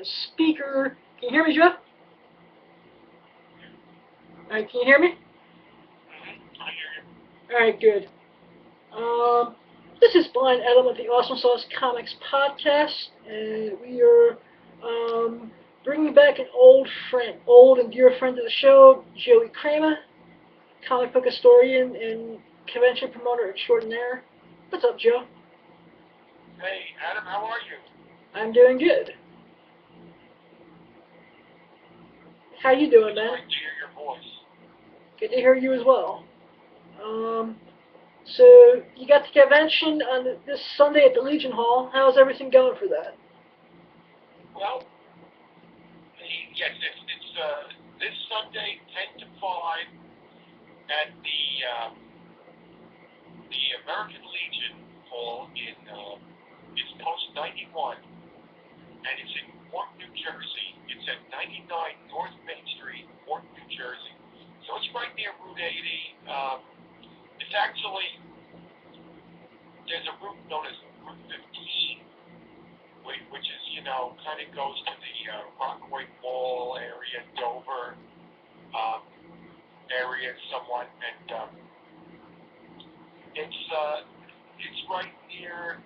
Speaker. Can you hear me, Jeff? Alright, can you hear me? I hear you. Alright, good. This is Blind Adam of the Awesome Sauce Comics podcast, and we are bringing back an old and dear friend of the show, Joey Cramer, comic book historian and convention promoter extraordinaire. What's up, Joe? Hey, Adam, how are you? I'm doing good. How you doing, It's man? great to hear your voice. Good to hear you as well. So you got the convention on this Sunday at the Legion Hall. How's everything going for that? Well, yes, it's this Sunday, 10 to 5, at the American Legion Hall in it's Post 91, and it's in Newark, New Jersey. It's at 99 North Main Street, Newark, New Jersey. So it's right near Route 80. It's actually, there's a route known as Route 15, which is, kind of goes to the Rockaway Mall area, Dover area somewhat, and it's right near,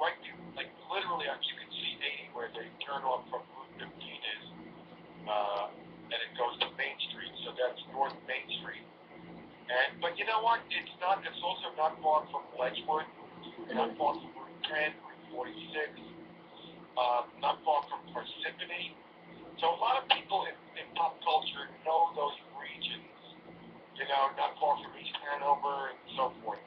like literally, as you can see 80 where the turnoff from Route 15 is, and it goes to Main Street, so that's North Main Street. But you know what? It's also not far from Ledgewood, not far from Route 10, Route 46, not far from Parsippany. So a lot of people in pop culture know those regions, not far from East Hanover and so forth.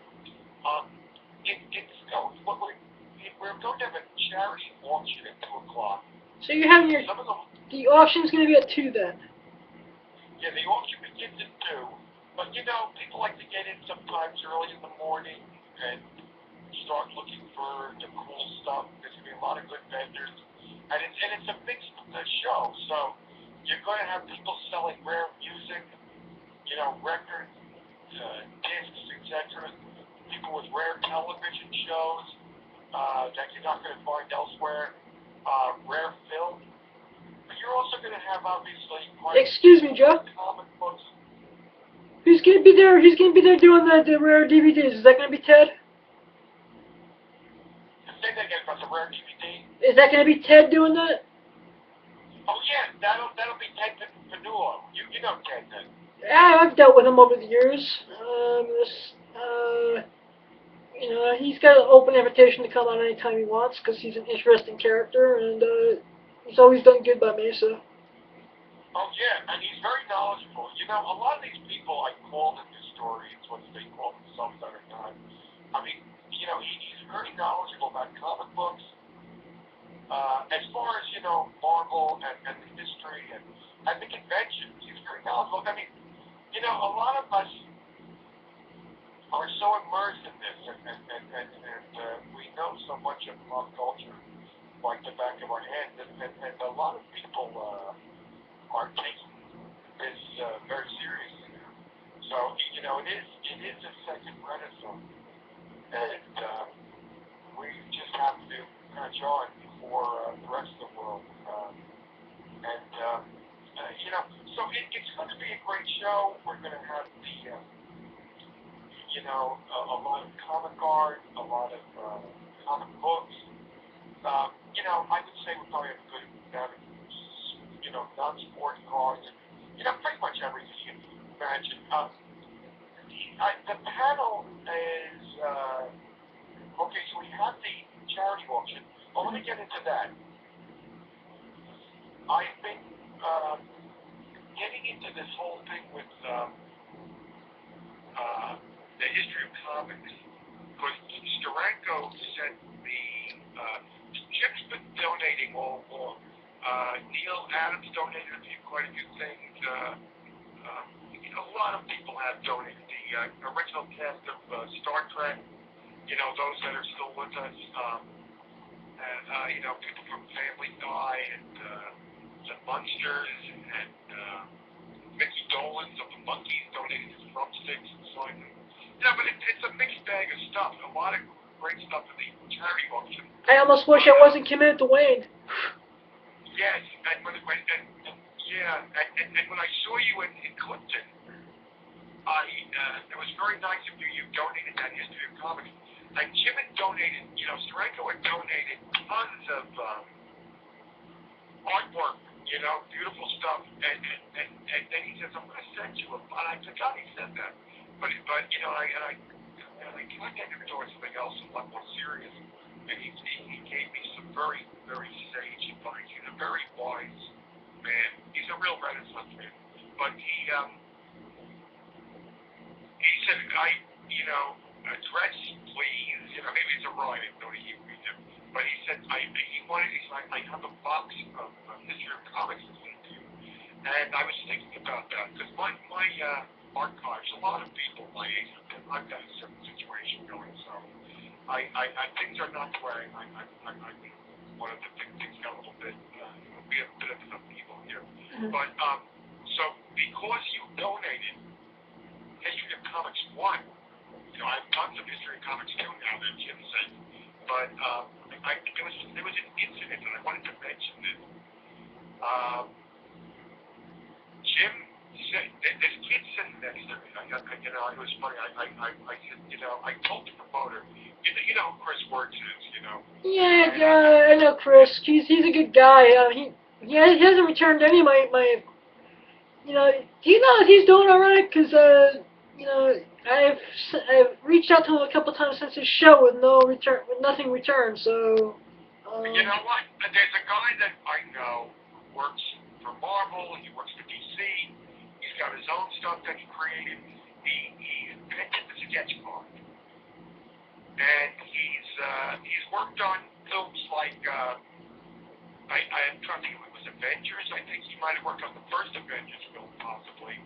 We're going to have a charity auction at 2 o'clock. So you're having the auction's going to be at 2 then? Yeah, the auction begins at 2, but people like to get in sometimes early in the morning and start looking for the cool stuff. There's going to be a lot of good vendors, and it's a mixed show. So you're going to have people selling rare music, records, discs, etc. People with rare television shows that you're not going to find elsewhere. Rare film. But you're also going to have obviously Excuse me, Joe. Comic books. Who's going to be there? Who's going to be there doing the rare DVDs? Is that going to be Ted? Say that again about the rare DVD. Is that going to be Ted doing that? Oh yeah, that'll be Ted Panulo. You know Ted then. Yeah, I've dealt with him over the years. He's got an open invitation to come on anytime he wants because he's an interesting character, and he's always done good by me. So. Oh yeah, and he's very knowledgeable. A lot of these people I call them historians, what they call themselves that or not. I mean, he's very knowledgeable about comic books. As far as, Marvel and the history and the conventions, he's very knowledgeable. I mean, a lot of us are so immersed in this, and we know so much of pop culture like the back of our hand, and a lot of people are taking this very seriously now. So, it is a second renaissance, and we just have to catch on before the rest of the world. So it's going to be a great show. We're going to have a lot of comic art, a lot of comic books. I would say we probably have a good amount of, non-sport cars, and, pretty much everything you can imagine. The panel is, okay, so we have the charity auction. Well, let me get into that. I've been getting into this whole thing with the history of comics, because Stranko sent me, Chip's been donating all along. Neil Adams donated quite a few things. A lot of people have donated. The original cast of Star Trek, those that are still with us, people from Family Guy and the Munsters and Mickey Dolenz of the Monkees donated his drumsticks and signed them. But it's a mixed bag of stuff. A lot of great stuff in the charity auction. I almost wish I wasn't committed to Wayne. yes, and when I saw you in Clifton, it was very nice of you. You donated that history of comics. And Jim had donated, Stranko had donated tons of artwork, beautiful stuff. And then he says, I'm going to send you a, and I forgot he said that. But I contacted him towards something else, a lot more serious. And he gave me some very, very sage advice. He's a very wise man. He's a real Renaissance man. But he said, address, please, maybe it's a ride, I don't know he read him. But he said, I have a box of history of comics to send to you. And I was thinking about that, because my archives, a lot of people my age, I've got a certain situation going, so things are not the way I one of the things got a little bit, we have a bit of an upheaval here. Mm-hmm. But, so because you donated History of Comics 1, I have tons of History of Comics 2 now that Jim said, but there was an incident, and I wanted to mention this. Jim said, this kid sitting next to me, it was funny, I said, I told the promoter, you know who Chris Words is, Yeah, I know Chris. He's a good guy. He hasn't returned any of my do you know if he's doing all right? Because I've reached out to him a couple times since his show with nothing returned. So. You know what? There's a guy that I know who works for Marvel. He works for DC. He's got his own stuff that he created. He invented the sketch card, and he's worked on films like I'm trying to think if it was Avengers. I think he might have worked on the first Avengers film, possibly.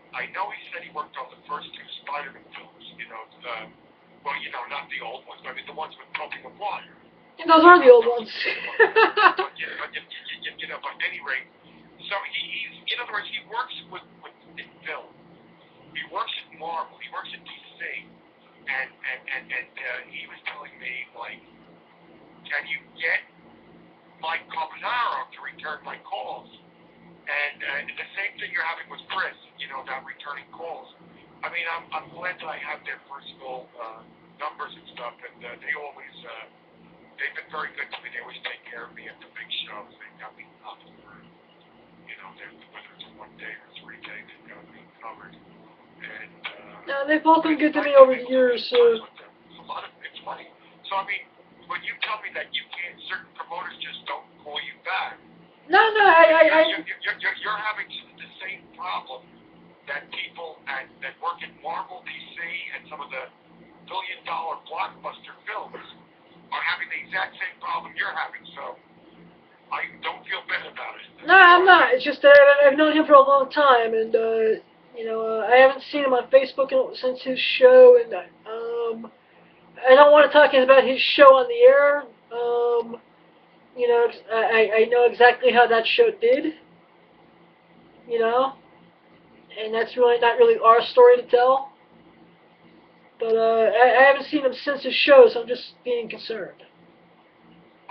I know he said he worked on the first two Spider-Man films. Not the old ones, but I mean the ones with Tobey Maguire. And those are the old ones. But at any rate, so he's in other words, he works in film. He works at Marvel. He works at DC, and he was telling me, like, can you get Mike Carbonaro to return my calls? And the same thing you're having with Chris, about returning calls. I mean, I'm glad that I have their personal numbers and stuff, and they always, they've been very good to me. They always take care of me at the big shows. They've got me covered for, whether it's a 1 day or 3 day, they've got me covered. And, no, they've both been good to me over the years, so. It's funny. So, I mean, when you tell me that you can't, certain promoters just don't call you back. No, You're having the same problem that people that work at Marvel, DC, and some of the billion-dollar blockbuster films are having the exact same problem you're having. So I don't feel bad about it. No, I'm not. It's just that I've known him for a long time, and I haven't seen him on Facebook since his show, and I don't want to talk about his show on the air. I know exactly how that show did. And that's not really our story to tell. But I haven't seen him since his show, so I'm just being concerned.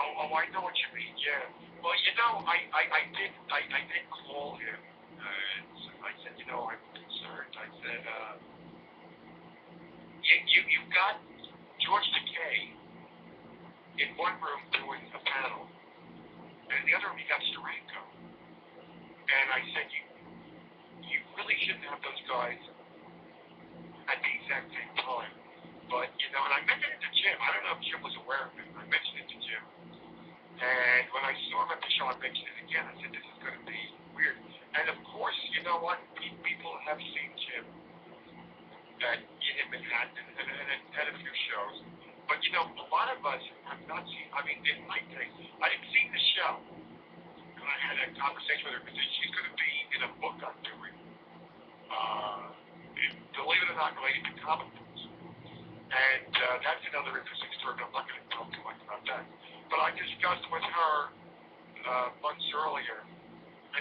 Oh, I know what you mean. Yeah. Well, I did call him. I said, I'm concerned. I said, you've got George Takei in one room doing a panel, and in the other room you got Stranko. And I said, you really shouldn't have those guys at the exact same time. But, and I mentioned it to Jim. I don't know if Jim was aware of it. I mentioned it to Jim. And when I saw him at the show, I mentioned it again. I said, this is going to be weird. And, of course, you know what? People have seen Jim in Manhattan and at a few shows. But, a lot of us have not seen, I mean, in my case, I didn't see the show. And I had a conversation with her because she's going to be in a book I'm doing. Believe it or not, related to comic books. And that's another interesting story, but I'm not going to talk too much about that. But I discussed with her months earlier,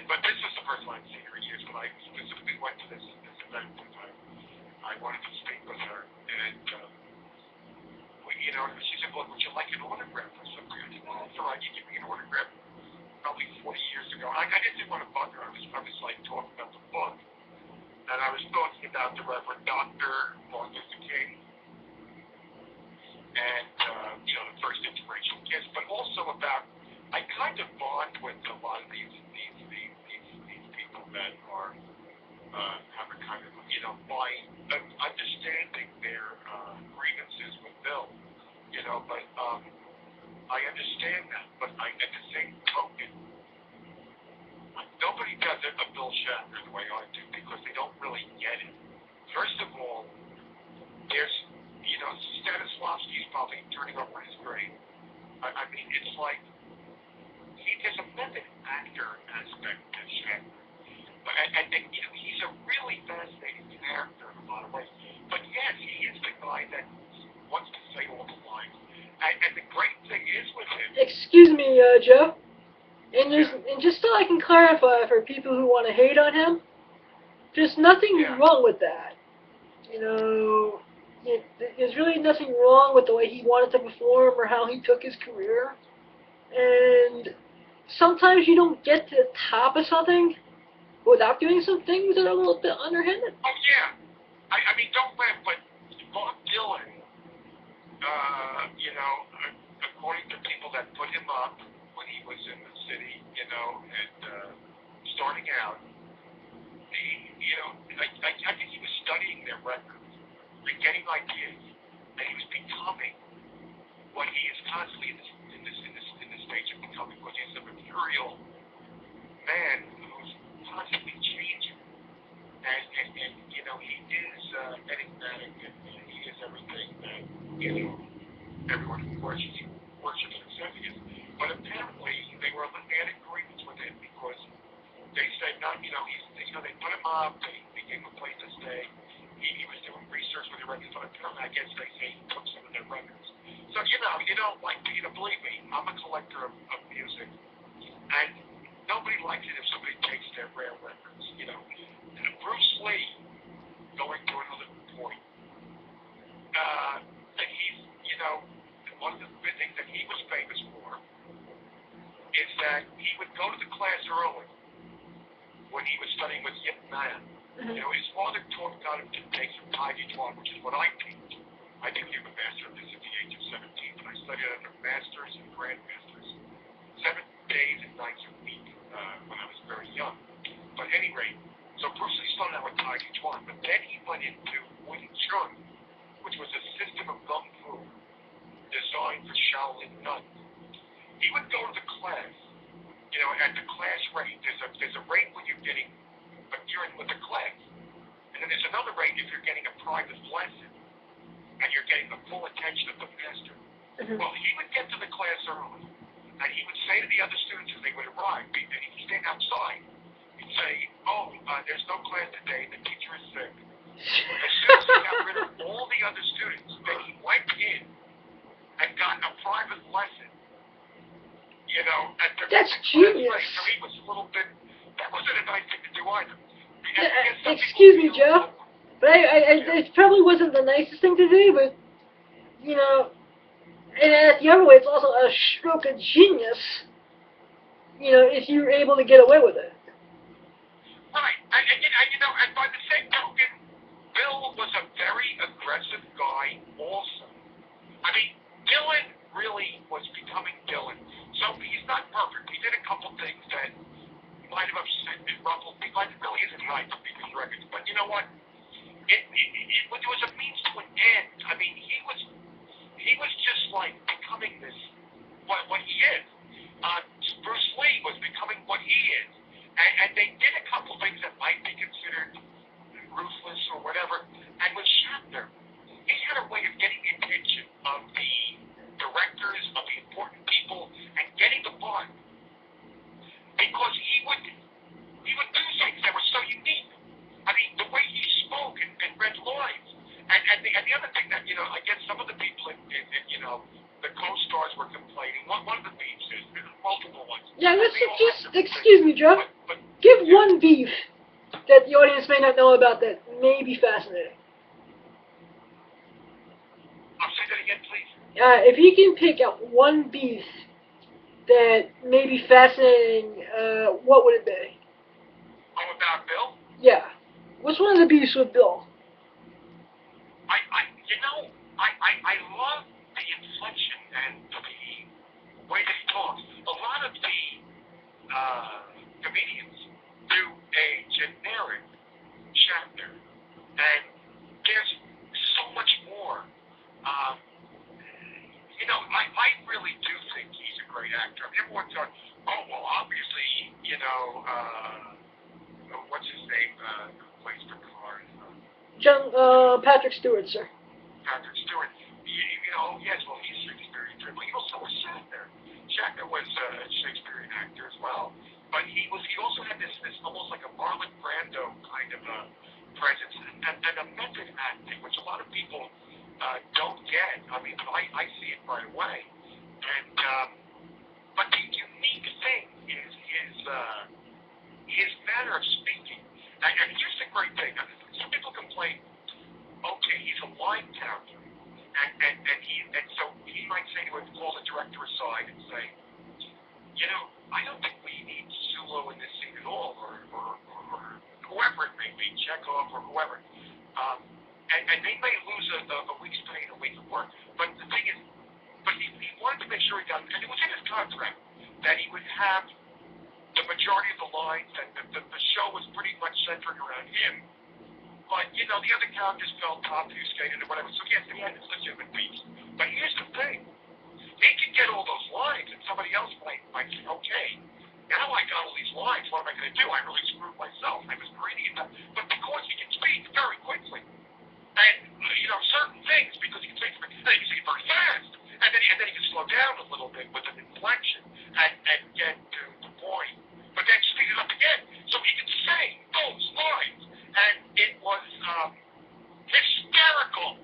but this was the first time I'd seen her in years, when I specifically went to this event, and I wanted to speak with her. And, she said, well, would you like an autograph or something? I said, well, that's all right, you give me an autograph. same token, nobody does it a Bill Shatner the way I do because they don't really get it. First of all, there's, Stanislavski's probably turning over his grave. I mean, it's like, there's a method actor aspect to Shatner. And he's a really fascinating character in a lot of ways. But yes, he is the guy that wants to say all the lines. And the great thing is with him. Excuse me, Joe. And Yeah. and just so I can clarify for people who want to hate on him, there's nothing wrong with that. There's really nothing wrong with the way he wanted to perform or how he took his career. And sometimes you don't get to the top of something without doing some things that are a little bit underhanded. Oh, yeah. I mean, don't laugh, but Bob Dylan, according to people that put him up when he was in the city, and starting out, I think he was studying their records and getting ideas, and he was becoming what he is constantly in this stage of becoming, what is a mercurial man who's constantly changing. And he is enigmatic, and he is everything that, everyone who worships and says he is. But apparently, they had agreements with him because they said, they put him up, they gave him a place to stay. He was doing research for the records, but apparently, I guess they say he took some of their records. So, believe me, I'm a collector of music, and nobody likes it if somebody takes their rare records, And Bruce Lee, going to another point, that he's, one of the things that he was famous for is that he would go to the class early when he was studying with Yip Man. Mm-hmm. His father got him to take some Tai Chi Chuan, which is what I teach. I became a master of this at the age of 17, but I studied under masters and grandmasters 7 days and nights a week when I was very young. But at any rate, so Bruce Lee started out with Tai Chi Chuan, but then he went into Wing Chun, which was a system of Kung Fu designed for Shaolin nuns. He would go to the class, at the class rate. There's a rate when you're in with the class. And then there's another rate if you're getting a private lesson and you're getting the full attention of the master. Mm-hmm. Well, he would get to the class early, and he would say to the other students as they would arrive, and he'd stand outside, he'd say, there's no class today, the teacher is sick. As soon as he got rid of all the other students, then he went in and got a private lesson, at the That's class genius. rate. So he was a little bit, that wasn't a nice thing to do either. Excuse me, Joe, but it probably wasn't the nicest thing to do, but, and the other way, it's also a stroke of genius, if you're able to get away with it. Right, and by the same token, Bill was a very aggressive guy also. I mean, Dylan really was becoming Dylan, so he's not perfect. He did a couple things that might have upset and ruffled me, but it really isn't right to beat his records. But you know what? It was a means to an end. I mean, he was just like becoming this, what he is. Bruce Lee was becoming what he is. And they did a couple things that might be considered ruthless or whatever. And with Shatner, he had a way of getting the attention of the directors, of the important people, and getting the part. Because he would do things that were so unique. I mean, the way he spoke and read lines. And the other thing that, I guess some of the people the co-stars were complaining. One of the beefs is, there's multiple ones. Yeah, excuse me, Joe. But Give one beef that the audience may not know about that may be fascinating. I'll say that again, please. If you can pick out one beef that may be fascinating, what would it be? Oh, about Bill? Yeah. What's one of the beefs with Bill? I love the inflection and the way that he talks. A lot of the comedians do a generic Shatner, and there's so much more. I really do think he's a great actor. I mean, everyone talks, what's his name? Who plays the cars? Patrick Stewart, sir. Patrick Stewart. Yes, well, he's Shakespearean too. But so was Shanter. Shanter was a Shakespearean actor as well. But he also had this almost like a Marlon Brando kind of a presence and a method acting, which a lot of people don't get. I mean, I see it right away. And but the unique thing is his manner of speaking. And here's the great thing. Some people complain, okay, he's a line counter. And so he might say to him, call the director aside and say, I don't think we need Sulo in this scene at all, or whoever it may be, Chekhov or whoever. And they may lose a week's pay and a week of work. But the thing is, he wanted to make sure he got, and it was in his contract, that he would have the majority of the lines, and the show was pretty much centered around him. But, the other characters felt obfuscated or whatever. So, yes, he had his legitimate beats. But here's the thing. He could get all those lines, and somebody else might say, okay, now I got all these lines, what am I going to do? I really screwed myself. I was greedy enough. But because he can speak very quickly, and, certain things, because he can speak very fast, and then he can slow down a little bit with an inflection and get to the point, but then speed it up again, so he can say those lines. And it was hysterical.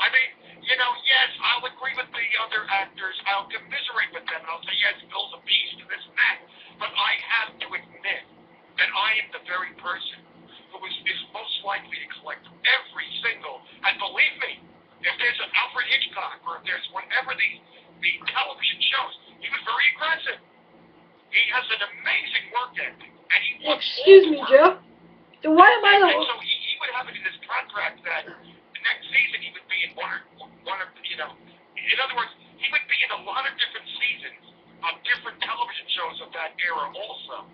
I mean, yes, I'll agree with the other actors. I'll commiserate with them, and I'll say, yes, Bill's a beast and this and that. But I have to admit that I am the very person who is most likely to collect every single, and believe me, if there's an Alfred Hitchcock or if there's whatever the television shows, he was very aggressive. He has an amazing work ethic, and he wants Excuse me, Joe. Then why am I the... And so he would have it in his contract that the next season he would be in one of in other words, he would be in a lot of different seasons of different television shows of that era also.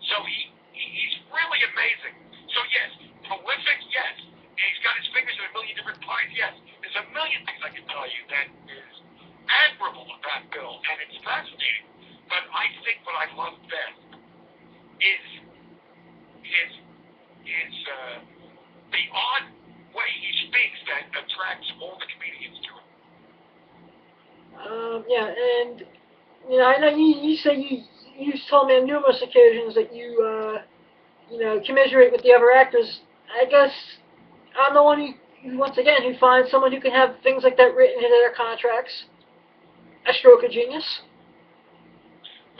So he's really amazing. So yes, prolific, yes. He's got his fingers in a million different pies, yes. There's a million things I can tell you that is admirable about Bill, and it's fascinating. But I think what I love best is the odd way he speaks that attracts all the comedians to him. Yeah, and I know you say you've told me on numerous occasions that you commiserate with the other actors. I guess I'm the one who once again who finds someone who can have things like that written into their contracts. A stroke of genius.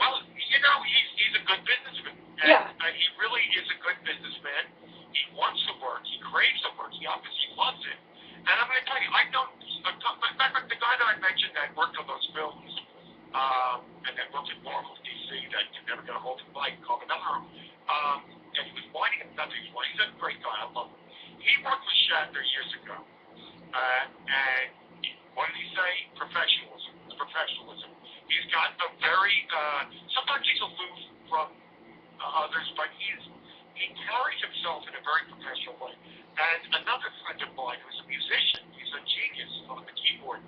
Well, he's a good businessman. And, yeah. He really is a good businessman. He wants to work. He craves the work. He obviously loves it. And I'm going to tell you, the guy that I mentioned that worked on those films, and that worked in Marvel, D.C., that you never got a hold of, Mike Carbonaro, and he was whining at nothing. He's a great guy. I love him. He worked with Shatner years ago. And what did he say? Professionalism. He's got a very, sometimes he's aloof from others, but he carries himself in a very professional way. And another friend of mine who's a musician, he's a genius on the keyboard.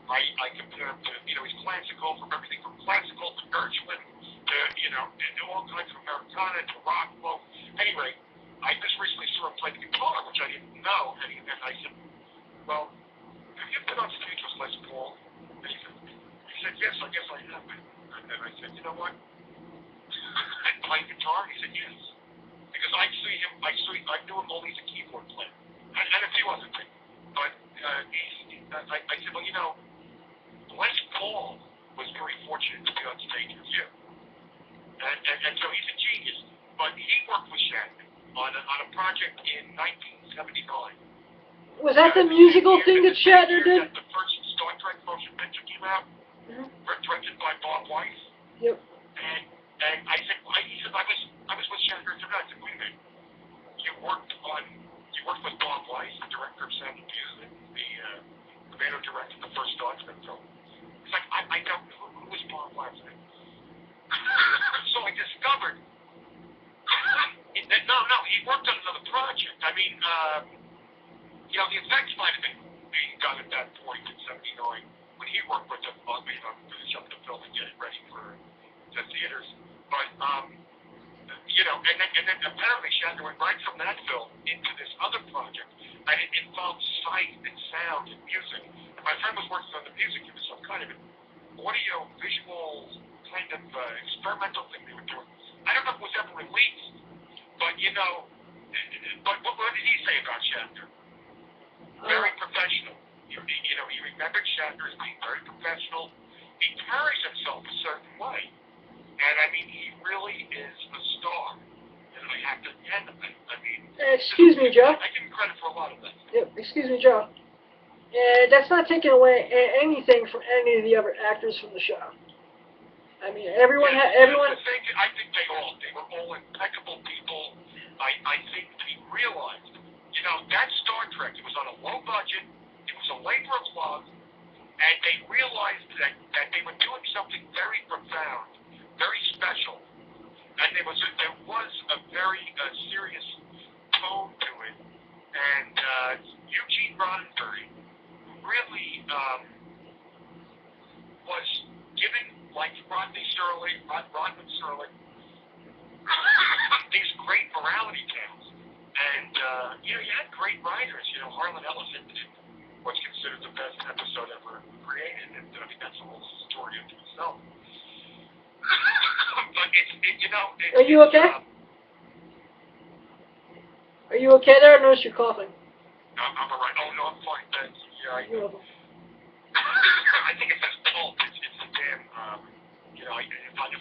I compare him to, he's classical, from everything from classical to Gershwin to all kinds of Americana to rock, folk. Anyway, I just recently saw him play the guitar, which I didn't know, and I said, well, have you been on stage with Les Paul? And he said, yes, I guess I have been. And I said, you know what? I play guitar? He said, yes. Because I knew him only as a keyboard player. And a few other things. But I said, well, Les Paul was very fortunate to be on stage with you. And so he's a genius. But he worked with Shatner on a project in 1979. Was that the musical thing that Shatner did? The first Star Trek motion picture came out, directed by Bob Weiss. Yep. And I said, he said, I was with Shatner. I said, wait a minute. You worked with Bob Weiss, the director of Sound and Music, the man who directed the first Star Trek film. It's like, I don't know who was Bob Weiss. So I discovered, no, he worked on another project. I mean, the effects might have been being done at that point in 79 when he worked with them, finish up the film and get it ready for the theaters. But then apparently Shanter went right from that film into this other project, and it involved sight and sound and music. And my friend was working on the music. It was some kind of an audio visual kind of experimental thing they were doing. I don't know if it was ever released, but what did he say about Shanter? Very professional. He remembered Shanter as being very professional. He carries himself a certain way. And I mean, he really is a star. And I have to, excuse me, Joe. I give him credit for a lot of that. Yep, excuse me, Joe. And that's not taking away anything from any of the other actors from the show. I mean, everyone. I think they were all impeccable people. I think they realized, that Star Trek, it was on a low budget, it was a labor of love, and they realized that they were doing something very profound, very special, and there was a very serious tone to it, and Eugene Roddenberry really was giving, like Rodney Serling, these great morality tales, and you had great writers, Harlan Ellison did what's considered the best episode ever created, and I think that's a whole story unto itself. But Are you okay? Are you okay there? I noticed you're coughing. I'm alright. Oh no, I'm fine. Thanks. Yeah, You're welcome. I think it says pulp. It's a damn. If I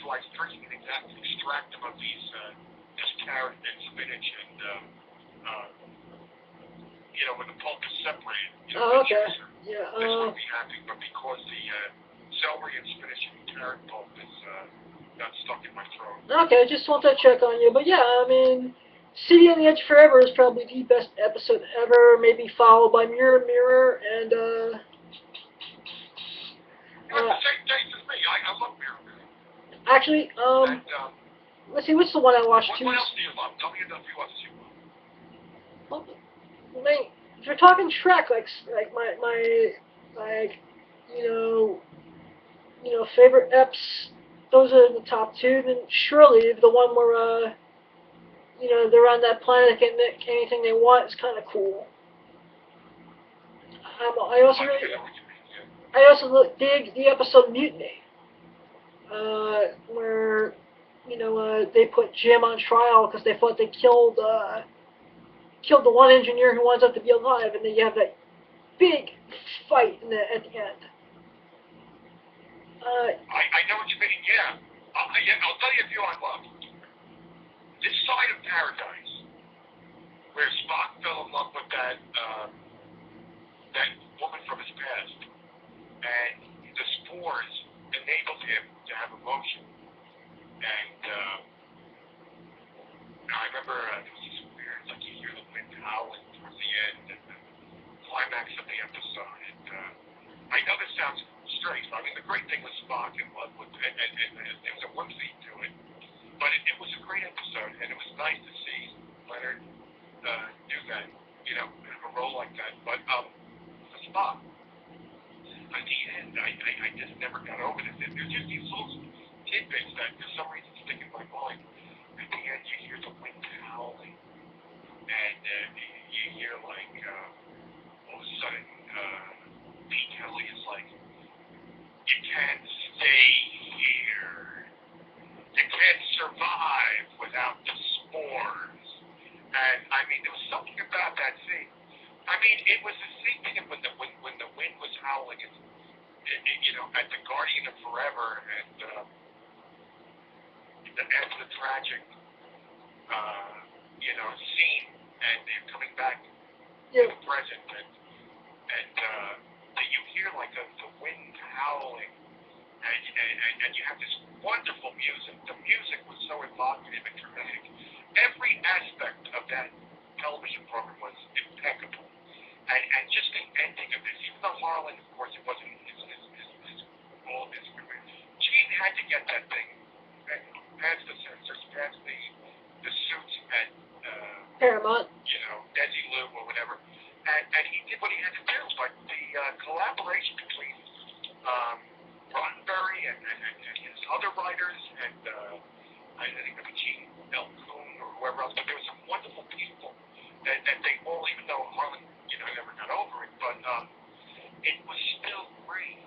was drinking an exact extractum of this carrot and spinach and when the pulp is separated. Oh, okay. Yeah. This would be happy, but because the celery and spinach and carrot pulp is got stuck in my throat. Okay, just want to check on you. But yeah, I mean, City on the Edge Forever is probably the best episode ever, maybe followed by Mirror Mirror and You have the same taste as me. I love Mirror Mirror. Actually, And, let's see, what's the one I watched what else do you love? Tell me a few others you love. Well, if you're talking Trek, like my favorite eps, those are the top two. Then surely the one where they're on that planet that can make anything they want is kind of cool. I also dig the episode Mutiny, where they put Jim on trial because they thought they killed the one engineer who winds up to be alive, and then you have that big fight at the end. I know what you mean. Yeah. I'll tell you a few I love. This Side of Paradise, where Spock fell in love with that woman from his past, and the spores enabled him to have emotion. And I remember there was this weird, like you hear the wind howling towards the end, and the climax of the episode. And I know this sounds strange, but I mean the great thing was Spock and there was a whimsy to it. But it was a great episode, and it was nice to see Leonard do that, have a role like that. But for Spock, at the end, I just never got over this. There's just these little tidbits that for some reason stick in my mind. At the end, you hear the wind howling, and you hear like all of a sudden, Pete Kelly is like, "You can't stay here. You can't survive without the spores." And I mean, there was something about that scene. I mean, it was the same thing when the wind was howling, at the Guardian of Forever, and the end of the tragic, scene, and they're coming back to the present, and you hear like the wind howling. And you have this wonderful music. The music was so evocative and dramatic. Every aspect of that television program was impeccable. And just the ending of this, even though Harlan, of course, it wasn't all of his career, Gene had to get that thing past the censors, past the suits at Paramount. Desilu or whatever. And he did what he had to do. But the collaboration between Roddenberry and his other writers, and I think it was Gene L. Kuhn or else, but there were some wonderful people that they all, even though Harlan, never got over it, but it was still great.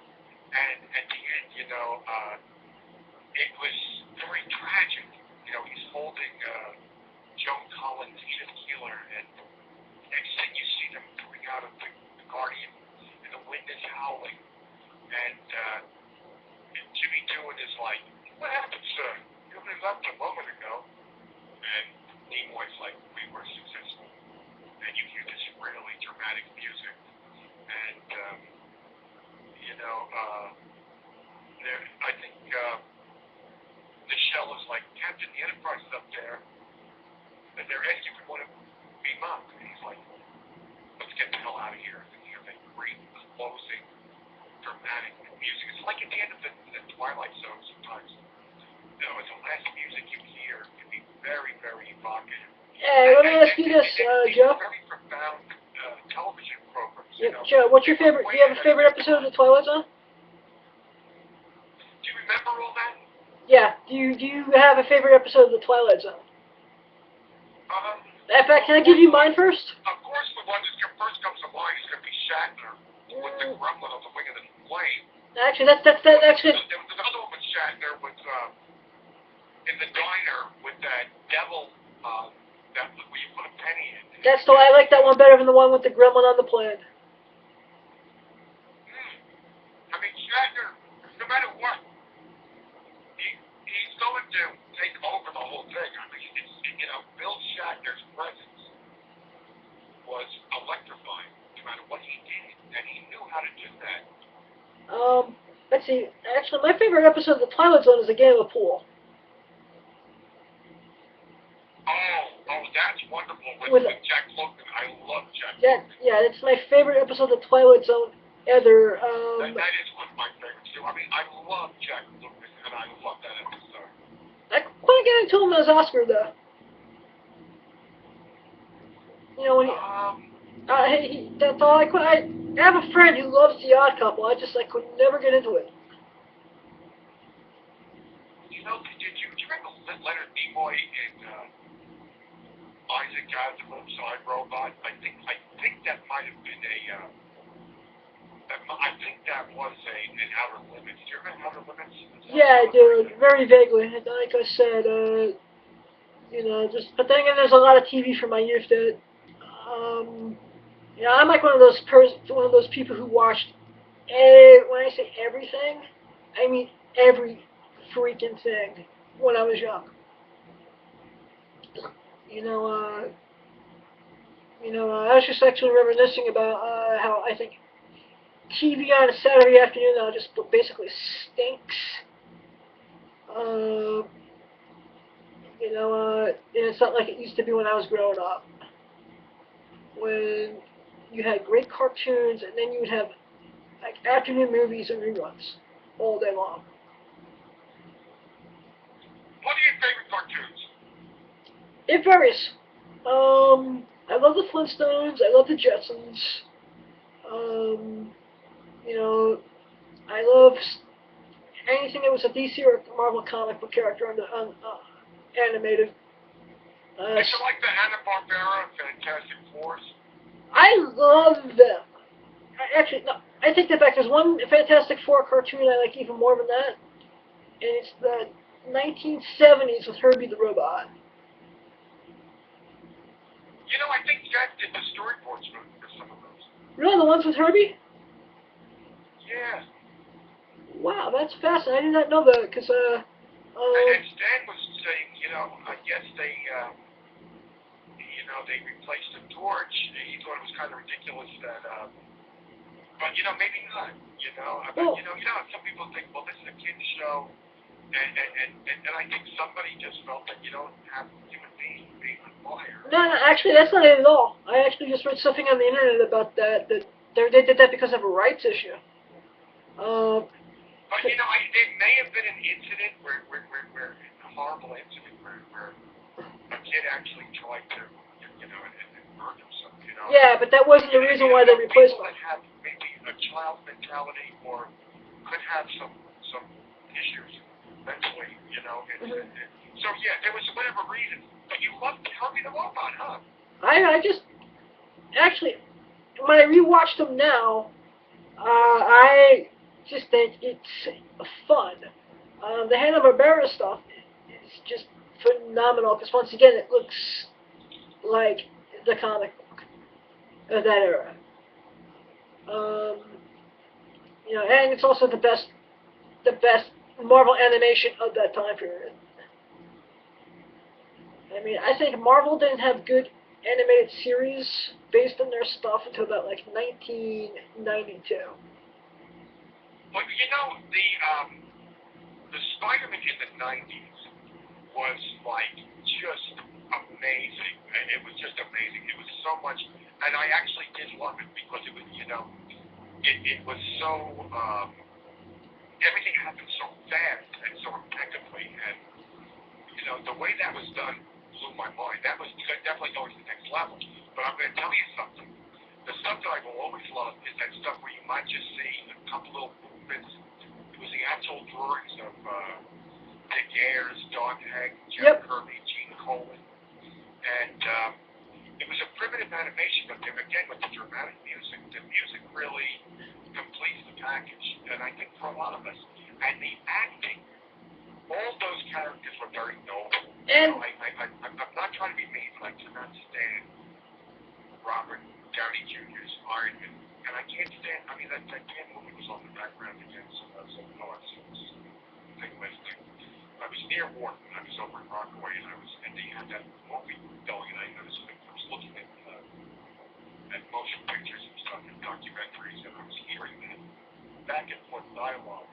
And at the end, it was very tragic. He's holding Joan Collins, Edith Keeler, and next thing you see them coming out of the Guardian, and the wind is howling, and Jimmy Doohan is like, "What happened, sir? You only left a moment ago." And Nimoy's like, "We were successful." And you hear this really dramatic music, and I think the shell is like, "Captain, the Enterprise is up there, and they're asking if we want to beam up." And he's like, "Let's get the hell out of here." And you hear that great closing, dramatic music. It's like at the end of the Twilight Zone sometimes. It's the last music you hear can be very, very evocative. Hey, let me ask you this, Joe. Very profound television programs. Yeah, Joe, what's your favorite? Do you have a favorite episode of The Twilight Zone? Do you remember all that? Yeah. Do you have a favorite episode of The Twilight Zone? In fact, can I give you mine first? Of course, the one that first comes to mind is going to be Shatner with the gremlin on the wing of the plane. Actually, that's actually. There was another one with Shatner with in the diner with that devil that where you put a penny in. That's the I like that one better than the one with the gremlin on the plane. I mean, Shatner, no matter what, he's going to take over the whole thing. I mean, Bill Shatner's presence was electrifying, no matter what he did, and he knew how to do that. Let's see. Actually, my favorite episode of The Twilight Zone is a game of pool. Oh, that's wonderful with Jack Logan. I love Jack Logan. Yeah, it's my favorite episode of The Twilight Zone ever. That is one of my favorites too. I mean, I love Jack Logan, and I love that episode. I couldn't get into him as Oscar though. When that's all I could. I have a friend who loves The Odd Couple. I could never get into it. Did you remember Leonard Nimoy in Isaac Asimov's I, Robot? I think that might have been I think that was an Outer Limits. Do you remember Outer Limits? Yeah, I do. Very vaguely. Like I said, but then again, there's a lot of TV from my youth that, I'm like one of those people who watched, when I say everything, I mean every freaking thing when I was young. I was just actually reminiscing about how I think TV on a Saturday afternoon now just basically stinks. And it's not like it used to be when I was growing up, when you had great cartoons and then you would have like afternoon movies and reruns all day long. What are your favorite cartoons? It varies. I love the Flintstones. I love the Jetsons. I love anything that was a DC or Marvel comic book character on animated. Did you like the Hanna-Barbera Fantastic Fours? I love them. I take that back. There's one Fantastic Four cartoon I like even more than that, and it's the 1970s with Herbie the Robot. I think Jack did the storyboards for some of those. Really, the ones with Herbie? Yeah. Wow, that's fascinating. I did not know that, because, and Stan was saying, I guess they replaced the torch. He thought it was kind of ridiculous that, but, maybe not, some people think, well, this is a kid's show, and I think somebody just felt that you don't have human beings being on fire. No, actually, that's not it at all. I actually just read something on the internet about that they did that because of a rights issue. But, it may have been an incident where a horrible incident where a kid actually tried to, and hurt himself, Yeah, but that wasn't the reason why they replaced people them. that have maybe a child mentality or could have some issues mentally You know, Mm-hmm. so yeah, there was whatever reason, but you loved Kirby the Robot, huh? I just actually when I rewatched them now, I just think it's fun. The Hanna-Barbera stuff is just phenomenal because once again it looks like the comic book of that era. Um, and it's also the best Marvel animation of that time period. I mean, I think Marvel didn't have good animated series based on their stuff until about like 1992. Well, you know, the Spider-Man in the '90s was like just amazing, and it was just amazing. It was so much, and I actually did love it because it was, it was so everything happened so fast and so impeccably, and the way that was done blew my mind. That was definitely going to the next level. But I'm going to tell you something. The stuff that I've always loved is that stuff where you might just see a couple little movements. It was the actual drawings of Dick Ayers, Don Heck, Jack Yep. Kirby, Gene Colan, and it was a primitive animation, but then again with the dramatic music, the music really completes the package. And I think for a lot of us, and the acting, all those characters were very noble. And I'm not trying to be mean, but I cannot stand Robert Downey Jr.'s Iron Man, and I can't stand. I mean, that damn movie was on the background again, so thing with me. I was near Wharton. I was over in Rockaway, and they had that movie going, and I was looking at motion pictures and stuff and documentaries, and I was hearing that back and forth dialogue,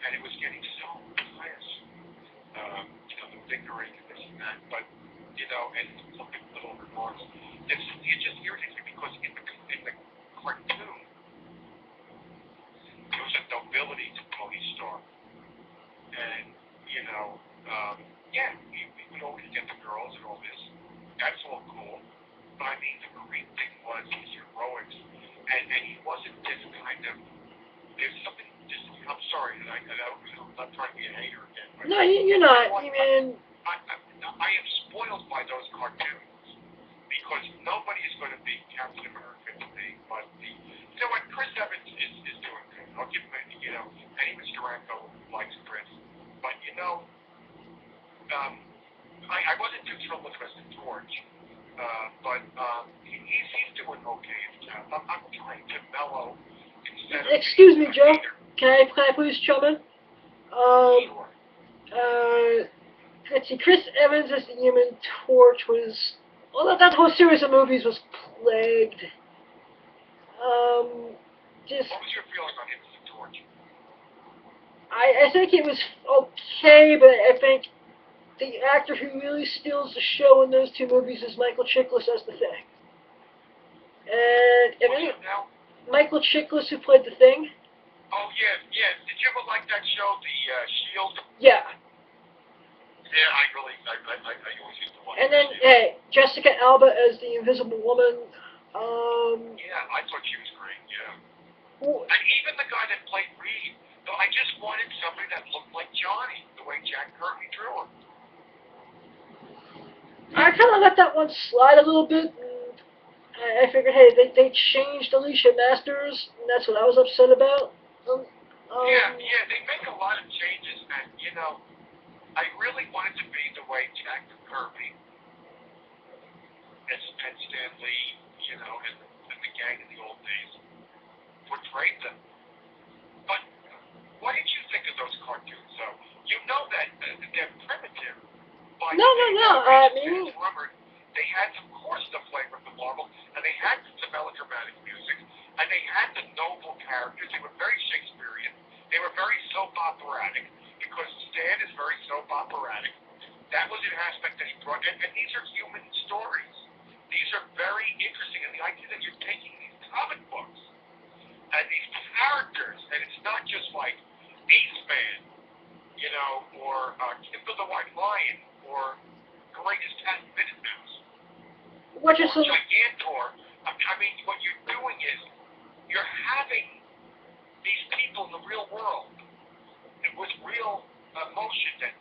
and it was getting so tiresome. The bickering and this and that, but and looking little remarks. It just irritates me because in the cartoon there was a nobility to Tony Stark, and yeah, we would always get the girls and all this. That's all cool, but I mean the great thing was his heroics, and he wasn't this kind of. There's something. I'm sorry, and I'm not trying to be a hater again. But no, you're not. I mean, I am spoiled by those cartoons because nobody is going to be Captain America to me. But you know what, Chris Evans is doing good. I'll give him, and even Stranko likes Chris. But I wasn't too thrilled with Mr. George. But he's doing okay. I'm trying to mellow instead of excuse being me, a Joe. hater. Can I please chime in? Sure. Let's see. Chris Evans as the Human Torch was. Well, that whole series of movies was plagued. Just. What was your feeling on him as a Torch? I think it was okay, but I think the actor who really steals the show in those two movies is Michael Chiklis as the Thing. And Michael Chiklis, who played the Thing. Oh yeah. Did you ever like that show, The Shield? Yeah. Yeah, I always used to watch. And then Jessica Alba as the Invisible Woman. Yeah, I thought she was great. Yeah. Well, And even the guy that played Reed. So I just wanted somebody that looked like Johnny, the way Jack Kirby drew him. I kind of let that one slide a little bit. And I figured, hey, they changed Alicia Masters, and that's what I was upset about. Yeah, they make a lot of changes, and I really wanted to be the way Jack Kirby and Stan Lee, and the gang in the old days portrayed them. But what did you think of those cartoons, though? You know that they're primitive. By No. I mean, remember, they had, of course, the flavor of the Marvel, and they had the melodramatic music, and they had the noble characters. They were very Shakespearean. They were very soap operatic, because Stan is very soap operatic. That was an aspect that he brought, and these are human stories. These are very interesting, and the idea that you're taking these comic books and these characters, and it's not just like Ace-Man, or Kimber the White Lion, or Greatest Cat and Minute Mouse, what or you're saying? Gigantor. I mean, what you're doing is you're having these people in the real world with real emotions and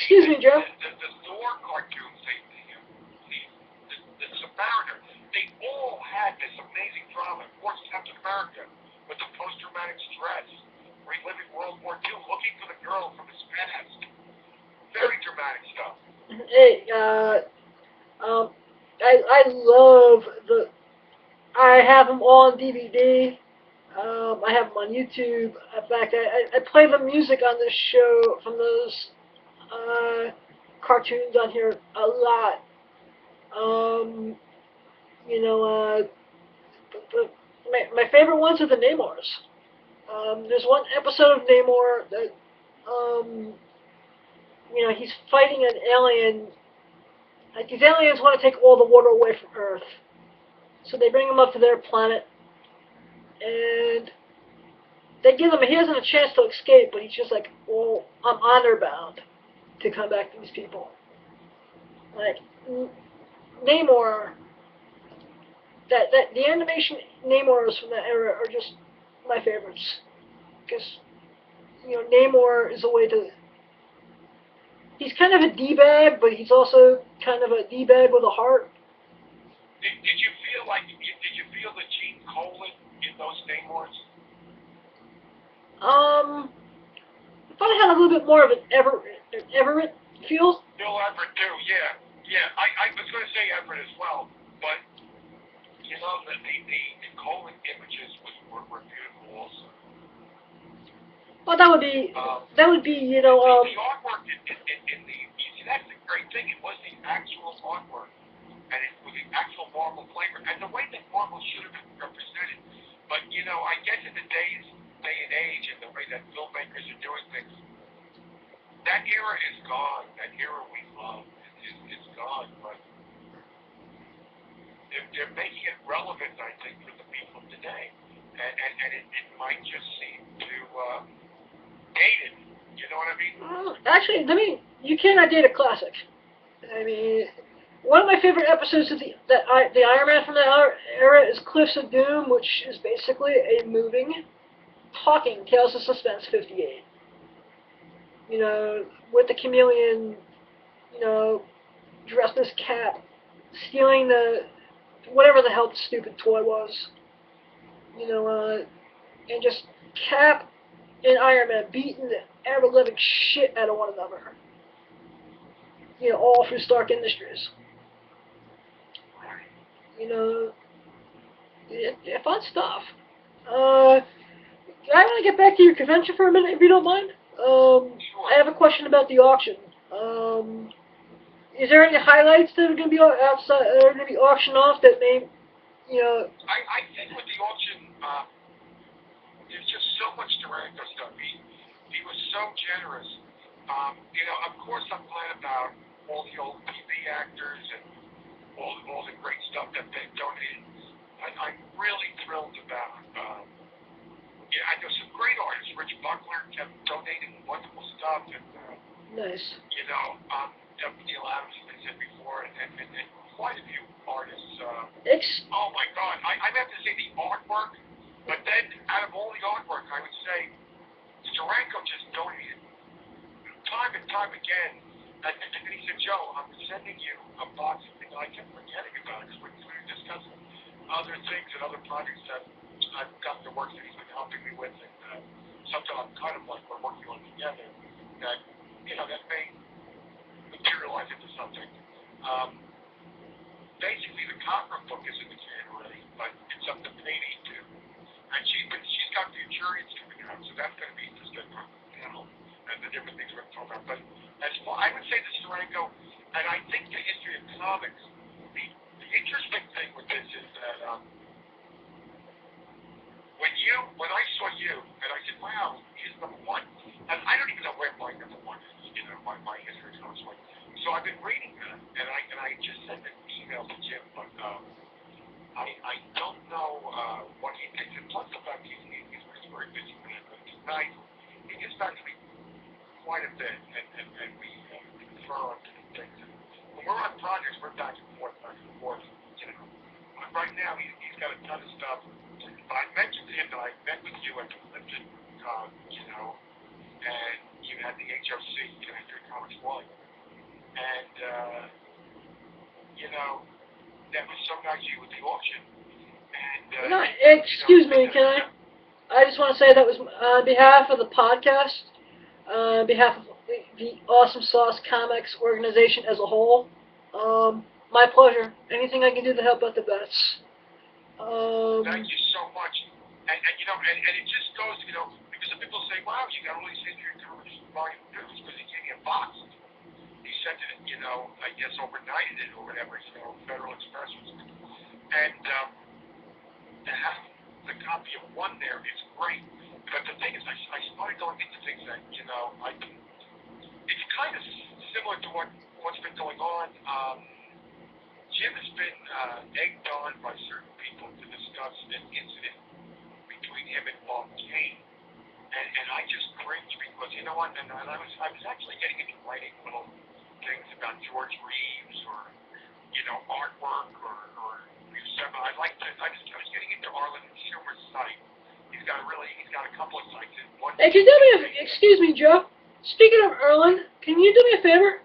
Excuse me, Joe. The Thor cartoons, the Submariner, they all had this amazing drama. Of course, Captain America with the post-traumatic stress, reliving World War II, looking for the girl from his past. Very dramatic stuff. Hey, I love the. I have them all on DVD. I have them on YouTube. In fact, I play the music on this show from those cartoons on here a lot. Um, you know, my favorite ones are the Namors. There's one episode of Namor that, um, he's fighting an alien. Like, these aliens want to take all the water away from Earth. So they bring him up to their planet, and they give him, he hasn't a chance to escape, but he's just like, well, I'm honor bound to come back to these people. Like, Namor, the animation Namors from that era are just my favorites. Because, Namor is a way to, he's kind of a D-bag, but he's also kind of a D-bag with a heart. Did you feel the Gene Colan in those Namors? I thought I had a little bit more of an Everett feel. Bill Everett too, yeah. Yeah, I was going to say Everett as well, but, the Colan images were beautiful also. Well, that would be, the artwork in the, you see, that's the great thing, it was the actual artwork, and it was the actual Marvel flavor, and the way that Marvel should have been represented, but, I guess in the day and age, and the way that filmmakers are doing things, that era is gone, that era we love is gone, but they're making it relevant, I think, for the people of today, and it might just seem too, dated, you know what I mean? Actually, you cannot date a classic. I mean, one of my favorite episodes of the Iron Man from that era is Cliffs of Doom, which is basically a moving, talking Tales of Suspense 58. With the chameleon, dressed as Cap, stealing whatever the hell the stupid toy was. And just Cap and Iron Man beating the ever-living shit out of one another. All through Stark Industries. Fun stuff. I want to get back to your convention for a minute, if you don't mind. Sure. I have a question about the auction. Is there any highlights that are going to be outside, are going to be auctioned off that may, I think with the auction, there's just so much Durango stuff. He was so generous. Of course I'm glad about all the old TV actors and all the great stuff that they donated. I'm really thrilled about, I know some great artists. Rich Buckler kept donating wonderful stuff, and, nice. Neil Adams, as I said before, and quite a few artists. Oh my God, I have to say the artwork, but then out of all the artwork, I would say Stranko just donated time and time again. And he said, Joe, I'm sending you a box of things. I kept forgetting about it because we were discussing other things and other projects that I've gotten to work that he's been helping me with, and something I'm kind of like we're working on together that, that may materialize into something. Basically, the Copper book isn't the can already, but it's up to Penny too. And she's got Futurians coming out, so that's going to be interesting for the panel and the different things we're going to talk about. But as far, I would say the Stranko, and I think the history of comics, the interesting thing with this is that when I saw you, and I said, wow, he's number one, and I don't even know where my number one is, my history of comics. So I've been reading that, and I just sent an email to Jim, but I don't know what he thinks. And plus the fact he's very busy man, but tonight he gets back to me quite a bit, and we confer on different things. And when we're on projects, we're back and forth. Right now, he's got a ton of stuff. But I mentioned to him that I met with you at the Lipton, and you at the HOC, History of Comics Live. And, that was so nice you with the auction. And, no, excuse me, can I just want to say that was on behalf of the podcast, on behalf of the Awesome Sauce Comics organization as a whole. My pleasure. Anything I can do to help out the vets. Thank you so much. And it just goes, because some people say, wow, you got all these History of Comics volume news because he gave me a box. He sent it, I guess overnighted it or whatever, Federal Express was. And to have the copy of one there is great. But the thing is, I started going into things that, it's kind of similar to what's been going on. Jim has been egged on by certain people to discuss an incident between him and Bob Kane. And I just cringe because, and I was actually getting into writing little things about George Reeves or, artwork or I was getting into Arlen Schumer's site. He's got a couple of sites. Hey, can you do me excuse me, Joe? Speaking of Erlen, can you do me a favor?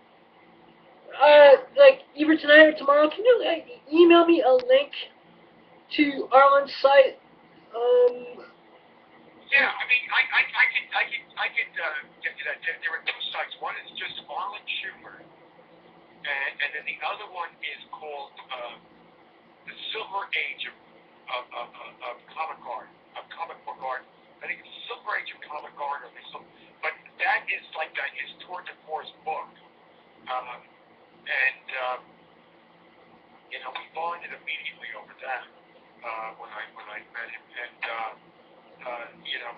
Like either tonight or tomorrow, can you email me a link to Arlen's site? Yeah, I mean, I could get you that. There are two sites. One is just Arlen Schumer, and then the other one is called the Silver Age of comic art, of comic book art. I think it's the Silver Age of comic art, but that is like his tour de force book. We bonded immediately over that when I met him, and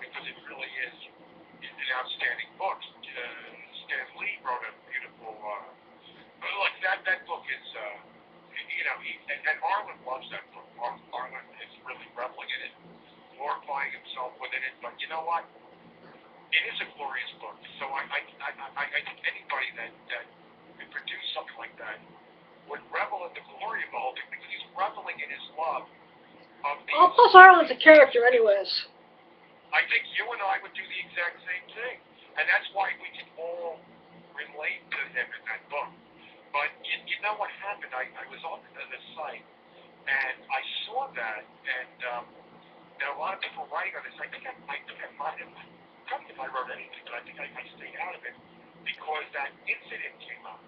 because it really is an outstanding book. Stan Lee wrote a beautiful, like that book is, and Arlen loves that book. Arlen is really reveling in it, glorifying himself within it. But you know what? It is a glorious book. So I think anybody that could produce something like that would revel in the glory of the whole thing because he's reveling in his love of the. Well, plus Arlen's a character, anyways. I think you and I would do the exact same thing, and that's why we can all relate to him in that book. But you know what happened? I was on the site, and I saw that, and a lot of people writing on this. I think I might have, probably if I wrote anything, but I think I stayed out of it because that incident came up.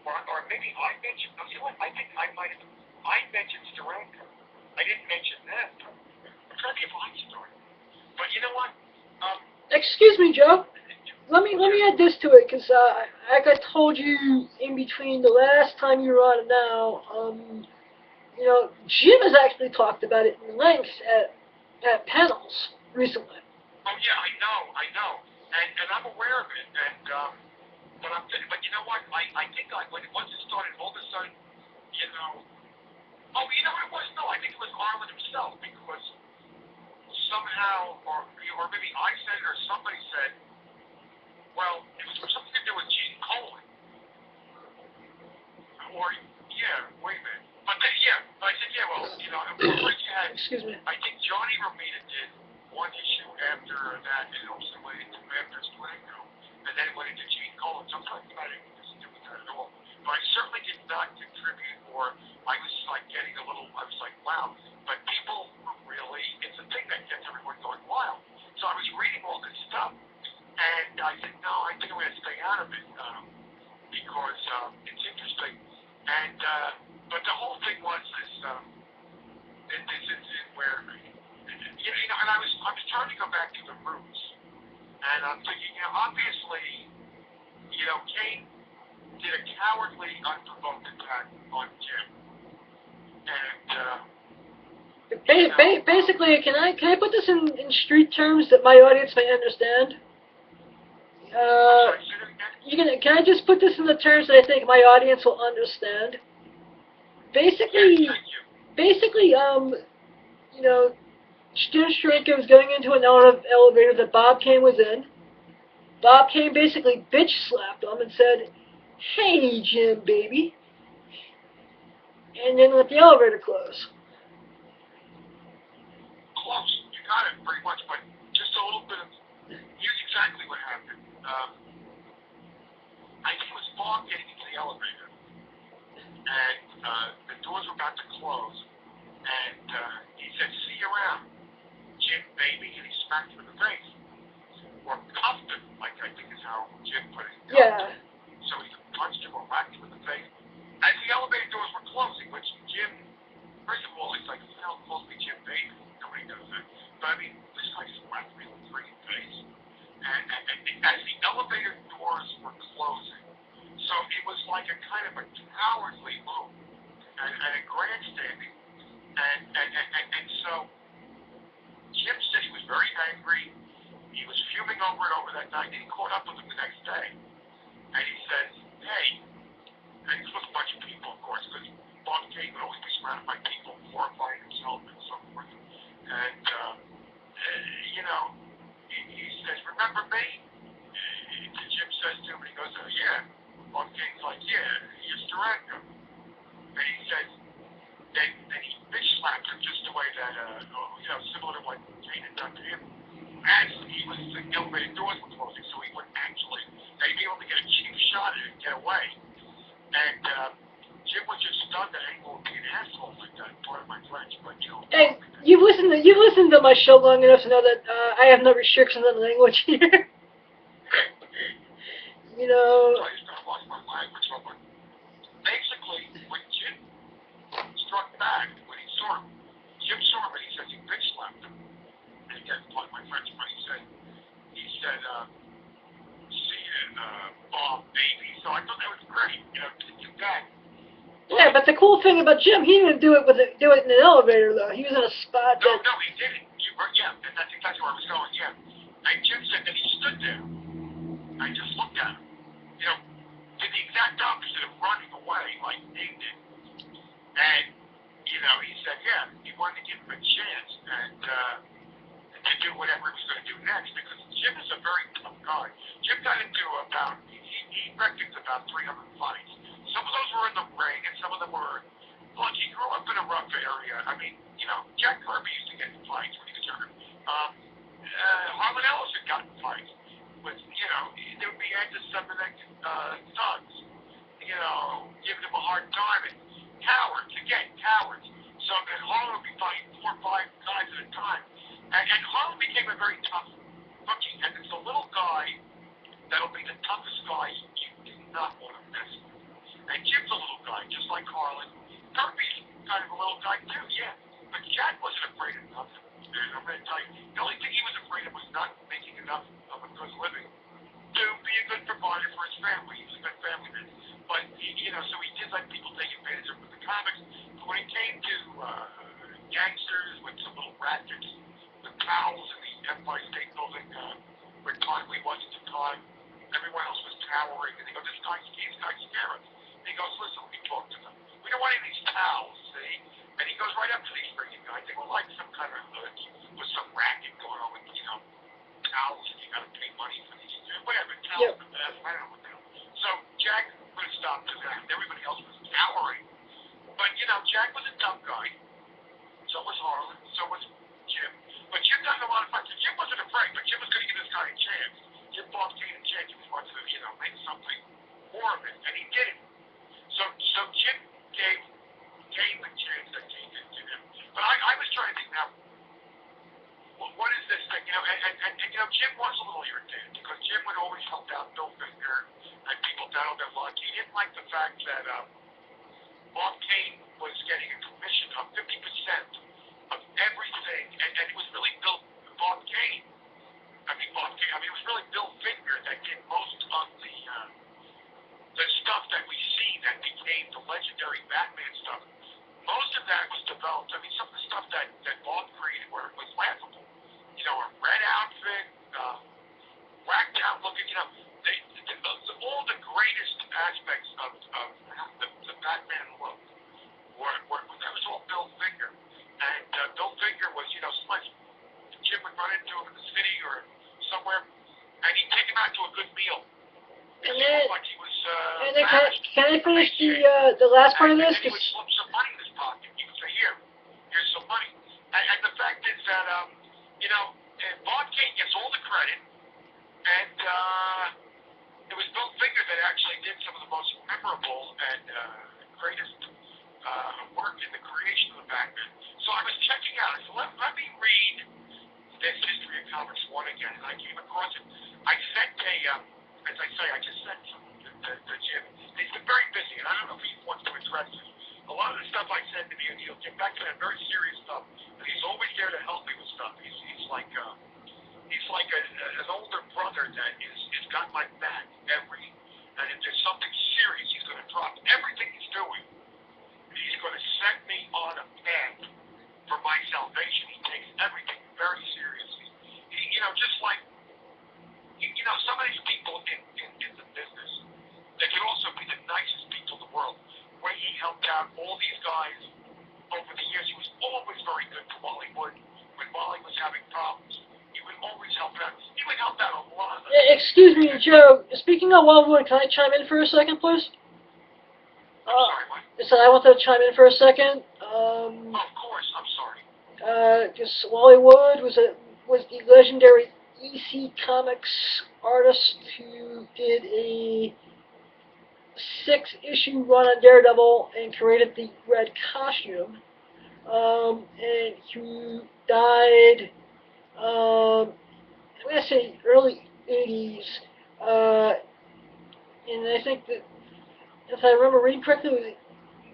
Or maybe I mentioned, you know what, I think I mentioned Stranko. I didn't mention that. I'm trying to be a fine story. But you know what? Excuse me, Joe. Let me add this to it, because like I told you in between the last time you were on and now, Jim has actually talked about it in length at panels recently. Oh yeah, I know, and I'm aware of it, and but you know what? I think once it started, all of a sudden, you know what it was? No, I think it was Arlen himself because somehow, or maybe I said it or somebody said, well, it was something to do with Gene Colan. Or, wait a minute. But then, I said, well, first you had, excuse me. I think Johnny Romita did one issue after that, and also went into after Stranko, and then it went into Gene Colan. So I'm talking about it to do with that at all. But I certainly did not contribute, or I was like getting I was like, wow. But people really, it's a thing that gets everyone going wild. So I was reading all this stuff, and I said, no, I think I'm going to stay out of it because it's interesting. And but the whole thing was this incident where, and I was trying to go back to the roots, and I'm thinking, obviously, Kane did a cowardly, unprovoked attack on Jim, and. Basically, can I put this in street terms that my audience may understand? Can I just put this in the terms that I think my audience will understand? Basically, Student Stranko was going into an elevator that Bob Kane was in. Bob Kane basically bitch slapped him and said, "Hey, Jim, baby," and then let the elevator close. Close. You got it pretty much, but just a little bit of. Here's exactly what happened. Bob getting into the elevator, and the doors were about to close, and he said, "See you around, Jim, baby," and he smacked him in the face, or cuffed him, like I think is how Jim put it. Yeah. So he punched him or whacked him in the face. As the elevator doors were closing, which Jim, first of all, he's like, "You know, close me, Jim, baby." Nobody does that. But I mean, this guy smacked me in the freaking face. And as the elevator doors were closing, so it was like a kind of a cowardly move and a grandstanding. And so Jim said he was very angry. He was fuming over it over that night, and he caught up with him the next day. And he says, "Hey," and he's with a bunch of people, of course, because Bob Kane would always be surrounded by people, glorifying himself and so forth. And, you know, he says, "Remember me?" And Jim says to him, and he goes, "Oh, yeah." Bob Kane's like, "Yeah, you're stranko." And he says, then he bitch slapped him just the way that, you know, similar to what Kane had done to him. As he was, the elevator doors were closing, so he wouldn't actually, they'd be able to get a cheap shot at it and get away. And Jim was just stunned that anyone would be an asshole like that. Pardon my French, but you know. Hey, you've listened to my show long enough to know that I have no restrictions on language here. You know. So I just gotta watch my language. But basically, when Jim struck back, when he saw him, Jim saw him and he says he bitch slapped him. And again, pardon my French, but he said, "See you, Bob, baby." So I thought that was great, you know, to do that. Yeah, but the cool thing about Jim, he didn't do it in an elevator though. He was in a spot that. No, he didn't. Yeah, and that's exactly where I was going. Yeah, and Jim said that he stood there. I just looked at him. You know, did the exact opposite of running away like Dave did. And you know, he said, yeah, he wanted to give him a chance and to do whatever he was going to do next because Jim is a very tough guy. Jim got into he reckons about 300 fights. Some of those were in the ring, and some of them were. Look, he grew up in a rough area. I mean, you know, Jack Kirby used to get in fights when he was younger. Harlan Ellison got in fights with, you know, there would be anti-Semitic thugs, you know, giving him a hard time. And cowards, again, cowards. So Harlan would be fighting 4 or 5 guys at a time. And Harlan became a very tough rookie. And it's a little guy that'll be the toughest guy you do not want to mess with. And Jim's a little guy, just like Harlan. Kirby's kind of a little guy too, yeah. But Jack wasn't afraid of nothing. And I'm going to tell you, the only thing he was afraid of was not making enough of a good living to be a good provider for his family. He was a good family man. But, you know, so he did let people take advantage of him with the comics. But when it came to gangsters with some little rackets, the pals in the Empire State Building, where Conway was at the time, everyone else was cowering. And they go, this guy's scared us. And he goes, listen, let me talk to them. We don't want any of these pals, see? And he goes right up to these freaking guys. They were like some kind of hoods with some racket going on with, you know, towels, and you got to pay money for these. Whatever, towels, yep. I don't know what the hell. So Jack put a stop to that. Everybody else was cowering. But, you know, Jack was a tough guy. So was Harlan. So was Jim. But Jim got in a lot of fights. So Jim wasn't afraid, but Jim was going to give this guy a chance. Jim Bob Kane a chance. He was wanting to, you know, make something for him, and he did it. So Jim gave Kane the chance that Kane didn't give him. But I was trying to think now, what is this thing? You know, and you know, Jim was a little irritated because Jim would always help out Bill Finger and people down on their luck. He didn't like the fact that Bob Kane was getting a commission of 50% of everything, and it was really Bob Kane. It was really Bill Finger that did most of the stuff that we see that became the legendary Batman stuff. Most of that was developed. I mean, some of the stuff that Bob created was laughable. You know, a red outfit, whacked out looking, you know, all the greatest aspects of the Batman look that was all Bill Finger. And Bill Finger was, you know, sometimes Jim would run into him in the city or somewhere, and he'd take him out to a good meal. And then, like he was, can I finish the last part of this? And he would slip some money in his pocket. He would say, here's some money. And the fact is that, you know, Bob Kane gets all the credit, and it was Bill Finger that actually did some of the most memorable and greatest work in the creation of the Batman. So I was checking out. I said, let me read this History of Comics 1 again, and I came across it. I sent as I say, I just sent some to Jim. He's been very busy, and I don't know if he wants to address this. A lot of the stuff I send to him, he'll get back to that very serious stuff, and he's always there to help me with stuff. He's like an older brother that is got my back and if there's something serious, he's going to drop everything he's doing. He's going to set me on a path for my salvation. He takes everything very seriously. Just like, some of these people in the business, they can also be the nicest people in the world. When he helped out all these guys over the years, he was always very good to Wally Wood. When Wally was having problems, he would always help out. He would help out a lot. Excuse me, Joe. Speaking of Wally Wood, can I chime in for a second, please? I'm sorry, what? So I want to chime in for a second. Of course, I'm sorry. Just Wally Wood was the legendary EC Comics artist who did a 6-issue run on Daredevil and created the red costume. And he died, I'm going to say early 80s. And I think that, if I remember reading correctly,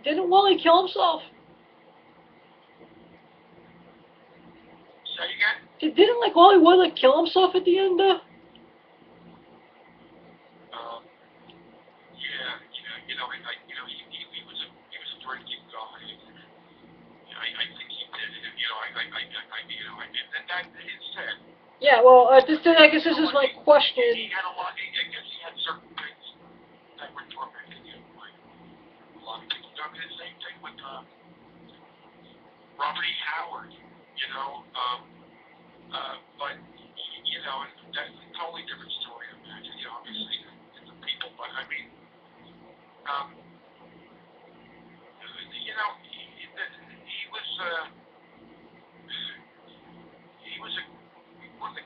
didn't Wally kill himself? Say again? Didn't Wally Wood kill himself at the end? Yeah, he was a drinking guy. I think he did it. And that is sad. Yeah, well, I guess this is my question. He had a lot. I guess he had certain things that were tormenting him. Like a lot of people do. I mean, the same thing with Robert E. Howard. But that's a totally different story. Obviously, the people. But I mean, he was one of the,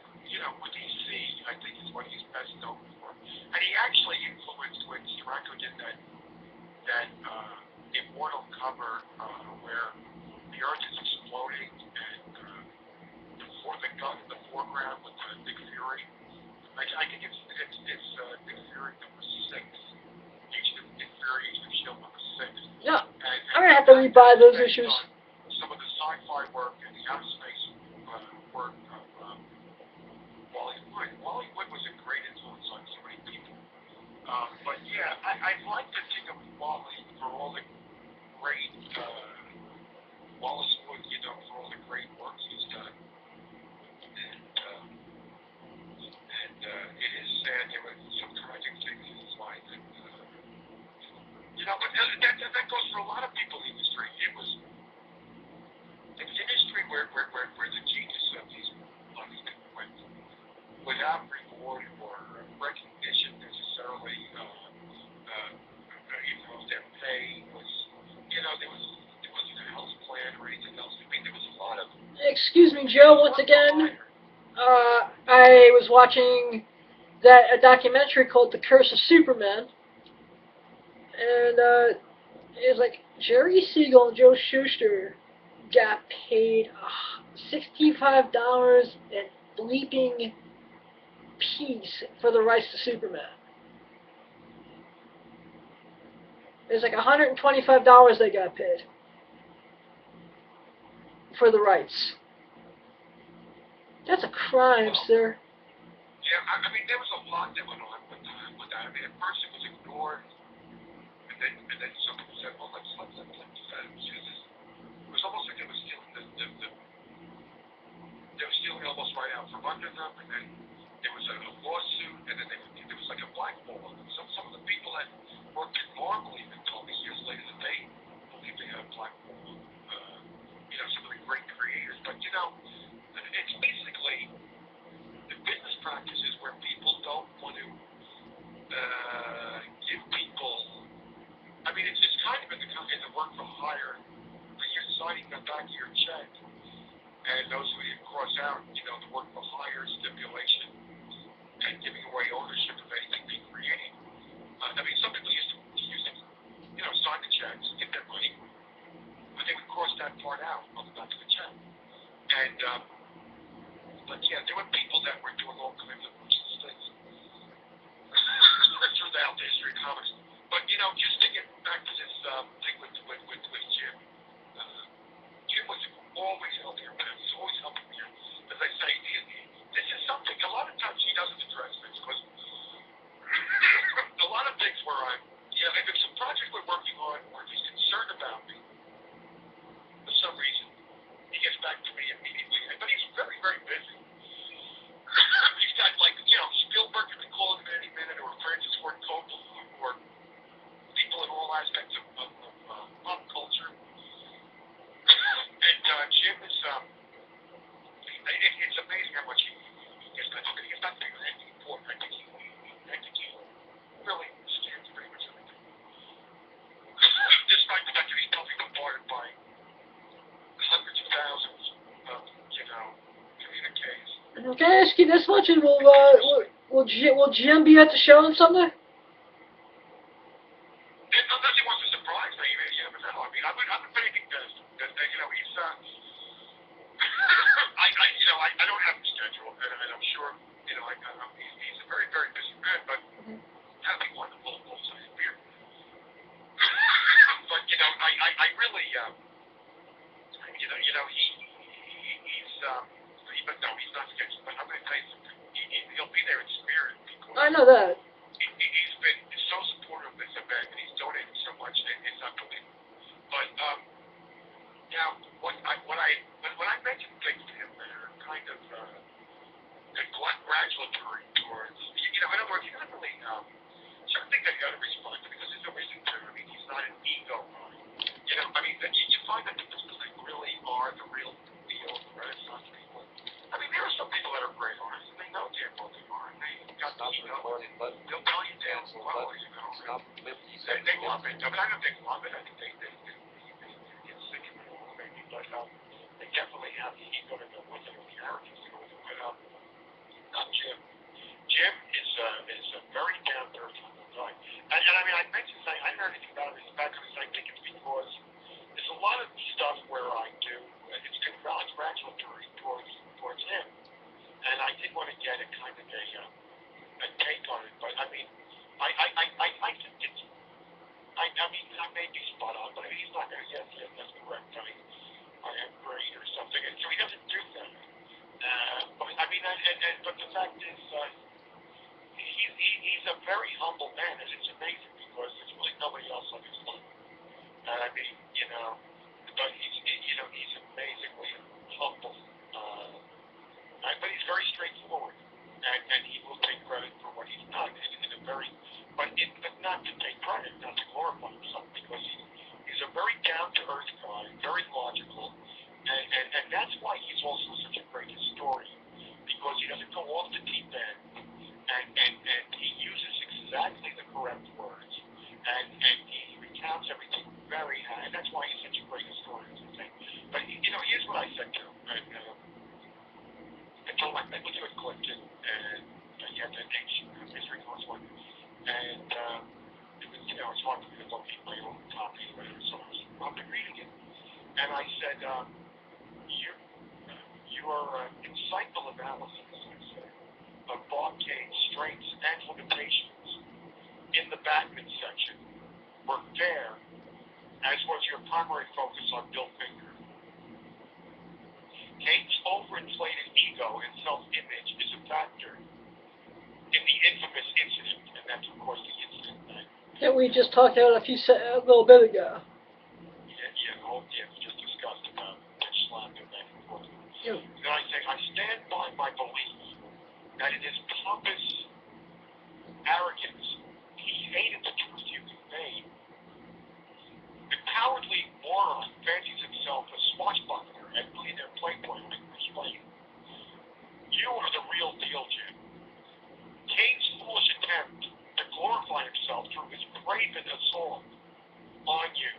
with DC, I think is what he's best known for. And he actually influenced when Stranko did that immortal cover where the Earth is exploding and the gun in the foreground with Nick Fury. I think it's Nick Fury number 6. Nick Fury, Agent of S.H.I.E.L.D. number 6. Yeah, I'm going to have to rebuy those issues. Some of the sci-fi work and the outer space work of Wally Wood. Wally Wood was a great influence on so many people. But yeah, I'd like to think of Wally for all the great, Wallace Wood, for all the great work he's done. And it is sad there were some tragic things in his life. And, but that goes for a lot of people in the industry. It's an industry where the genius of these people went without reward or recognition necessarily, their pay was, there wasn't a health plan or anything else. I mean, there was a lot of... Excuse me, Joe, once again. I was watching a documentary called The Curse of Superman, and it was like Jerry Siegel and Joe Shuster got paid $65 and bleeping piece for the rights to Superman. It was like $125 they got paid for the rights. That's a crime, sir. Yeah, I mean, there was a lot that went on with that. I mean, at first it was ignored, and then some people said, well, let's do that. It was almost like they were stealing they were stealing almost right out from under them, and then there was a lawsuit, and then there was like a blackball of them. Some of the people that worked at Marvel even told me years later that they believe they had a blackball of, some of the great creators. But, it's basically the business practices where people don't want to give people. I mean, it's kind of in the work for hire, where you're signing the back of your check, and those who didn't cross out, the work for hire stipulation, and giving away ownership of anything they create. part out on the back of the channel. And, but yeah, there were people that were doing all kinds of things throughout the history of comics. But, you know, just to get back to this thing with Jim, Jim was always helping me. He's always helping me. As I say, this is something, a lot of times he doesn't address this, because a lot of things where if it's a project we're working on, or if he's concerned about me, for some reason, he gets back to me immediately. But he's very, very busy. He's got, like, you know, Spielberg could be calling him any minute, or Francis Ford Coppola, or people in all aspects of pop culture. And Jim is, it's amazing how much he gets back to me. He gets back to me with anything important. I think he really understands pretty much everything. Despite the fact that he's probably bombarded by hundreds of thousands of, you know, communiques. Can I ask you this much? And will Jim be at the show on Sunday? Unless he wants to surprise me, you never know. I mean, I would bet anything that, you know, he's, I don't have a schedule, and I'm sure, you know, he's a very, very busy man, but that'd be wonderful to pull some beer. But, you know, I really, but no, he's not scheduled. But I'm going to tell you something. He'll be there in spirit, because I know that. He's been so supportive of this event, and he's donated so much that it's unbelievable. But now, when I mentioned things to him that are kind of congratulatory towards, you know, in other words, he doesn't really certain things that you got to respond to, because there's no reason to. I mean, he's not an ego guy. You know, I mean, you find that the people that really are the real deal, the Renaissance people. I mean, there are some people that are great artists, and they know damn well they are, and they got the ego. They'll tell you damn well, you know. They love it. I mean, I don't think they love it. I think they get sick of it all, maybe, but they definitely have the ego to go with it, or the arrogance to go with it. But not Jim. Jim is a very down-to-earth guy. And I mean, I mentioned, I heard anything about him in the background, I think it's because there's a lot of stuff where I do, it's congratulatory towards him. And I did want to get a kind of a take on it, but I mean, I think it's, I mean, I may be spot on, but he's not going to, yes, that's correct. I am great or something. And so he doesn't do that. But I mean, but the fact is, he's a very humble man, and it's amazing because there's really nobody else like his son. I mean, you know, but he's amazingly humble. But he's very straightforward, and he will take credit for what he's done in a very, but not to take credit, not to glorify himself, because he's a very down-to-earth guy, very logical, and that's why he's also such a great historian, because he doesn't go off the deep end, and he uses exactly the correct words, and he recounts everything very high, and that's why he's such a great historian, I think. But, you know, here's what I said to him, and I told him I met with you at Clifton, and he had that ancient history course one, and it was, you know, it's hard for me to locate my own copy or whatever, so I've been reading it, and I said, your insightful analysis, I said, of Bobcade's strengths and limitations in the Batman section were fair, as was your primary focus on Bill Finger. Cade's overinflated ego and self-image is a factor in the infamous incident, and that's, of course, the incident that we just talked about a little bit ago. Yeah, we just discussed about Mitch slapping back and forth. Yeah. Then I say, I stand by my belief that in his pompous arrogance, he hated the truth you conveyed. The cowardly moron fancies himself a swashbuckler and millionaire playboy like Bruce Wayne. You are the real deal, Jim. Kane's foolish attempt to glorify himself through his craven assault on you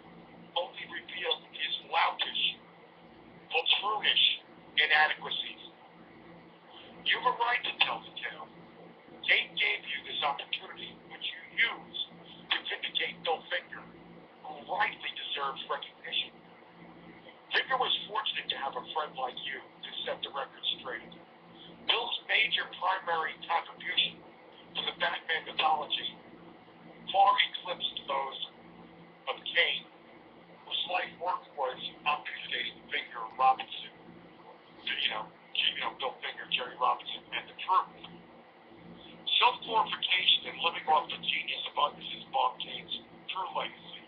only revealed his loutish, poltroonish inadequacies. You have a right to tell the tale. Kane gave you this opportunity, which you used to vindicate Bill Finger, who rightly deserves recognition. Edgar was fortunate to have a friend like you to set the record straight. Bill's major primary contribution to the Batman mythology far eclipsed those of Kane, whose life work was obfuscating Finger Robinson, Bill Finger, Jerry Robinson, and the truth. Self-glorification and living off the genius of others is Bob Kane's true legacy.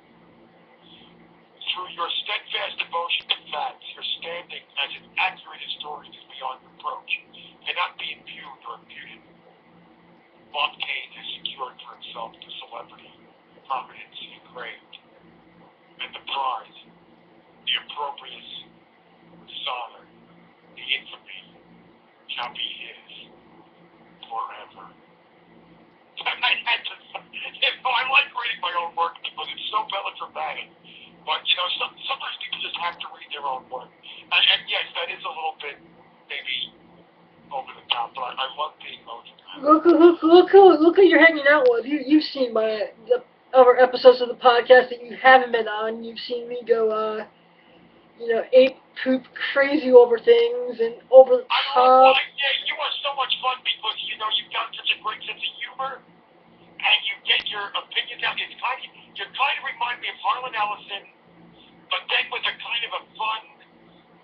Through your steadfast devotion to facts, your standing as an accurate historian is beyond reproach, cannot be impugned or imputed. Bob Kane has secured for himself the celebrity, prominence he craved, and the prize, the opprobrious dishonor, the infamy, shall be his forever. I like reading my own work because it's so melodramatic. But, sometimes people just have to read their own work. And yes, that is a little bit, maybe, over the top, but I love being melodramatic. Look who you're hanging out with. You've seen the other episodes of the podcast that you haven't been on. You've seen me go, ape poop crazy over things and over the top. You are so much fun because, you've got such a great sense of humor. And you get your opinions out. You kind of remind me of Harlan Ellison, but then with a kind of a fun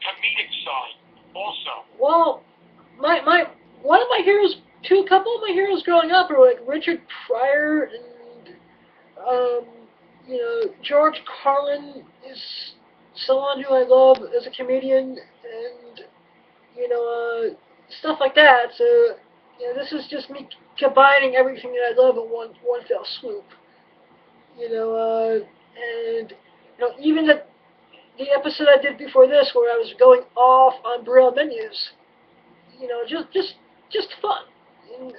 comedic side also. Well, one of my heroes, a couple of my heroes growing up were like Richard Pryor and George Carlin is someone who I love as a comedian, and stuff like that. So this is just me combining everything that I love in one fell swoop. And even the episode I did before this, where I was going off on Braille menus, just fun. And,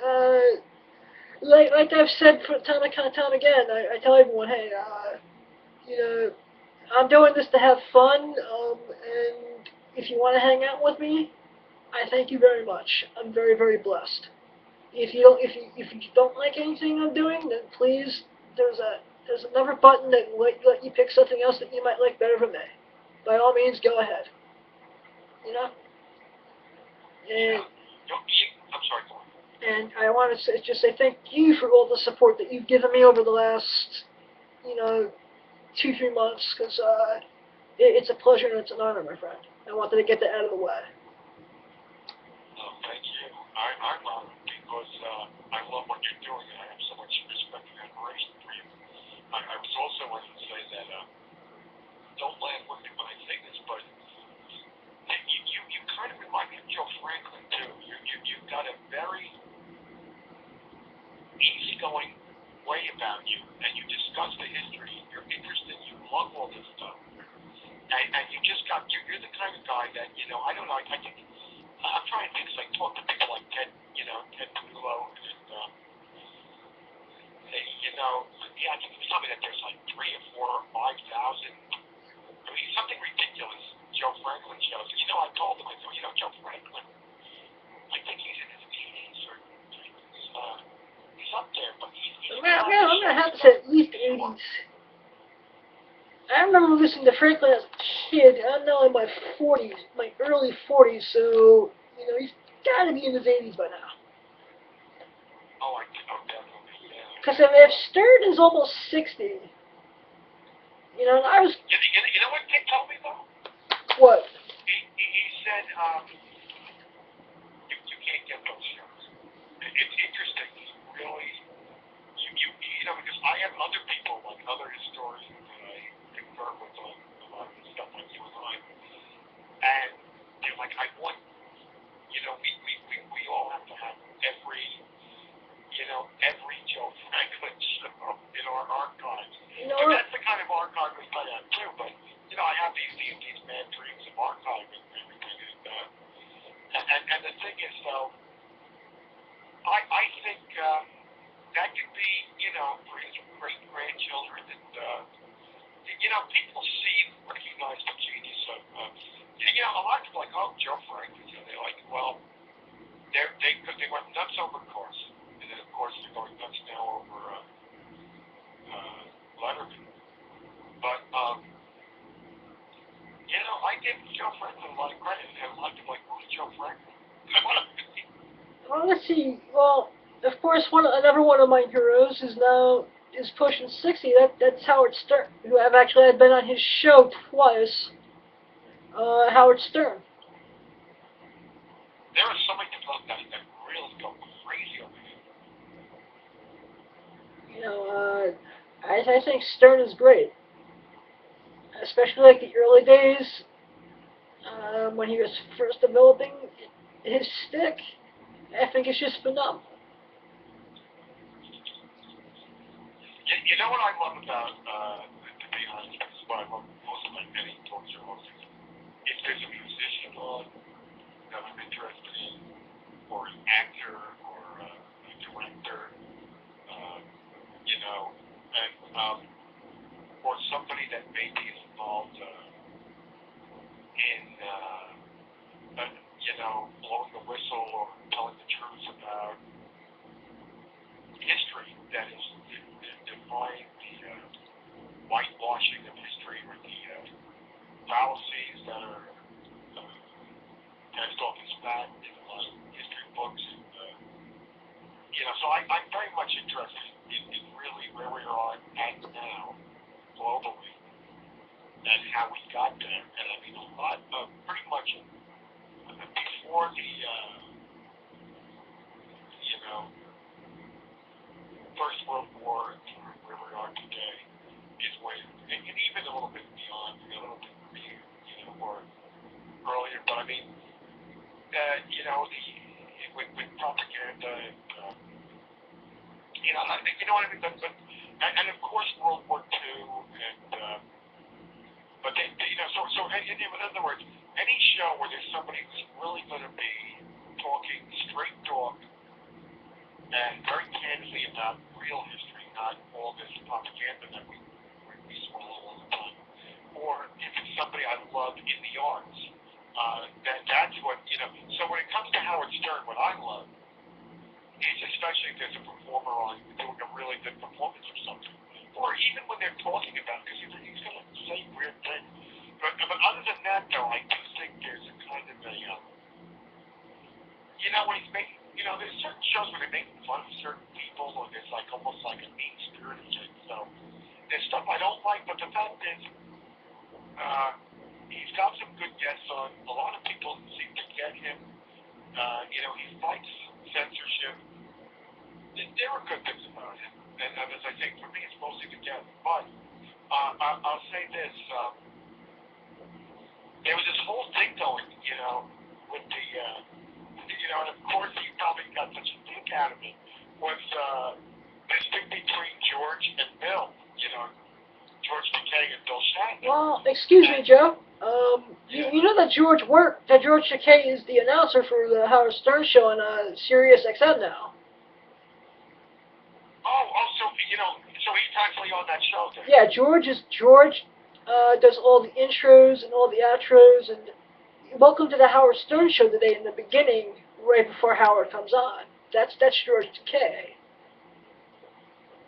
like I've said time again, I tell everyone, hey, I'm doing this to have fun, and if you want to hang out with me, I thank you very much. I'm very, very blessed. If you don't like anything I'm doing, then please, there's another button that will let you pick something else that you might like better from me. By all means, go ahead. And I'm sorry, go on. And I want to just say thank you for all the support that you've given me over the last, 2-3 months, because it's a pleasure and it's an honor, my friend. I wanted to get that out of the way. Thank you. I'm honored because I love what you're doing, and I have so much respect and admiration for you. I was also wanting to say that, don't laugh with me when I say this, but you kind of remind me of Joe Franklin, too. You've got a very easygoing way about you, and you discuss the history, you're interested, you love all this stuff. And you just you're the kind of guy that, I don't know, I think, I'm trying to think, because I talk to people like Ted Panulo, and, I think he told me that there's like 3,000 or 4,000 or 5,000, something ridiculous, Joe Franklin shows. I told him, Joe Franklin, I think he's in his 80s, or he's up there, but he's I'm going to have to say at least 80s. I remember listening to Franklin as a kid. I'm now in my 40s, my early 40s, so, he's got to be in his 80s by now. Oh, definitely, yeah. Because if Stern is almost 60, and I was... You know what Dick told me, though? What? He said, you can't get those shows. It's interesting, really, because I have other people, like other historians that I confer with on a lot of the stuff like you and I, and they're like, I want, we all have to have every Joe Franklin show in our archives. But that's the kind of archive we might have too, but, I have these mad dreams of archiving everything, and the thing is, though, I think, that could be, for his great-grandchildren, and, people recognize the genius of, a lot of people like, oh, Joe Franklin, they're like, well, they went nuts over cars, and then, of course, they're going nuts now over, Letterman. But, I give Joe Franklin a lot of credit, and a lot of people like, who's Joe Franklin? Well, let's see. Well, of course, another one of my heroes is pushing 60. That's Howard Stern, who I've been on his show twice. Howard Stern. There are so many people that really go crazy over him. I think Stern is great, especially like the early days when he was first developing his stick. I think it's just phenomenal. You know what I love about, to be honest, this is what I love most about any talk show hosting. If there's a musician on that I'm interested in, or an actor, or a director, and or somebody that maybe is involved in, blowing the whistle or telling the truth about history that is defying the whitewashing of history or the fallacies that are passed off as fact in a lot of history books. So I'm very much interested in really where we are at now, globally, and how we got there. And I mean, a lot of pretty much before the, First World War to where we are today is when, and even a little bit beyond, a little bit, more earlier. But I mean, with propaganda, and, I think, you know what I mean. And of course, World War II, and but so in other words, any show where there's somebody who's really going to be talking straight talk and very candidly about real history, not all this propaganda that we swallow all the time. Or if it's somebody I love in the arts, that's what, So when it comes to Howard Stern, what I love is, especially if there's a performer on doing a really good performance or something, or even when they're talking about, because he's going to say weird things. But other than that, though, I do think there's a kind of a, when he's making, there's certain shows where they're making fun of certain people, or there's like almost like a mean spirited thing. So there's stuff I don't like, but the fact is, he's got some good guests on. A lot of people seem to get him. He fights censorship. There are good things about him, and as I say, for me, it's mostly the guests. But I'll say this: there was this whole thing going, with the. And of course he probably got such a kick out of it, was this thing between George and Bill, George Takei and Bill Shatner. Well, excuse me, Joe. You know that George Takei is the announcer for the Howard Stern show on Sirius XM now. So he's actually on that show then. Yeah, George does all the intros and all the outros, and welcome to the Howard Stern show today in the beginning, right before Howard comes on. That's George Takei.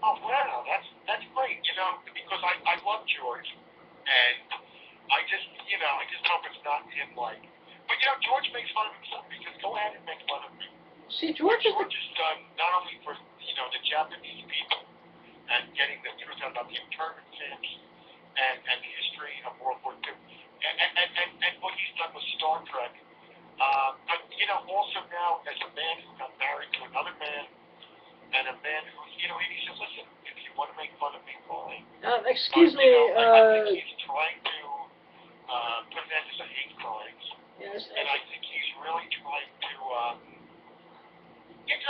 Oh wow, that's great. Because I love George, and I just hope it's not him like. But George makes fun of himself, because go ahead and make fun of me. See, George is done not only for the Japanese people and getting the truth out about the internment camps and the history of World War II, and what he's done with Star Trek. But also now as a man who got married to another man, and a man who, and he said, listen, if you want to make fun of me, fine. Excuse me. I think he's trying to put an end to the hate crimes. Yes. And I think he's really trying to.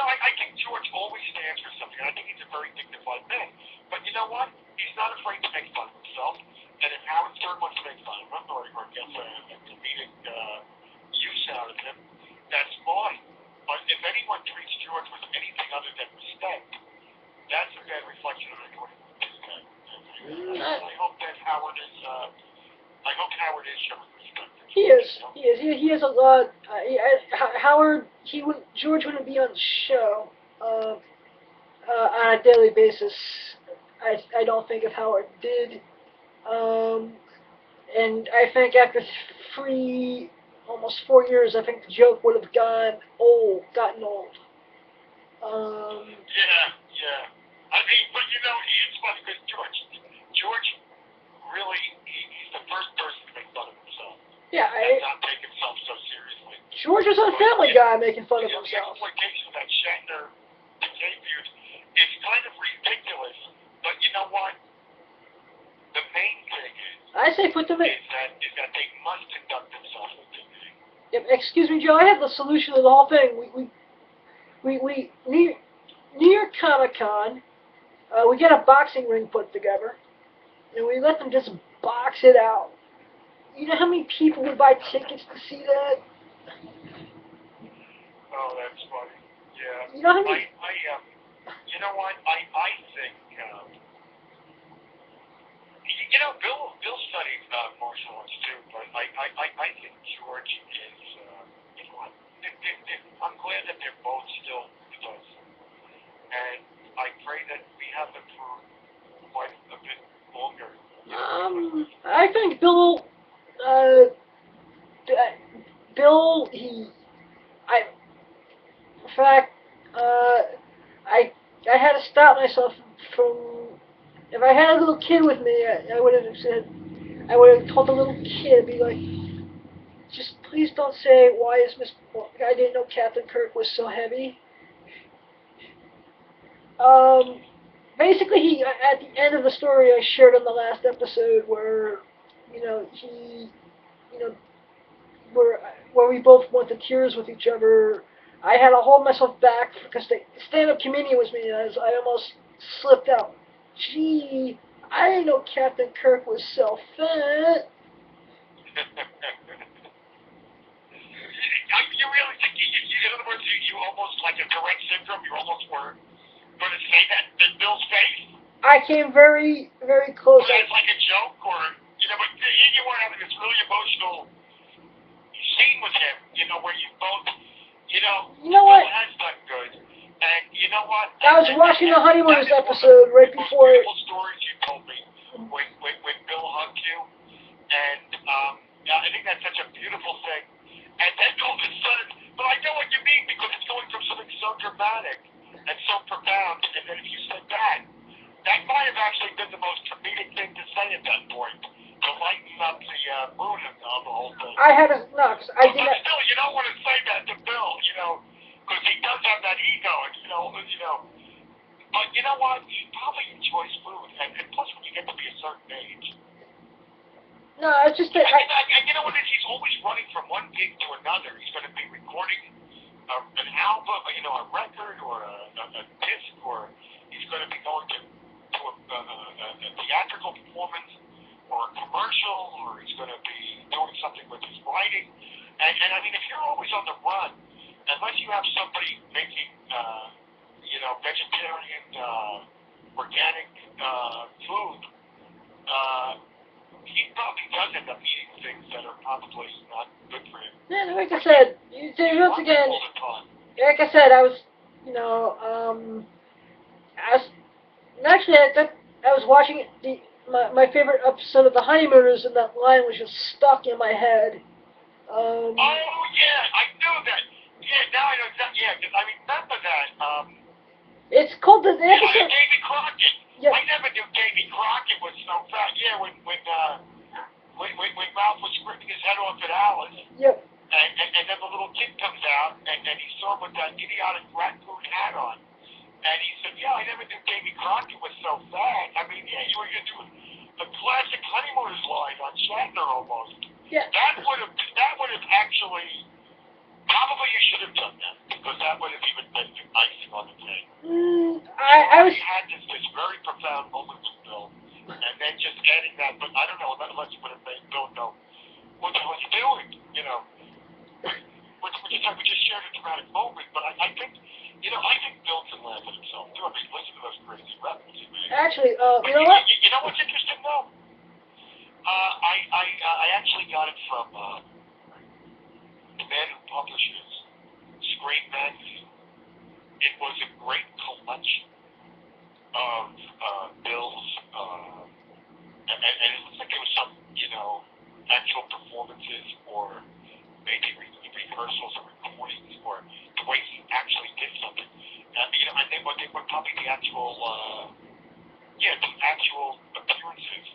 I think George always stands for something. I think he's a very dignified man. But you know what? He's not afraid to make fun of himself. And if Howard Stern wants to make fun of him, or gets a comedic use out of him, that's fine. But if anyone treats George with anything other than respect, that's a bad reflection of anyone who is that. I hope that Howard is. I hope Howard is showing respect. He is. He has a lot. Howard. George wouldn't be on the show on a daily basis. I don't think if Howard did. And I think after almost 4 years, I think the joke would have gotten old. Um, Yeah. I mean, but you know, it's funny because George really, he's the first person to make fun of himself yeah, and not take himself so seriously. George was on Family Guy making fun of The himself. exploitation that Shanter debuted is kind of ridiculous, but you know what? The main thing I say put them in. is that they must conduct themselves with dignity. Yep, excuse me, Joe. I have the solution to the whole thing. We New York Comic Con. We get a boxing ring put together, and we let them just box it out. You know how many people would buy tickets to see that? Oh, that's funny. Yeah. You know how many? You know what? I think, Bill studied martial arts too, but I think George is, you know what? I'm glad that they're both still with us, and I pray that we have them for quite a bit longer. I think Bill. Uh, Bill. In fact, I had to stop myself from. If I had a little kid with me, I would have said, I would have told the little kid, be like, just please don't say, why is Miss, I didn't know Captain Kirk was so heavy. Basically, at the end of the story I shared on the last episode, where, you know, where we both went to tears with each other, I had to hold myself back because the stand-up comedian was me, and I almost slipped out. Gee, I didn't know Captain Kirk was so fat. You really think, in other words, you almost like a Tourette syndrome, you almost were going to say that in Bill's face? I came very, very close. Was that like a joke, or, but you were having this really emotional scene with him, where you both, Bill has done good, and you know what? I was watching the Honeymooners episode right before. The most beautiful stories you told me when Bill hugged you, and I think that's such a beautiful thing. And then all of a sudden, but I know what you mean because it's going from something so dramatic and so profound, and then if you said that might have actually been the most comedic thing to say at that point, to lighten up the mood of the whole thing. I had a no, cause I did but still, you don't want to say that to Bill, because he does have that ego, and But you know what? He probably enjoys food, and plus, when you get to be a certain age. No, it's just that. And you know what? He's always running from one gig to another. He's going to be recording an album, a record, or a disc, or he's going to be going to a theatrical performance, or a commercial, or he's going to be doing something with his writing. And I mean, if you're always on the run, unless you have somebody making, vegetarian, organic food, he probably does end up eating things that are probably not good for him. Yeah, like I said, once again, like I said, I was watching my favorite episode of The Honeymooners, and that line was just stuck in my head. Oh yeah, I knew that. Yeah, now I know exactly. Yeah, because I remember that. It's called the episode. Davy Crockett. Yep. I never knew Davy Crockett was so fat. Yeah, when Ralph was scraping his head off at Alice. Yep. And then the little kid comes out, and he saw him with that idiotic raccoon hat on. And he said, yeah, I never knew Davy Crockett was so fat. I mean, yeah, you were going to do a classic Honeymooners line on Shatner almost. Yeah. That would have actually, probably you should have done that, because that would have even been icing on the cake. I had this very profound moment with Bill, and then just adding that, but I don't know, unless you would have made Bill go, what the hell are you doing? We just shared a dramatic moment, but I think Bill can laugh at himself too. I mean, listen to those crazy references, man. Actually, but you know what? You know what's interesting though? I actually got it from the man who publishes Scream magazine. It was a great collection of Bill's, and it looks like it was some, actual performance performances or maybe rehearsals or recordings or the way he actually did something. And then what probably the actual, the actual appearances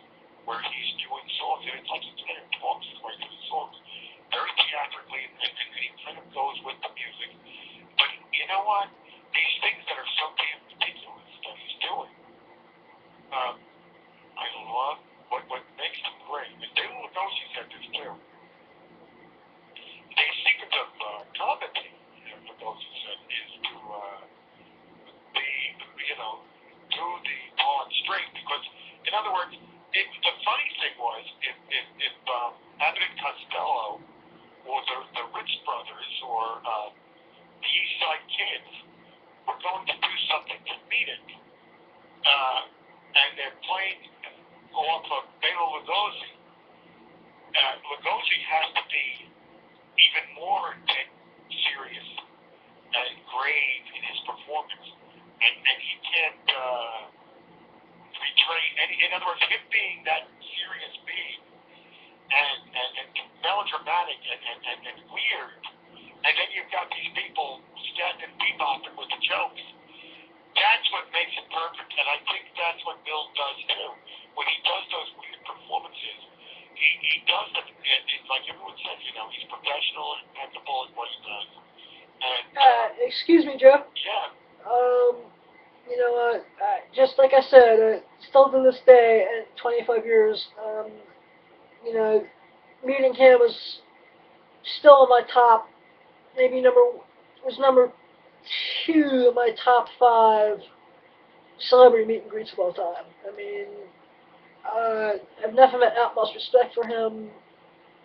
where he's doing songs, and it's like he kind of talks his way through the songs very theatrically, and he kind of goes with the music. But you know what? These things that are so damn ridiculous that he's doing, I love what makes them great. And David Lugosi said this too. The secret of comedy, Lugosi said, is to do the ball and string. Because, in other words, the funny thing was, if Abbott and Costello or the Rich Brothers or the East Side Kids were going to do something comedic, and they're playing off of Bela Lugosi, Lugosi has to be even more serious and grave in his performance, and he can't betray any. In other words, him being that serious being and melodramatic and weird, and then you've got these people standing bebopping with the jokes. That's what makes it perfect, and I think that's what Bill does too. When he does those weird performances, he does them. It's like everyone says, he's professional and impeccable at what he does. And excuse me, Joe. yeah. Just like I said, still to this day, at 25 years, meeting him was still in my top, number 2 in my top 5 celebrity meet and greets of all time. I mean, I've never met utmost respect for him.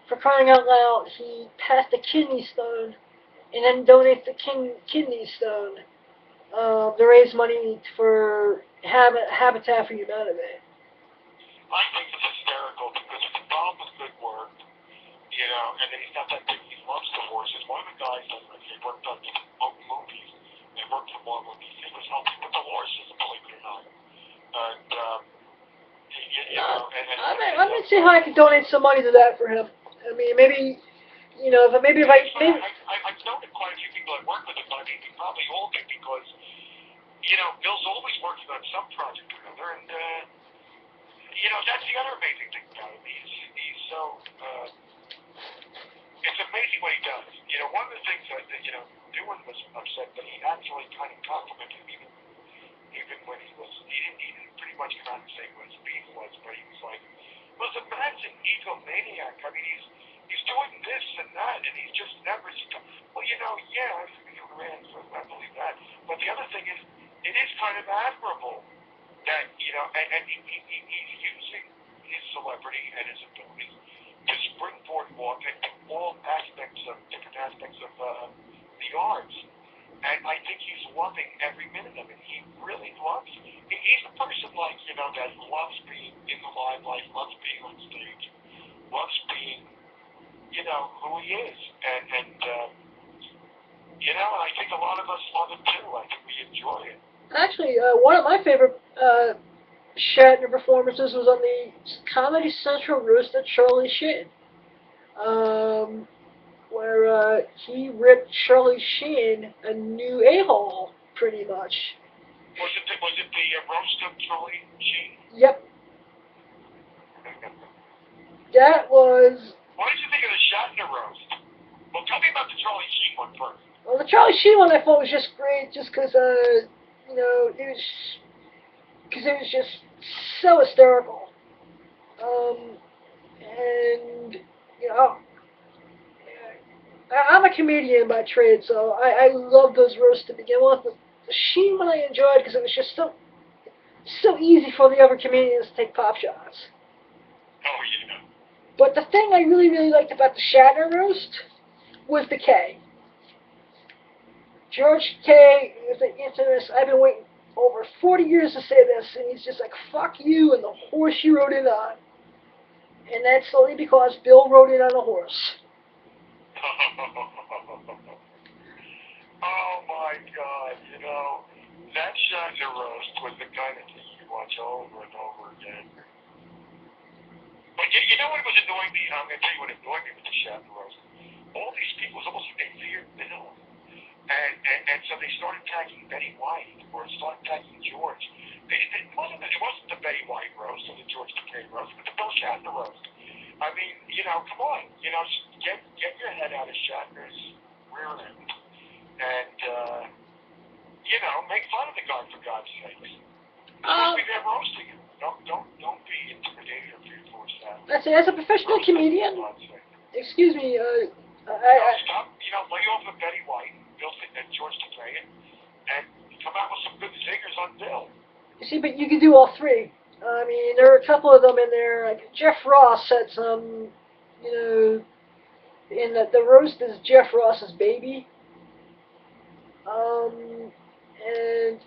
For crying out loud, he passed the kidney stone and then donates the kidney stone to raise money for Habitat for Humanity. I think it's hysterical because he's involved with good work, and then he's got that thing, he loves the horses. One of the guys that worked on these movies, they worked for more movies, he was helping with the horses, believe it or not. And, I'm gonna see how I can donate some money to that for him. I mean, maybe, if I. I've known quite a few people that work with him, but I think we probably all do because, Bill's always working on some project or another, and, that's the other amazing thing about him. He's so, it's amazing what he does. One of the things that, Doohan was upset, but he actually kind of complimented him even when he didn't pretty much come out and say what his beef was, but he was like, well, the man's an egomaniac. I mean, he's doing this and that, and he's just never, well, yeah, I think he's a man, so I believe that. But the other thing is, it is kind of admirable that, and he's using his celebrity and his ability to springboard walk into all different aspects of the arts. And I think he's loving every minute of it. He really loves it. He's a person like, that loves being in the limelight, loves being on stage, loves being, who he is. And I think a lot of us love it too. I think we enjoy it. Actually, one of my favorite Shatner performances was on the Comedy Central roast of Charlie Sheen, where he ripped Charlie Sheen a new a-hole, pretty much. Was it the roast of Charlie Sheen? Yep. That was... What did you think of the Shatner roast? Well, tell me about the Charlie Sheen one first. Well, the Charlie Sheen one I thought was just great, just because, it was just so hysterical. And, I'm a comedian by trade, so I love those roasts to begin with. But the Sheen one I enjoyed because it was just so easy for the other comedians to take pop shots. Oh, yeah. But the thing I really, really liked about the Shatner roast was the K. George K. is the infamous, I've been waiting over 40 years to say this, and he's just like, fuck you and the horse you rode in on. And that's solely because Bill rode in on a horse. Oh my God, that Shatner roast was the kind of thing you watch over and over again. But you know what was annoying me? I'm going to tell you what annoyed me with the Shatner roast. All these people, it was almost like they feared Bill. And so they started tagging Betty White or started tagging George. It wasn't the Betty White roast or the George Takei roast, but the Bill Shatner roast. I mean, come on, get your head out of Shatner's rear end and make fun of the guy for God's sakes. It's supposed to be there roasting him. Don't be intimidated or fearful of that. Let's say, as a professional comedian, excuse me, stop, lay off of Betty White, Bill and George Takei, and come out with some good zingers on Bill. You see, but you can do all three. I mean, there are a couple of them in there. Like Jeff Ross had some, in the roast is Jeff Ross's baby. And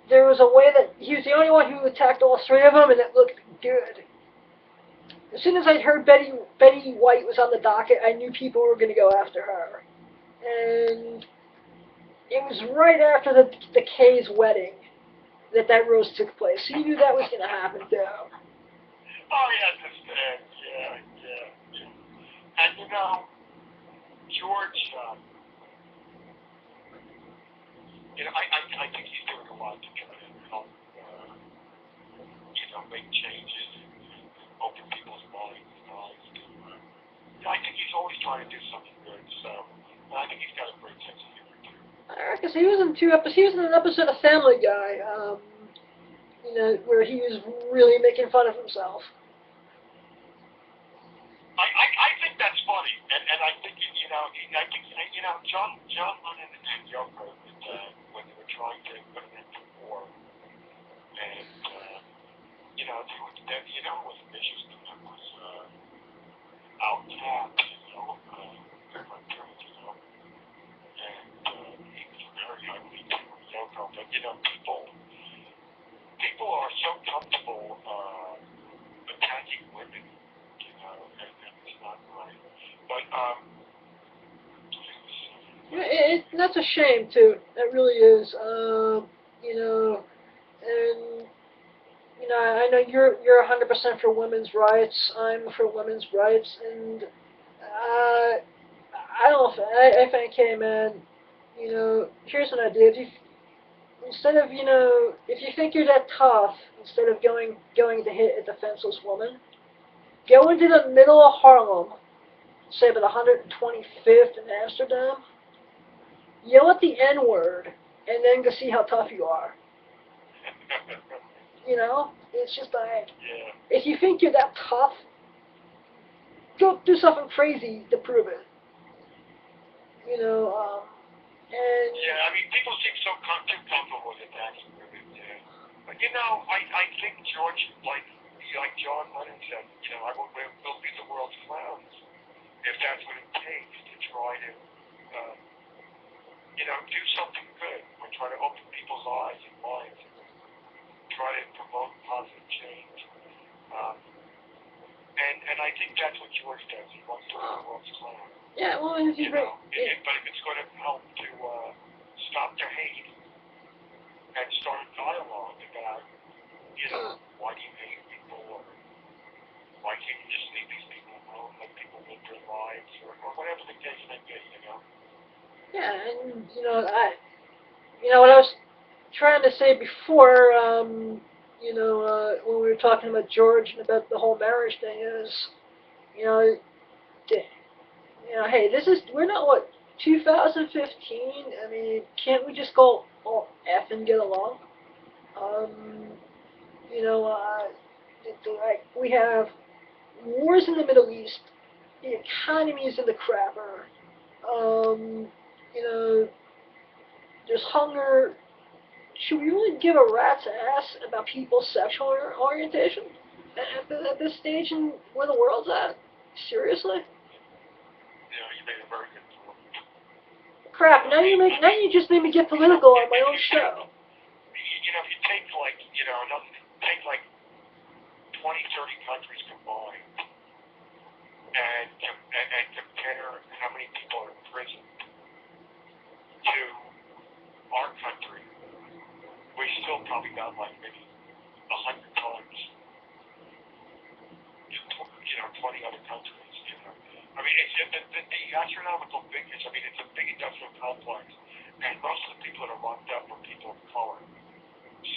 there was a way that he was the only one who attacked all three of them, and it looked good. As soon as I heard Betty White was on the docket, I knew people were going to go after her. And it was right after the Kay's wedding that roast took place. So you knew that was going to happen too. Oh, yeah, I understand. Yeah. And George, I think he's doing a lot to try to help, make changes and open people's minds and eyes to, I think he's always trying to do something good, so, and I think he's got a great sense of humor, too. Because he was in an episode of Family Guy, where he was really making fun of himself. I think that's funny, and I think John Lennon and Yoko when they were trying to put an end to war, and was vicious to them was out-tapped, very much drunk, and he was very ugly to Yoko, but people are so comfortable attacking women, and it's not right. But that's a shame too. That really is. I know you're 100% for women's rights. I'm for women's rights, and I don't. I think, hey man, here's an idea. Instead of if you think you're that tough, instead of going to hit a defenseless woman, go into the middle of Harlem, say about 125th in Amsterdam, yell at the N-word, and then go see how tough you are. It's just like, if you think you're that tough, go do something crazy to prove it. And yeah, I mean, people seem so too comfortable with attacking women. Yeah. But I think George, like John Lennon said, we'll be the world's clowns if that's what it takes to try to, do something good or try to open people's eyes and minds, and try to promote positive change. And I think that's what George does. He wants to be the world's clown. Yeah, well, but if it's going to help to stop the hate and start a dialogue about, why do you hate people, or why can't you just leave these people alone, let people live their lives, or whatever the case may be, Yeah, and what I was trying to say before, when we were talking about George and about the whole marriage thing is, hey, we're not, 2015? I mean, can't we just go all F and get along? We have wars in the Middle East, the economy is in the crapper, there's hunger. Should we really give a rat's ass about people's sexual orientation at this stage in where the world's at? Seriously? You made a very good point. Crap! Now you just made me get political on my own show. If you take take 20, 30 countries combined, and compare how many people are in prison to our country, we still probably got maybe 100 times. astronomical figures. I mean, it's a big industrial complex, and most of the people that are locked up are people of color.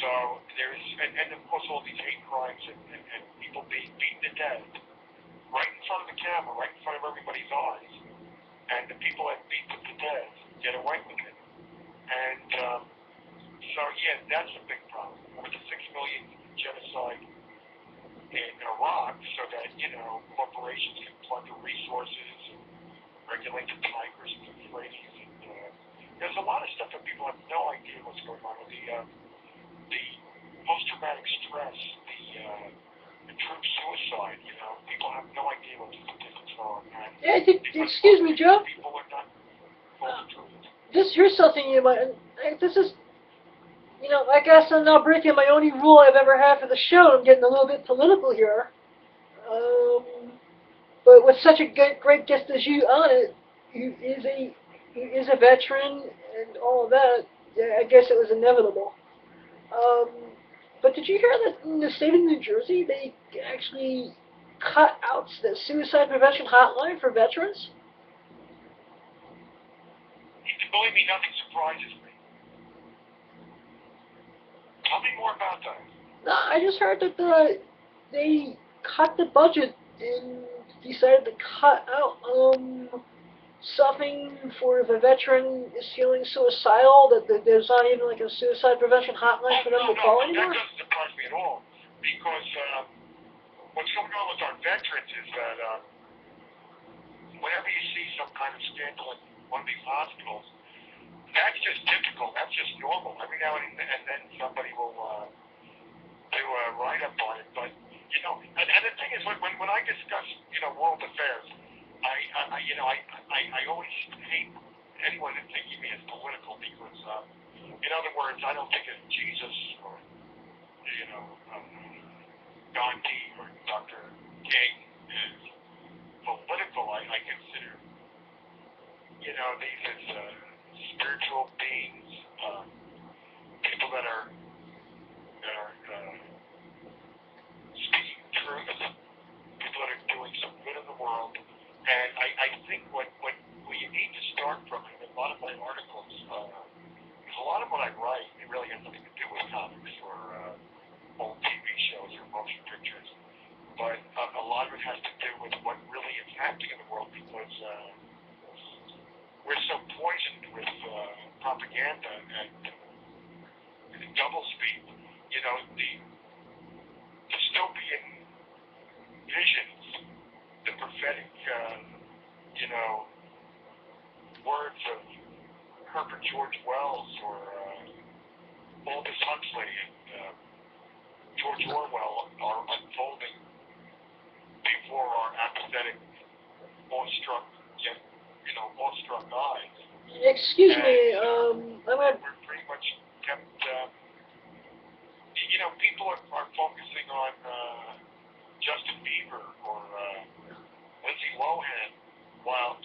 So there's, and of course, all these hate crimes and people being beaten to death right in front of the camera, right in front of everybody's eyes, and the people that beat them to death get away with it. And so, yeah, that's a big problem. With the 6 million genocide in Iraq, so that, corporations can plunder resources and regulate the tigers and the Euphrates. And there's a lot of stuff that people have no idea what's going on with the post-traumatic stress, the troop suicide. People have no idea what the statistics are. Yeah, excuse me, Joe. People are not told the truth. Here's something you might. This is, I guess I'm now breaking my only rule I've ever had for the show. I'm getting a little bit political here. But with such a great guest as you on it, who is a veteran and all of that, yeah, I guess it was inevitable. But did you hear that in the state of New Jersey, they actually cut out the suicide prevention hotline for veterans? Believe me, nothing surprises me. Tell me more about that. No, I just heard that they cut the budget and decided to cut out something for if a veteran is feeling suicidal, that there's not even like a suicide prevention hotline for them to call anymore? That doesn't surprise me at all, because what's going on with our veterans is that whenever you see some kind of scandal in one of these hospitals, that's just typical, that's just normal. Every now and then somebody will do a write-up on it, but, and the thing is, when I discuss, world affairs, I always hate anyone that thinks me as political, because, in other words, I don't think of Jesus or, Gandhi or Dr. King as political. I consider, these as spiritual beings, people that are speaking truth, people that are doing some good in the world. And I think what you need to start from, in a lot of my articles, because a lot of what I write, it really has nothing to do with comics or old TV shows or motion pictures, but a lot of it has to do with what really is happening in the world, because we're so poisoned with propaganda and doublespeak. The dystopian visions, the prophetic, words of Herbert George Wells or Aldous Huxley and George Orwell are unfolding before our apathetic, awestruck, yet, awestruck eyes. Excuse me, I'm gonna... We're pretty much kept, people are focusing on Justin Bieber or Lindsay Lohan, while,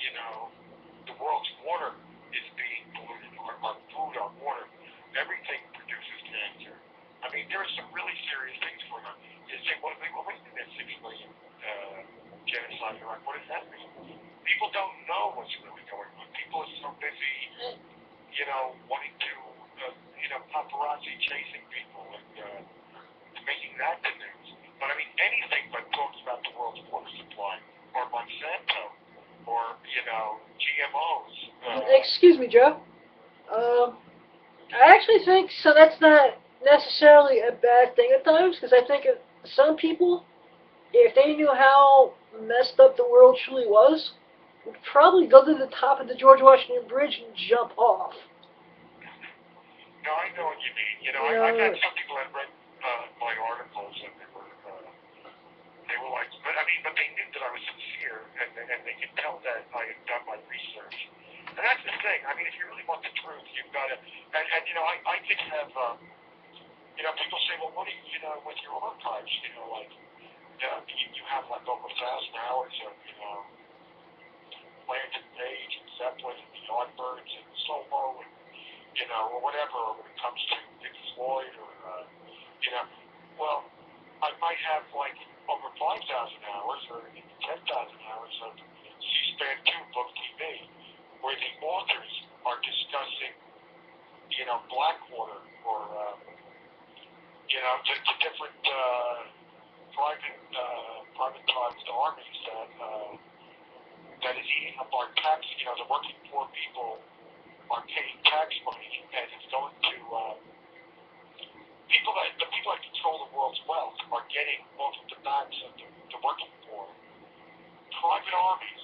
the world's water is being polluted, our food, our water, everything produces cancer. I mean, there are some really serious things going on. You say, what do you mean there's 6 million genocide in Iraq? What does that mean? People don't know what's really going on. People are so busy, wanting to, paparazzi chasing people and making that the news. But I mean, anything but talking about the world's water supply, or Monsanto, or, GMOs. Excuse me, Joe. I actually think so. That's not necessarily a bad thing at times, because I think some people, if they knew how messed up the world truly was, would probably go to the top of the George Washington Bridge and jump off. No, I know what you mean. I've had some people that read my articles, and they were like, but they knew that I was sincere, and they could tell that I had done my research. And that's the thing. I mean, if you really want the truth, you've got to, and I could have, people say, well, what do you, with your archives, you have like over 1,000 hours of, Landon Page and Zeppelin and the Yardbirds and Solo and, or whatever, or when it comes to Pink Floyd or, well, I might have like over 5,000 hours or even 10,000 hours of C-SPAN 2 book TV. Blackwater or the different privatized armies that is eating up our tax. The working poor people are paying tax money, and it's going to the people that control the world's wealth are getting off of the backs of the working poor. Private armies,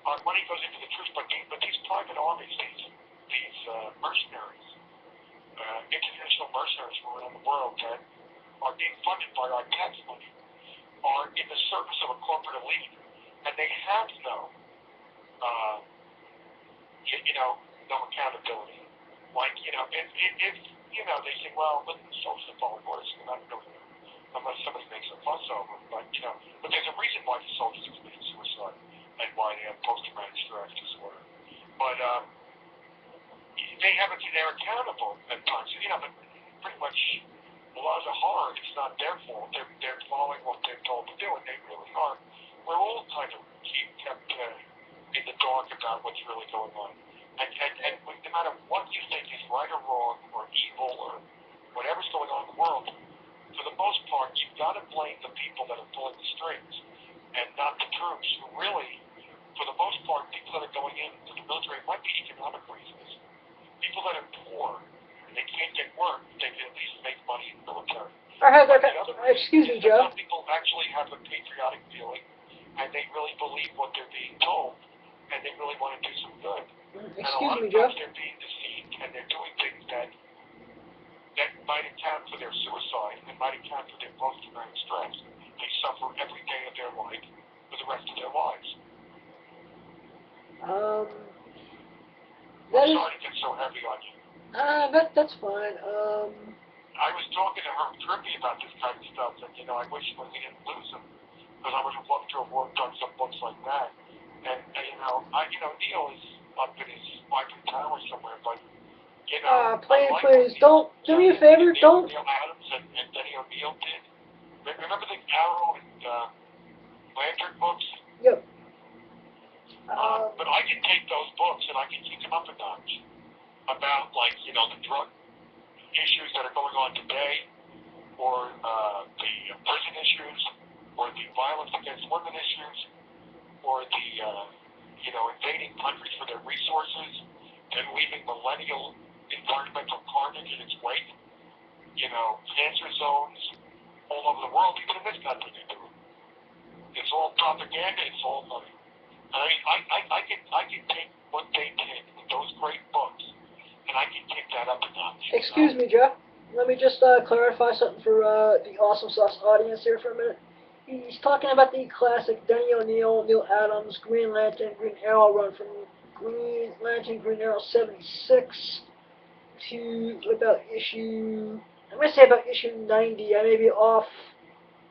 our money goes into the troops, but these private armies, these mercenaries, international mercenaries from around the world that are being funded by our tax money, are in the service of a corporate elite, and they have no accountability. Like, if they say, well, but the soldiers are following orders, we're not really, unless somebody makes a fuss over it. But there's a reason why the soldiers are committing suicide and why they have post-traumatic stress disorder. But they're accountable at times. But pretty much a lot of the horror, it's not their fault. They're following what they're told to do, and they really are. We're all kind of kept in the dark about what's really going on. And no matter what you think is right or wrong or evil or whatever's going on in the world, for the most part, you've got to blame the people that are pulling the strings and not the troops who really, for the most part, people that are going into the military might be economic reasons. People that are poor and they can't get work, they can at least make money in the military. Excuse me, Joe. Some people actually have a patriotic feeling and they really believe what they're being told and they really want to do some good. Excuse me, Joe. They're being deceived and they're doing things that might account for their suicide and might account for their post-traumatic stress. They suffer every day of their life for the rest of their lives. I'm sorry to get so heavy on you. That's fine. I was talking to Herb Trippy about this kind of stuff, and I wish we didn't lose him because I would have loved to have worked on some books like that. And Neil is up in his ivory tower somewhere, but please, don't do me a favor. Don't. Neil Adams and Denny O'Neil did. Remember the Arrow and Lantern books? Yep. But I can take those books and I can kick them up a notch about, the drug issues that are going on today, or the prison issues, or the violence against women issues, or the invading countries for their resources and leaving millennial environmental carnage in its wake. Cancer zones all over the world, even in this country they do it. It's all propaganda, it's all money. And I can take what they did with those great books, and I can kick that up a notch. Excuse me, Jeff. Let me just clarify something for the Awesome Sauce audience here for a minute. He's talking about the classic Denny O'Neil, Neil Adams, Green Lantern, Green Arrow run from Green Lantern, Green Arrow 76 to about issue, I'm going to say about issue 90. I may be off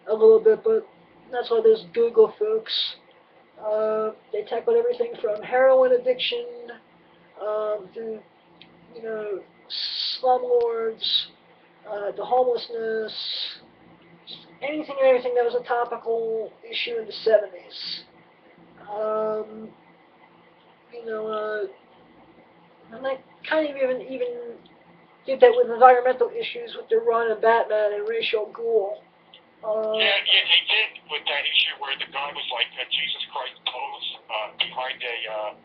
a little bit, but that's why there's Google, folks. They tackled everything from heroin addiction to, slumlords, the homelessness, anything and everything that was a topical issue in the 70s. And they kind of even did that with environmental issues with their run of Batman and Ra's al Ghul. Yeah, they did with that issue where the guy was like a Jesus Christ pose behind a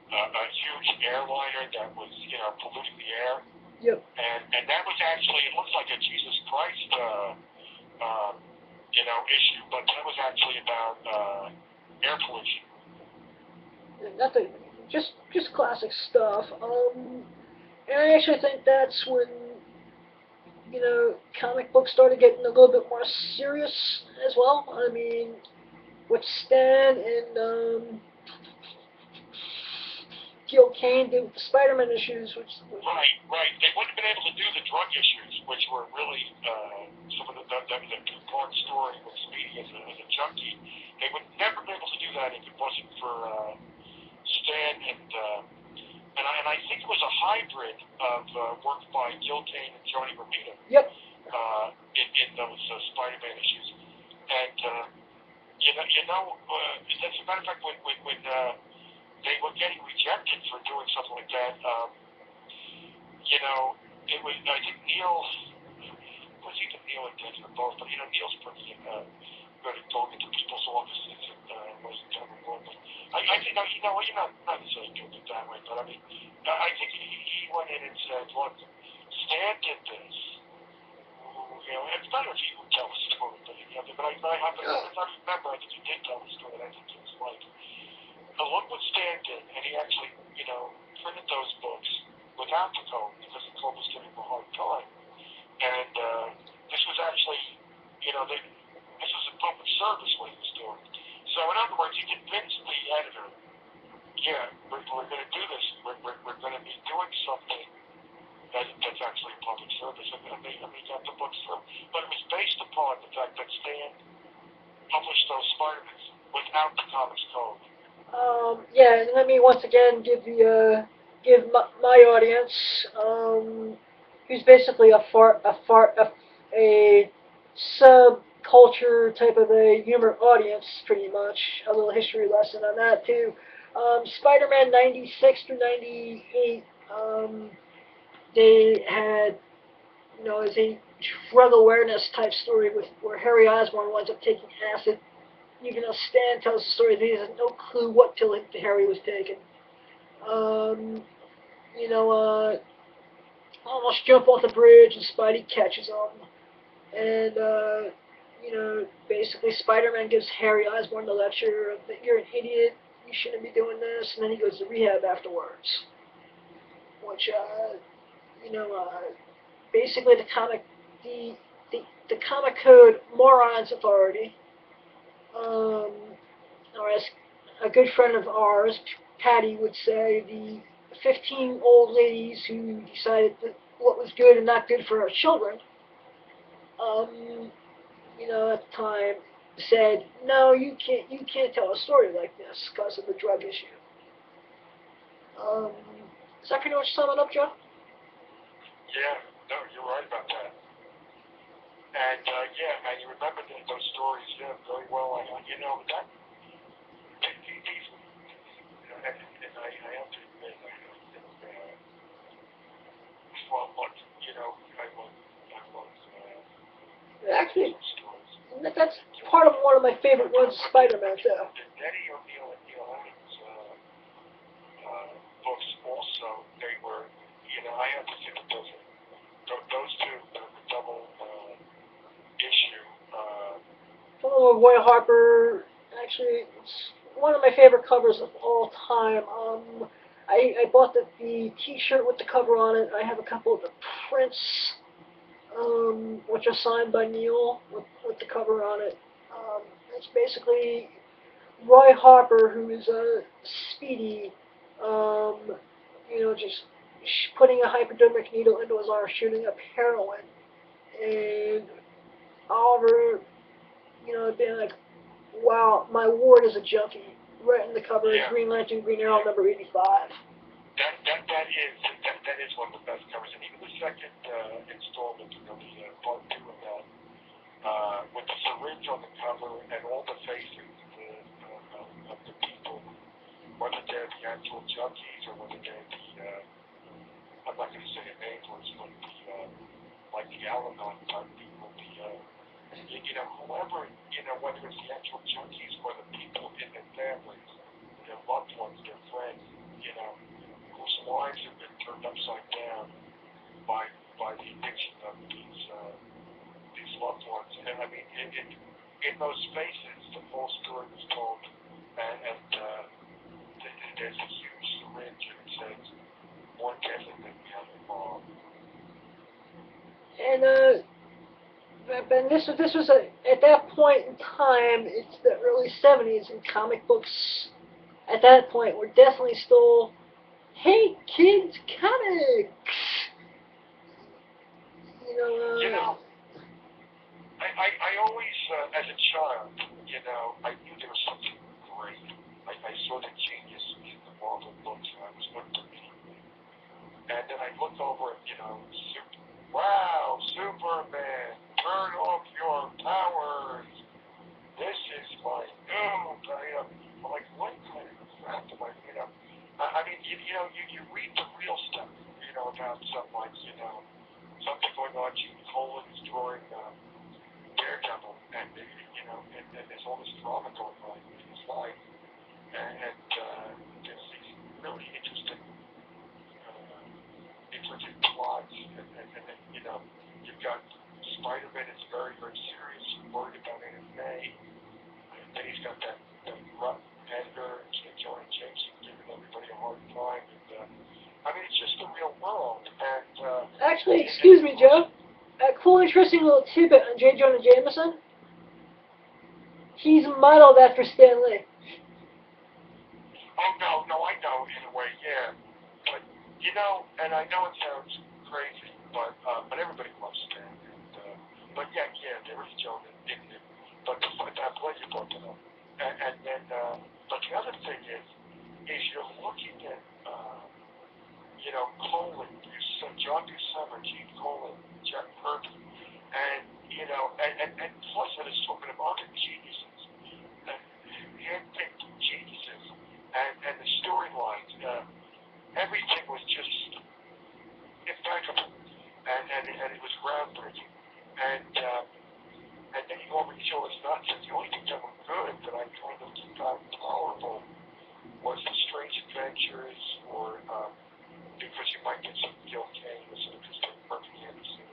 huge airliner that was, polluting the air. Yep. And that was actually, it looks like a Jesus Christ, issue, but that was actually about air pollution. Nothing, just classic stuff. And I actually think that's when, comic books started getting a little bit more serious as well. I mean, what Stan and Gil Kane did with the Spider-Man issues, which... Right. They wouldn't have been able to do the drug issues, which were really some of the two-part story with Speedy as a junkie. They would never be able to do that if it wasn't for Stan and I think it was a hybrid of work by Gil Kane and Johnny Romita. Yep. In those Spider-Man issues, and as a matter of fact, when they were getting rejected for doing something like that, you know, it was, I think Neil, was either Neil or Dick or both, but, you know, Neil's pretty good at going into people's offices and wasn't terrible. But I think, you know, well, you're not necessarily doing it that way, but I mean, I think he went in and said, look, Stan did this. You know, it's better if he would tell the story, but, you know, but I have to, if I remember, I think he did tell the story, I think it was like, look what Stan did, and he actually, you know, printed those books without the code, because the code was giving him a hard time. And this was actually, you know, this was a public service what he was doing. So in other words, he convinced the editor, yeah, we're going to do this. We're going to be doing something that's actually public service. And they got the books through. But it was based upon the fact that Stan published those Spider-Mans without the comics code. Yeah, and let me once again give my audience, who's basically a subculture type of a humor audience, pretty much a little history lesson on that too. Spider-Man 96 through 98, they had, you know, as a drug awareness type story with where Harry Osborn winds up taking acid. Even though Stan tells the story, he has no clue what pill Harry was taking. Um, you know, almost jump off the bridge and Spidey catches him. And, you know, basically Spider-Man gives Harry Osborn the lecture that you're an idiot, you shouldn't be doing this, and then he goes to rehab afterwards. Which, you know, basically the, the comic code morons authority, um, or as a good friend of ours, Patty, would say, the 15 old ladies who decided that what was good and not good for our children, um, you know, at the time, said, no, you can't tell a story like this because of the drug issue. Um, is that pretty much sum it up, Joe? Yeah, no, you're right about that. And yeah, man, you remember those stories, yeah, very well. You know, these, and I have to admit, I think, well, look, you know, Actually, those stories. that's part of one of my favorite ones, Spider-Man, too. Eddie O'Neill and Neil Adams books also, they were, you know, I have to think that those two, the double issue. One with Roy Harper. Actually, it's one of my favorite covers of all time. I bought the T-shirt with the cover on it. I have a couple of the prints, which are signed by Neil with the cover on it. It's basically Roy Harper, who is a Speedy, um, you know, just putting a hypodermic needle into his arm, shooting up heroin, and Oliver, you know, being like, wow, my ward is a junkie. Right in the cover is Yeah. Green Lantern, Green Arrow, number 85. That is one of the best covers, and even the second installment, you know, the part two of that, with the syringe on the cover and all the faces of the people, whether they're the actual junkies or whether they're the, I'm not going to say a nameless, but the, like the Al-Anon type people, the, you know, whoever, you know, whether it's the actual junkies or the people in their families, their loved ones, their friends, you know, whose lives have been turned upside down by the addiction of these loved ones. And I mean, in those spaces, the whole story was told, and there's a huge syringe, and it says, more deadly than the other bomb. And but this was at that point in time. It's the early '70s, and comic books at that point were definitely still, hey kids, comics. You You know, know, I always, as a child, you know, I knew there was something great. I saw the genius in the Marvel books, and I was hooked immediately. And then I looked over at, you know, wow, Superman, turn off your powers. This is my new, I'm like, what kind of crap am I, you know? I mean, you know, you read the real stuff, you know, about some like, something going on. Gene Colan is drawing Daredevil, and there's all this drama going on in his life, and there's these really interesting plots, and then you've got Spider-Man is very, very serious, worried about Aunt May, and then he's got that rough editor, Jonah Jameson, giving everybody a hard time, and I mean, it's just the real world, and actually, excuse me, Joe. A cool, interesting little tidbit on J. Jonah Jameson. He's modeled after Stan Lee. Oh no, I know in a way, yeah, but and I know it sounds crazy, but everybody loves Stan, and but yeah, there is Jonah in it, but I'm glad you brought that up, and then but the other thing is you're looking at Colan, John Buscema, Gene Colan, Jack Kirby, and and plus it is talking of other geniuses, handpicked geniuses, and the storylines, everything was just impeccable, and it was groundbreaking, and then you go over and show us nuts, and the only thing that were good that I kind of found tolerable was the Strange Adventures, or because you might get some Gil Kane or some interesting Berkeley Anderson.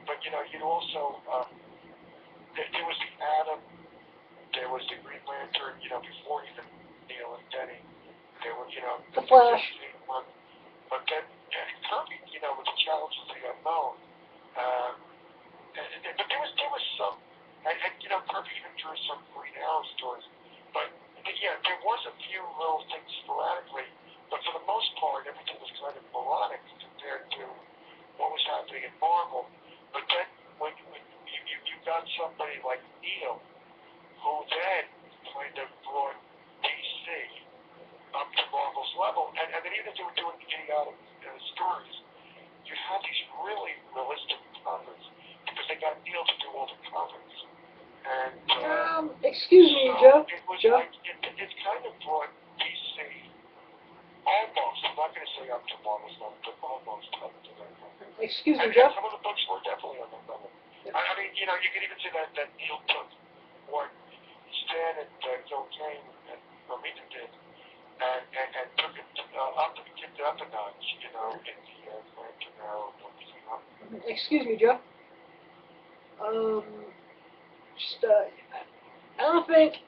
But you'd also there was the Atom, there was the Green Lantern. Before even Neil and Denny, there were The Flash. One. But then Kirby, with the Challenge of the Unknown. But there was some, and Kirby even drew some Green Arrow stories. But yeah, there was a few little things sporadically. But for the most part, everything was kind of moronic compared to what was happening in Marvel. But then when you got somebody like Neil, who then kind of brought DC up to Marvel's level, and then even if they were doing idiotic stories, you had these really realistic covers because they got Neil to do all the covers. And excuse me, Joe. It was Joe? like it kind of brought DC. Almost. I'm not going to say up to Marvel's level, but almost up to that level. Excuse me, And Joe. some of the books were definitely on that level. Yeah. I mean, you could even say that Neil took what Stan and Gil Kane and Romita did and took it up and kicked it up a notch, in the Lantern Arrow books. Excuse me, Joe. I don't think.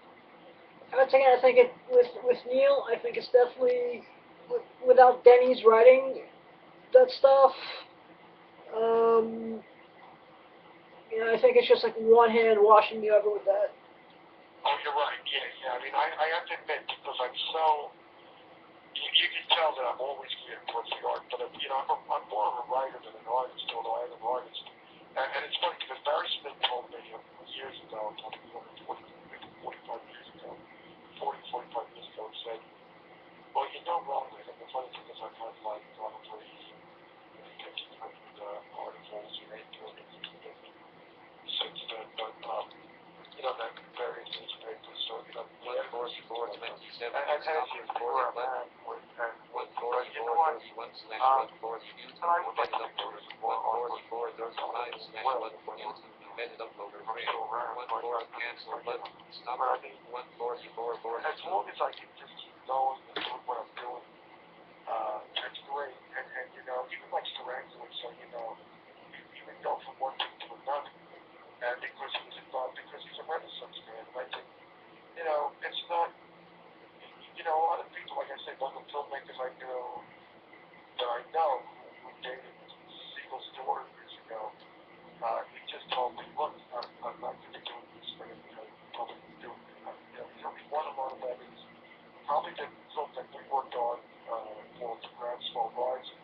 I think it with Neil. I think it's definitely without Denny's writing that stuff. Um, I think it's just like one hand washing the other with that. Oh, you're right. Yeah. I mean, I have to admit, because I'm so, you can tell that I'm always geared towards the art, but I'm more of a writer than an artist, although I am an artist. And it's funny because Barry Smith told me years ago, 45 years ago, 45 years ago, he said, well, Ronald, and the funny thing is I've had like probably 1,500 articles or 8 since then, but that various newspapers, so One four four 27. and as you where I'm at, and One four you know what? 4 YouTube I would like embedded to do uploader. is more 144 35 slash 1 YouTube embedded uploader. 1 4 cancel button. Stop. 1 4 as long as I can just keep going and doing what I'm doing, that's great. And even like Stranko would say, you can go from one thing to another. And because he was involved, because he's a Renaissance man, and I think, it's not, a lot of people, like I said, other filmmakers I know, who dated Siegel's daughter years ago, he just told me, look, I'm not going to do this for him because probably do it. One of our letters, probably the film that we worked on called The Groundswell Rising,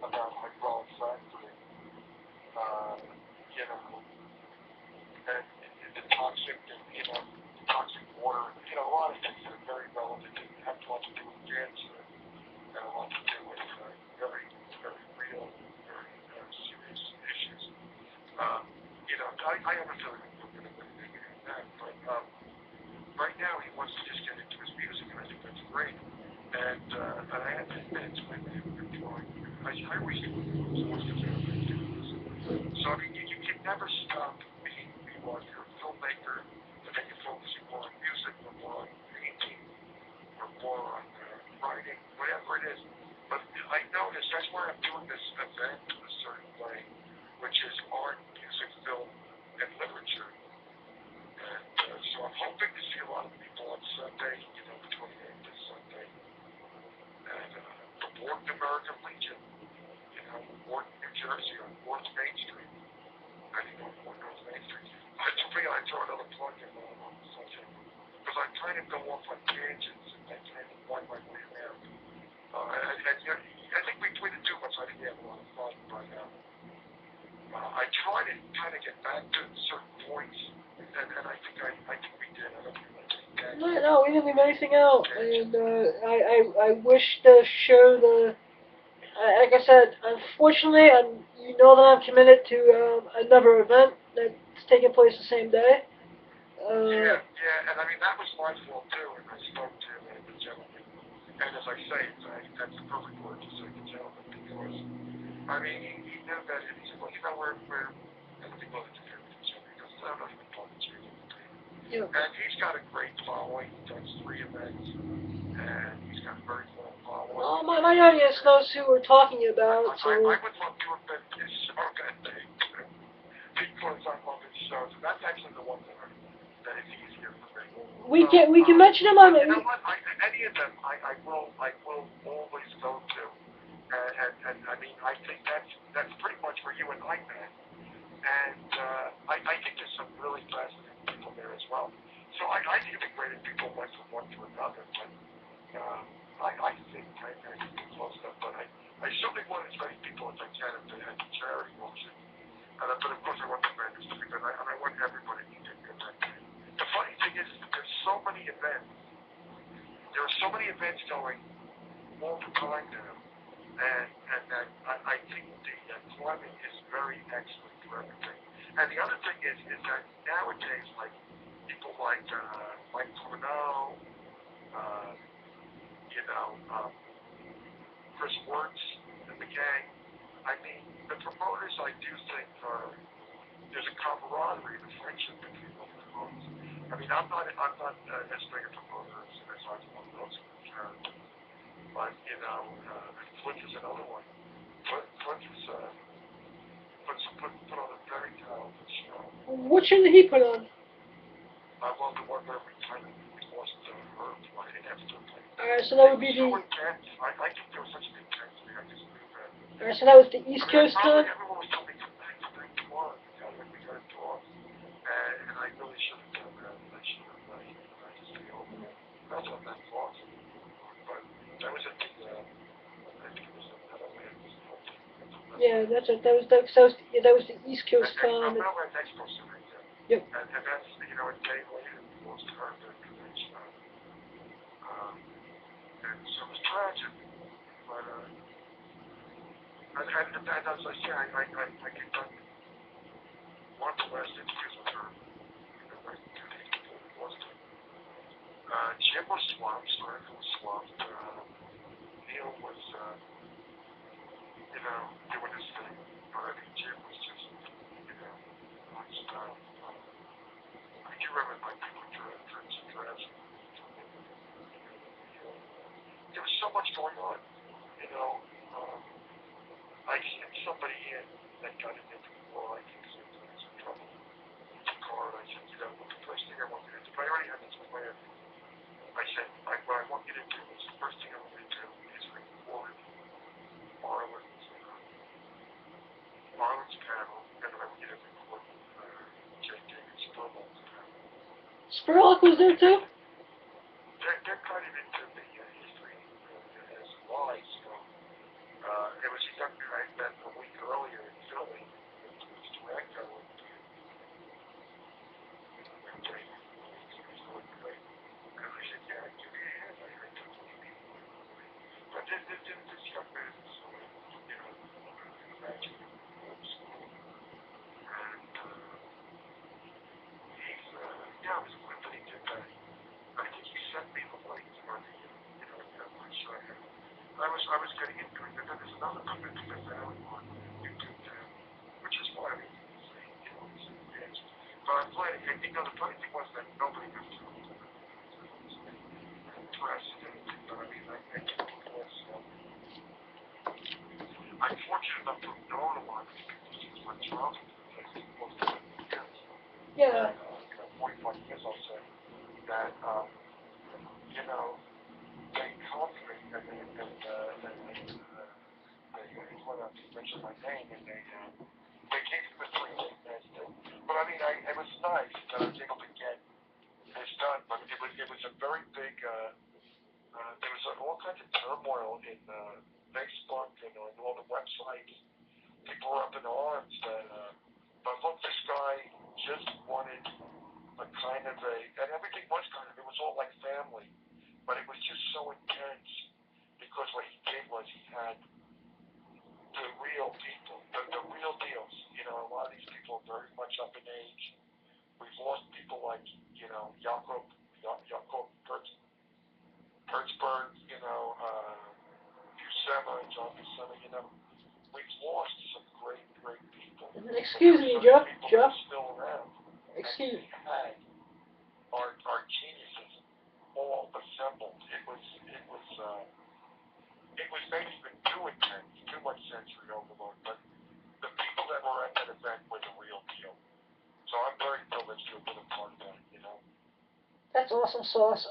about hydraulic fracturing, and the toxic, toxic water, a lot of things that are very relevant and have a lot to do with cancer and a lot to do with very, very real, very serious issues. I have a feeling we're going to win that, but right now he wants to just get into his music, and I think that's great. And I have to admit, it's my favorite drawing. I always do most of it. So I mean, you can never stop being who you are. If you're a filmmaker, and then you're focusing more on music, or more on painting, or more on writing, whatever it is. But I notice that's why I'm doing this event a certain way, which is art, music, film, and literature. And so I'm hoping to see a lot of people on Sunday, the 28th is Sunday, at the Wharton American Legion, Wharton, New Jersey, on North Main Street. I think on North Main Street. To me, I throw another plug in on something, because I kind of go off on tangents, and I kind of wind my way around. I think between the two of us, I think we have a lot of fun, but I try to kind of get back to certain points, and I think we did. I don't think we did. No, we didn't leave anything out, and I wish to show like I said, unfortunately, you know that I'm committed to another event that's taking place the same day. Yeah, and I mean, that was my fault too, and I spoke to the gentleman, and as I say, that's the perfect word to say, the gentleman, because, I mean, he knew that, and he said, well, we're going to be willing to do with each other, because I'm not even talking to you. Yeah. And he's got a great following. He does 3 events, and he's got a very loyal following. Well, my audience knows who we're talking about, so... I would love to have been his show that day, because I love his shows, and that's actually the one that is easier for me. We can mention him on... You know what? Any of them, I will always go to, and I mean, I think that's pretty much where you and I met. And I think there's some really fascinating people there as well. So I integrated people went from one to another, but I think we're close enough. But I certainly want as many people as I can at the charity auction. But of course I want the vendors to, because I want everybody to get good. The funny thing is that there's so many events. There are so many events going all the time now. And that I think the climate is very excellent for everything. And the other thing is that nowadays, like people like Mike Cornell, Chris Wertz, and the gang. I mean, the promoters, I do think there's a camaraderie, a friendship between all the promoters. I mean, I'm not as big a promoter as I want those concerned. But, Flint is another one. Flint is, put on a very talented show. What show did he put on? Well, the one where we kind of lost Herb. I didn't have to play. Alright, so that would be so intense. I think there was such an intensity. I just knew that. Alright, so that was the East Coast con? Everyone was telling me to bring tomorrow. We got to talk. And I really should have done that. I should have. I just feel that's what that was. But that was at the, I think it was at Meadowlands. Yeah, that's it. That was the East Coast con. Meadowlands Expo Center, Yep. And that's, a day later, we lost her at the convention. And so it was tragic. But, and as I say, I conducted one of the last interviews with her, like 2 days before we lost her. Jim was swamped, Stranko was swamped. Neil was, doing his thing. But I mean, Jim was just, non-stop. I do remember my people during some drafts. There was so much going on, I sent somebody in that got into the law. I think there's some trouble with the car. And I said, the first thing I want you to do, I already had this plan. I said, what I want you to do is, the first thing I want you to do is record Marlon's panel, and I want you to record Jay David Spurlock's panel. Spurlock was there too? They're kind of into the history as lies, it was a young guy I met a week earlier in Philly, who was director, and he was going great. And I said, yeah, give me a hand. I took 20 people. But this young man is, in the graduate school. And he's, it was good that he did that. name, and they gave him a 3-day test. But I mean, it was nice that I was able to get this done. But it was a very big. There was all kinds of turmoil in Facebook and on all the websites. People were up in arms that. But look, this guy just wanted a kind of and everything was kind of. It was all like family, but it was just so intense because what he did was he had the real people, the real deals. You know, a lot of these people are very much up in age. We've lost people like, you know, Jakob Hertzberg, you know, Buscema, John Buscema, you know. We've lost some great people. Excuse me, Joe. People are still around. Excuse me. Had our geniuses all assembled. It was maybe even too intense, too much sensory overload, but the people that were at that event were the real deal. So I'm very privileged to have been a part of that, you know. That's awesome sauce.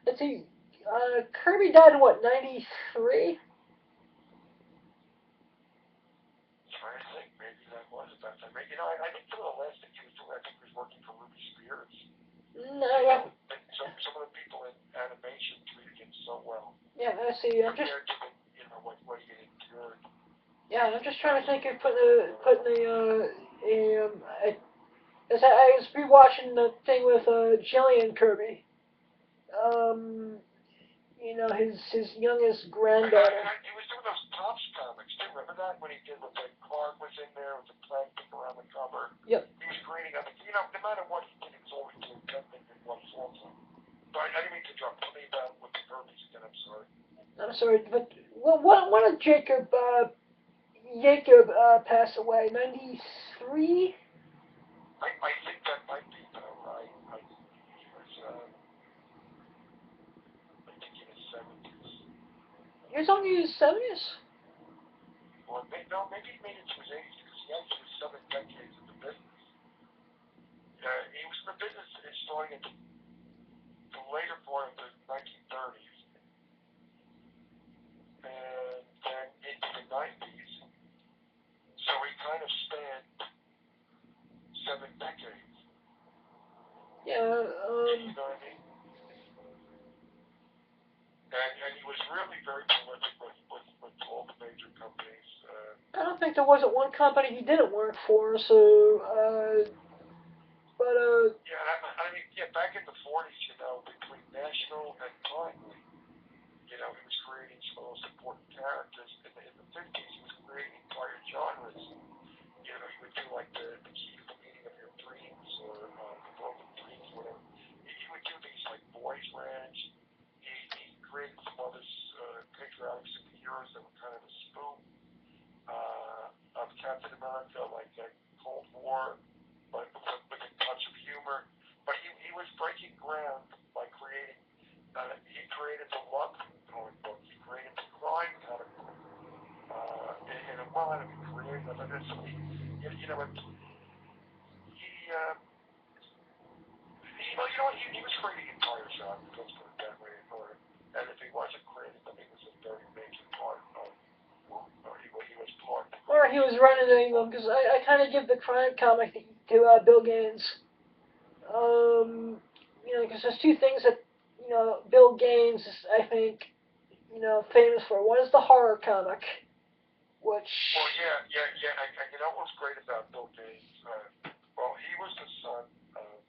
Let's see. Kirby died in what, 93? Trying to think, maybe that was about that. You know, I think some of the last thing he was doing, I think he was working for Ruby Spears. No. You know, and some of the people in animation treated him so well. Yeah, I see. Compared to the, you know, what he had endured. Yeah, I'm just trying to think of as I was rewatching the thing with Jillian Kirby. You know, his youngest granddaughter. He was doing those Tops comics too. Remember that when he did with the Clark was in there with the plastic around the cover? Yep. He was creating other. You know, no matter what he did, it was always doing something that was also. So I didn't mean to jump. Tell me about with the Kirby's again. I'm sorry. I'm sorry, but when did Jacob pass away? 93. I think that might be right. He was. I think in his 70s. He was only in his 70s. Or maybe he made it to his 80s because he actually was 7 decades in the business. He was in the business starting at the later part of the 1930s and then into the 90s. So he kind of spanned 7 decades. Yeah. You know what I mean? And he was really very prolific with all the major companies. I don't think there wasn't one company he didn't work for. So, Yeah, I mean, yeah, back in the 40s, you know, between National and Timely, you know, he was creating some of those important characters. In the 50s, he was creating entire genres. You know, he would do like the key to the meaning of your dreams or the broken dreams, whatever. He would do these like Boys Ranch. He created some other patriotic superheroes that were kind of a spoof of Captain America, like Cold War, but with a touch of humor. But he was breaking ground by creating. He created the love comic book. He created the crime comic book. And a lot of creative. I mean, so you know what? You know what? He was creating entire genres. Let's put it that way. And if he wasn't creating them, he was a very major part of. He was part. Or he was running them because I kind of give the crime comic to Bill Gaines. You know, because there's two things that Bill Gaines is, I think, famous for. One is the horror comic, which. Well, yeah. And you know what's great about Bill Gaines? Well, he was the son of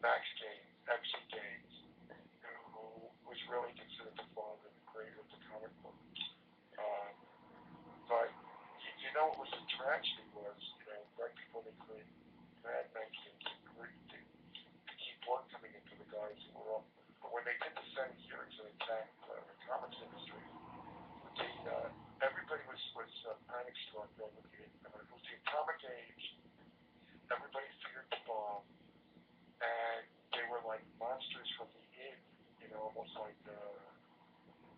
Max Gaines, MC Gaines, who was really considered the father and the creator of the comic book. But you know what was the tragedy was, you know, right before they created Mad Men to keep work coming into the guys who were up. But when they did the Senate hearings and attacked the comics industry, everybody was panic struck over it was the atomic age. Everybody feared the bomb, and they were like monsters from the inn, you know, almost like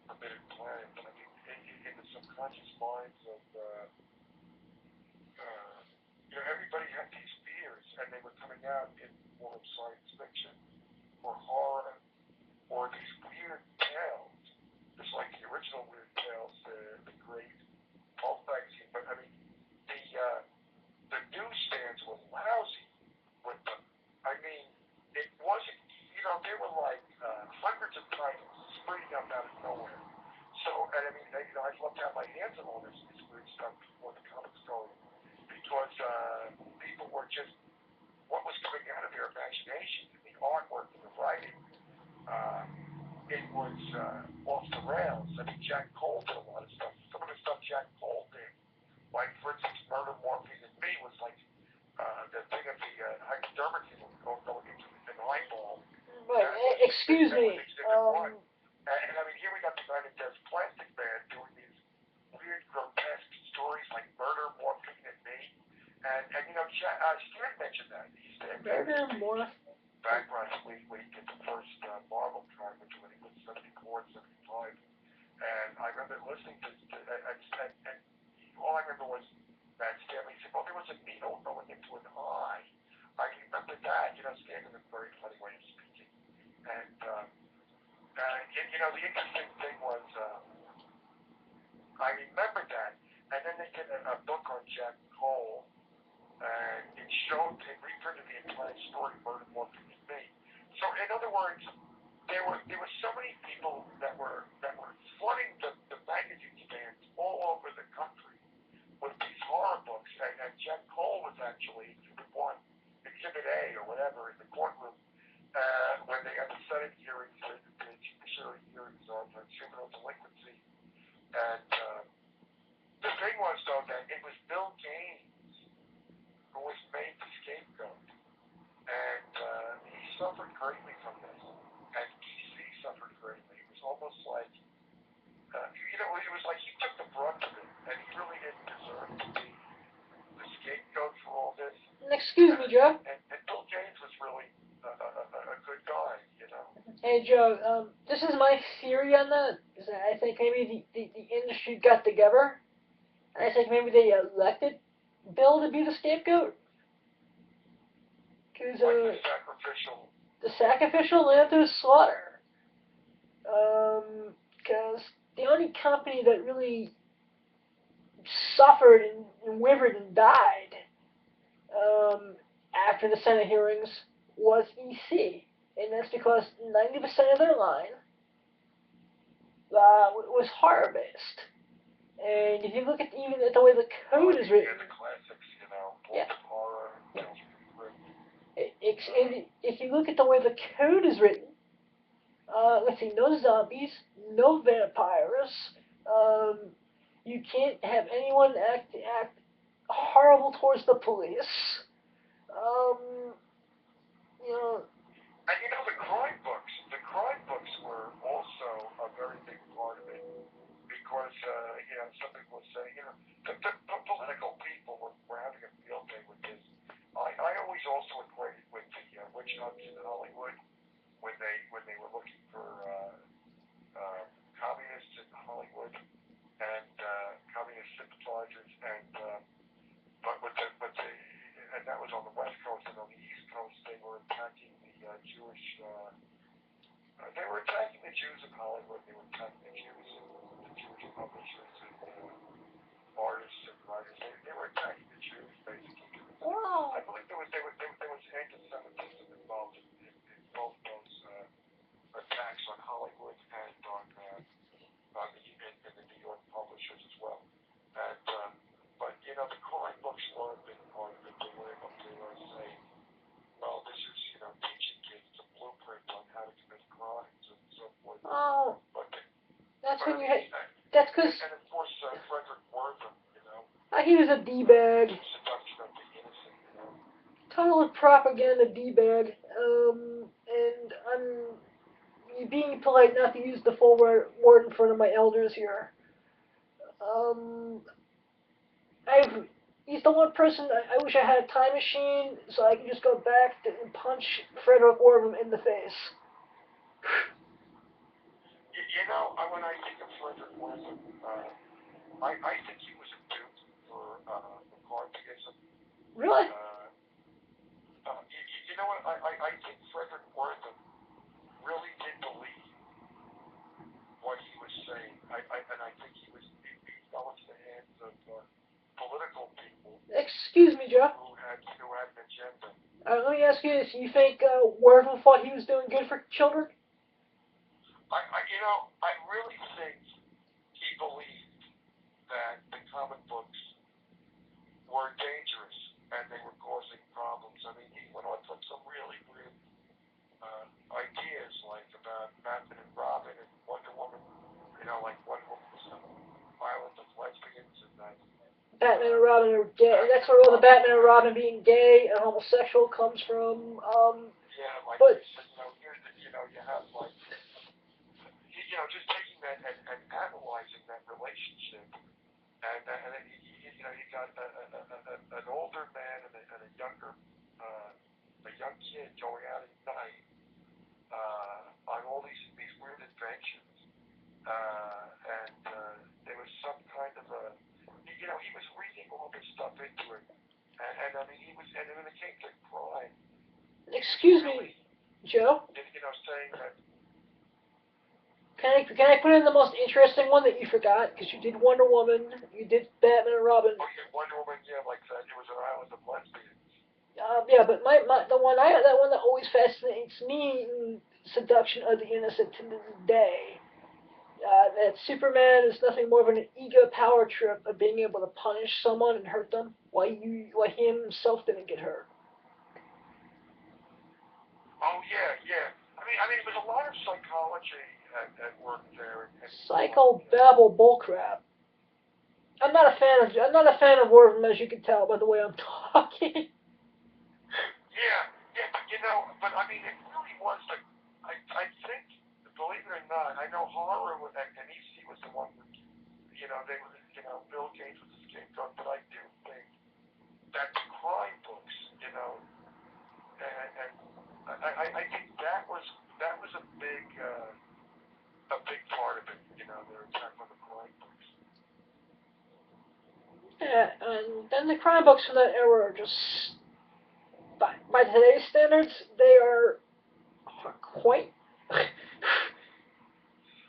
Forbidden Planet. But I mean, in the subconscious minds of you know, everybody had these fears, and they were coming out in form of science fiction or horror or these weird tales. Just like the original weird tales, the great pulp I mean, I'd love to have my hands on all this weird stuff before the comics started, because people were just what was coming out of their imagination, the artwork, the writing. It was off the rails. I mean, Jack Cole did a lot of stuff. Some of the stuff Jack Cole did, like for instance, Murder, Morphine, and Me, was like the thing of the hypodermic going into an eyeball. Right. Excuse me. And I mean, here we got the guy that does Plastic Man doing these weird, grotesque stories like Murder, Morphine, and Me. And you know, Stan mentioned that. Murder, Morphine. Back when he did the first Marvel comic, which when he was 74 and 75. And I remember listening to and all I remember was that Stanley said, well, there was a needle going into an eye. I remember that. You know, Stan has a very funny way of speaking. And, you know, the interesting thing was, I remember that. And then they did a book on Jack Cole. And it reprinted the entire story, Murder, Morphine, and Me. So, in other words, there were so many people that were flooding the magazine stands all over the country with these horror books. And Jack Cole was actually Exhibit 1, Exhibit A, or whatever, in the courtroom when they had the Senate hearings, the judiciary hearings on juvenile delinquency. And the thing was, though, that it was Bill Gaines who was made the scapegoat, and he suffered greatly from this, and DC suffered greatly. It was almost like, you know, it was like he took the brunt of it, and he really didn't deserve to be the scapegoat for all this. Excuse me, Joe. And Bill Gaines was really a good guy, you know. Hey, Joe. This is my theory on that. Is that I think maybe the industry got together, and I think maybe they elected Bill to be the scapegoat. Cause, Like the sacrificial lamb to the slaughter. Because the only company that really suffered and withered and died after the Senate hearings was EC. And that's because 90% of their line was horror-based. And if you look at even at the way the code is written, the classics, you know, yeah. horror, if you look at the way the code is written, let's see, no zombies, no vampires. You can't have anyone act horrible towards the police. You know. And you know, the crime books were also a very big part of it. Because, you know, some people would say, you know, the political people were having a field day with this. I always also equated with the witch hunts in Hollywood when they were looking for communists in Hollywood and communist sympathizers, and and that was on the West Coast, and on the East Coast they were attacking the Jewish. They were attacking the Jews in Hollywood. They were attacking the Jews. Jewish publishers and artists and writers. They were attacking the Jews, basically. Wow. I believe there was anti-Semitism involved in both those attacks on Hollywood and on the New York publishers as well. And but you know, the crime books were a big part of it. They were able to say, well, this is, you know, teaching kids a blueprint on how to commit crimes and so forth. Oh. But that's when you had. That's because. And of course, Frederick Wortham, you know. He was a d-bag. Seduction of the innocent, you know. Total propaganda d-bag. And I'm being polite not to use the full word in front of my elders here. He's the one person I wish I had a time machine so I could just go back and punch Frederick Wortham in the face. You know, when I think of Frederick Wortham, I think he was a dupe for McCarthyism. Really? You know what? I think Frederick Wortham really did believe what he was saying. And I think he fell into the hands of political people. Excuse me, Joe. Who had an agenda. Let me ask you this: you think Wortham thought he was doing good for children? You know, I really think he believed that the comic books were dangerous and they were causing problems. I mean, he went on to some really weird ideas, like about Batman and Robin and Wonder Woman. Like Wonder Woman was violent with lesbians and that. Batman and Robin are gay. And that's where all the Batman and Robin being gay and homosexual comes from. Yeah, like but here's the, you have like, just taking that and analyzing that relationship, and then you got an older man and a younger, a young kid going out at night on all these weird adventures, and there was some kind of a, he was reading all this stuff into it, and I mean and when it came to crime, excuse really, me, Joe. Saying that. Can I put in the most interesting one that you forgot? Because you did Wonder Woman, you did Batman and Robin. Oh yeah, Wonder Woman, yeah, like that. It was an island of lesbians. Yeah, but that one that always fascinates me in Seduction of the Innocent to this day. That Superman is nothing more than an ego power trip of being able to punish someone and hurt them, while he himself didn't get hurt. Oh yeah. I mean, there's a lot of psychology at work there. Psychobabble bullcrap. I'm not a fan of Warren, as you can tell by the way I'm talking. Yeah, but I mean, it really was like, I think, believe it or not, I know horror and EC was the one that, they were, Bill Gates was the scapegoat, but I do think that the crime books, and I think that was a big part of it, their attack on the crime books. Yeah, and then the crime books from that era are just, by today's standards, they are quite.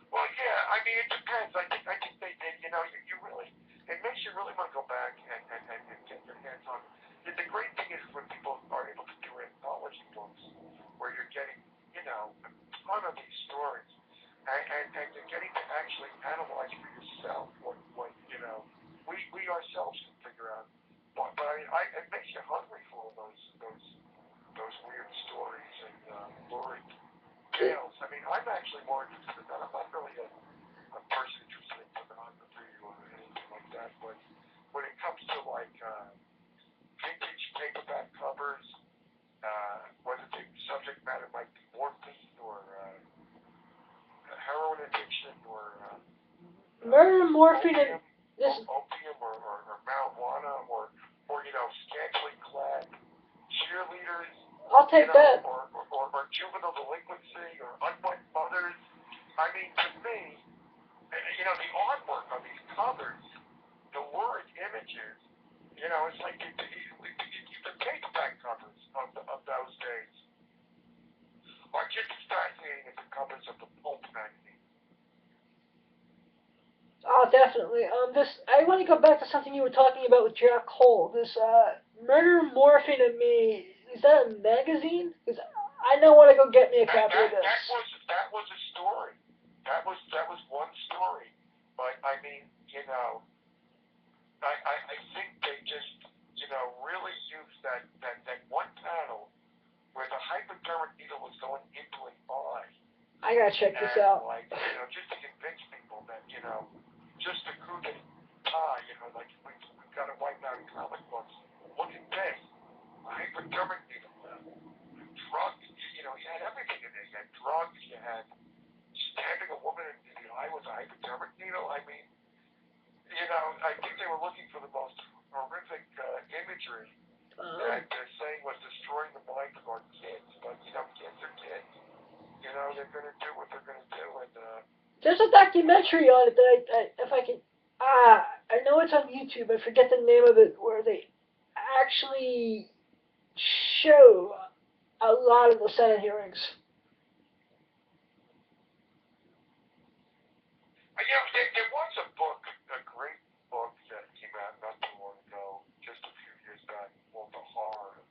Well, yeah, I mean, it depends. I think they did. You really, it makes you really want to go back and get your hands on it. The great thing is when people are able to do anthology books, where you're getting, a ton of these stories, and you're getting to actually analyze for yourself what we ourselves can figure out. But it makes you hungry for all those weird stories and lurid tales. I mean, I'm actually more interested in that. I'm not really a person interested in pornography or anything like that, but when it comes to like vintage paperback covers, whether the subject matter might be morphine or heroin addiction or Murder, morphine, opium or marijuana or scantily clad cheerleaders. I'll take that. Or juvenile delinquency or unwed mothers. I mean, to me, the artwork on these covers, the lurid images, it's like the paperback covers of those days are just as fascinating as the covers of the pulp magazine. Oh, definitely. I want to go back to something you were talking about with Jack Cole. This Murder, Morphine, and Me. Is that a magazine? Because I know want to go get me a copy of this. That was a story. That was one story. But I mean, I think they just, really used that one panel where the hypodermic needle was going into an eye. I gotta check this out. Like, just to convince people that, just the coup d'etat, like we've got to wipe out comic books. Look at this. A hypodermic needle. Drugs. You had everything in there. You had drugs. You had stabbing a woman in the eye with a hypodermic needle. I mean, I think they were looking for the most horrific imagery that they're saying was destroying the minds of our kids. But, kids are kids. They're going to do what they're going to do. And there's a documentary on it that if I can, I know it's on YouTube. I forget the name of it, where they actually show a lot of the Senate hearings. There was a book, a great book that came out not too long ago, just a few years back, called The Horror,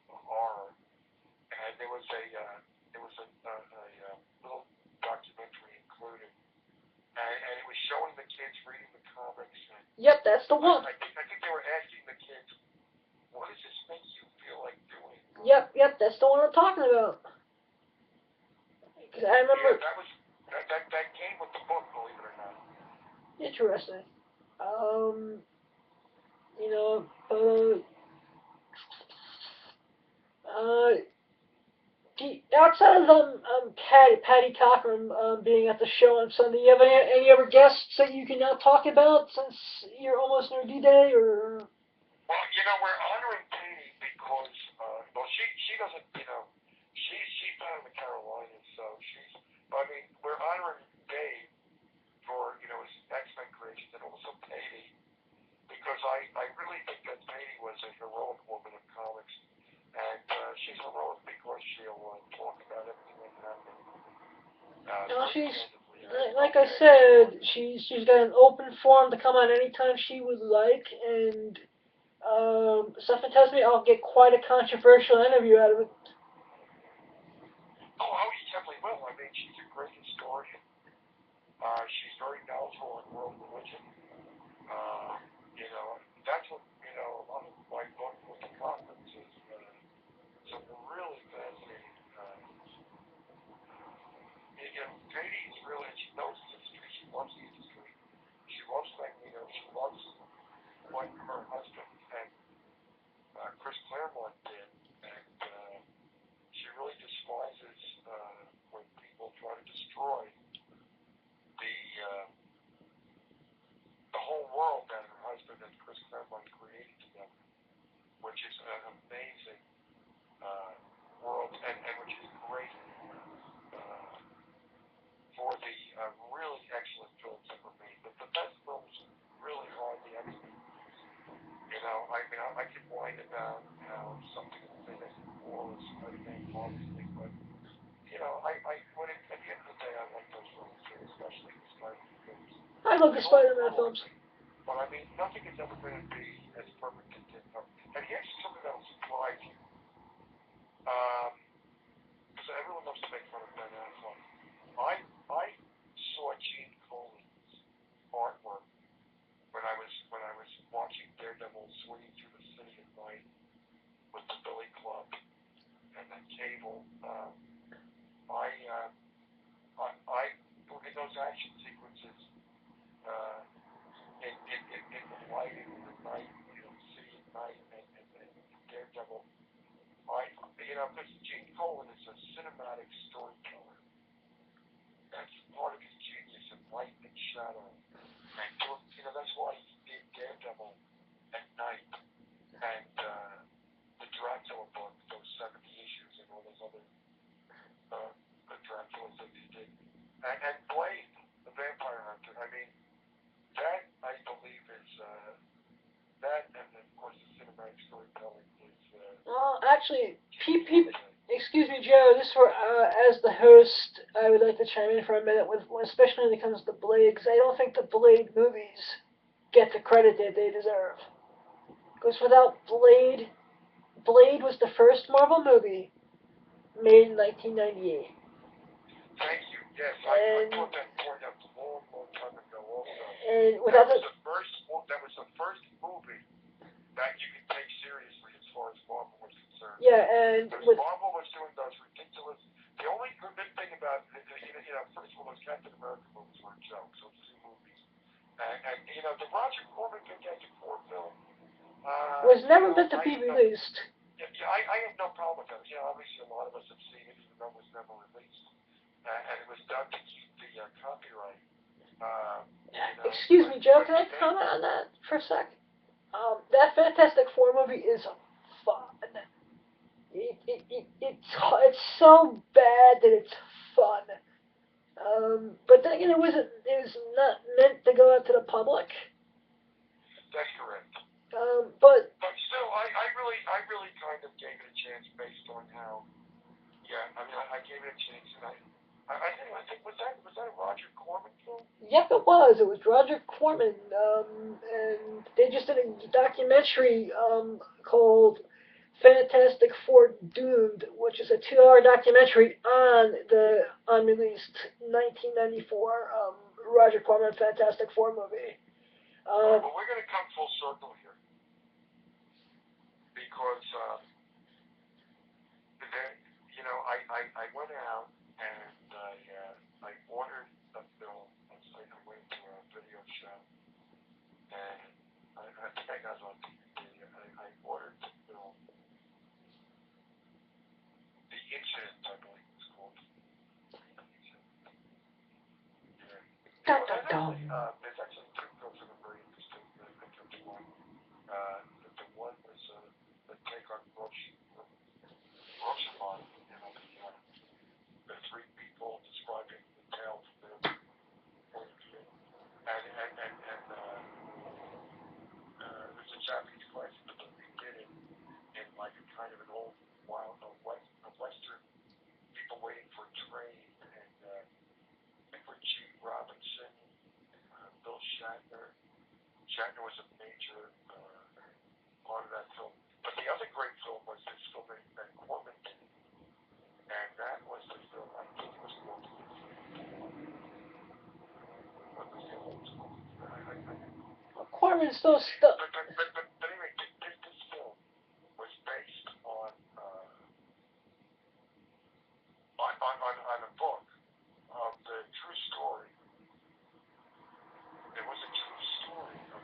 and there was a little documentary included, and it was showing the kids reading the that's the one. I think they were asking the kids, what does this make you feel like doing? Yep, that's the one I'm talking about. 'Cause I remember. Yeah, that came with the book, believe it or not. Interesting. You know, uh, outside of Patty Cocker being at the show on Sunday, you have any other guests that you can now talk about since you're almost near D-Day, or? Well, we're honoring Katie because, she doesn't, she's down in the Carolinas, so we're honoring Dave for, his X-Men creations, and also Katie, because I really think that Katie was a heroic woman of comics, and she's heroic because she'll talk about everything that happened. She's, like I said, she's got an open forum to come on anytime she would like, and something tells me I'll get quite a controversial interview out of it. Oh, you definitely will. She's a great historian. She's very knowledgeable in world religion. That's what, a lot of my book with the conferences, some really fascinating, Katie's really, she knows history, she loves history, she loves Magneto, she loves what her husband and Chris Claremont did, and she really despises when people try to destroy the whole world that her husband and Chris Claremont created together, which is an amazing world, and which is great for the really excellent films that were made. But the best films really are the X-Men. I could whine about how something in the Fantastic Four is Spider-Man, obviously, but at the end of the day, I like those films too, especially the Spider-Man films. I love the Spider-Man films. But nothing is ever going to be as perfect as it is. And here's something that will surprise you. Because everyone loves to make fun of Ben Affleck. I saw Gene Colan's artwork when I was watching Daredevil swinging through the city at night with the Billy Club and the Cable. In those action sequences, in the lighting of the night, city at night, and Daredevil, because Gene Colan is a cinematic storyteller. That's part of his genius in light and shadow. And that's why he did Daredevil at night, and the Dracula book, those 70 issues, and all those other Draculas that he did. And Blade, the Vampire Hunter. That I believe is that, and of course the cinematic storytelling is. Actually, excuse me, Joe. This where, as the host, I would like to chime in for a minute, especially when it comes to Blade, because I don't think the Blade movies get the credit that they deserve. Because without Blade, Blade was the first Marvel movie made in 1998. Thank you. Yes, I thought that point out a long time ago also. And without that was the first movie that you could take seriously as far as Marvel was concerned. Yeah, and Marvel was doing those ridiculous. The only good thing about first of all, those Captain America movies were a joke. So 2 movies, and the Roger Corman Fantastic Four film was never meant to be released. I have no problem with that. Obviously a lot of us have seen it, even though it was never released. And it was done to keep the copyright. Excuse me, Joe, can I comment on that for a sec? That Fantastic Four movie is fun. It's so bad that it's fun. But then again, it was not meant to go out to the public. That's correct. But still, I really kind of gave it a chance based on how. Yeah, I gave it a chance, and I think was that a Roger Corman film? Yep, it was. It was Roger Corman, and they just did a documentary called Fantastic Four Doomed, which is a 2-hour documentary on the unreleased 1994 Roger Corman Fantastic Four movie. But we're going to come full circle here because, I went out and I ordered a film. I went to a video shop and I think I got it on DVD. I ordered the film, The Incident, I believe it's called. Yeah. There's actually two films that are very interesting. I think there's one. The one was the take on Rochamon, the three people describing the tale from their point of view. And there's a Japanese classic, but they did it in like a kind of an old wild western, people waiting for a train, and for Gene Robinson, Bill Shatner. Shatner was a major part of that film. But the other great film was this film that Corman did, and that was the film, I think it was called, what was the other one called? Corman's still stuck. But anyway, this film was based on a book of the true story. It was a true story of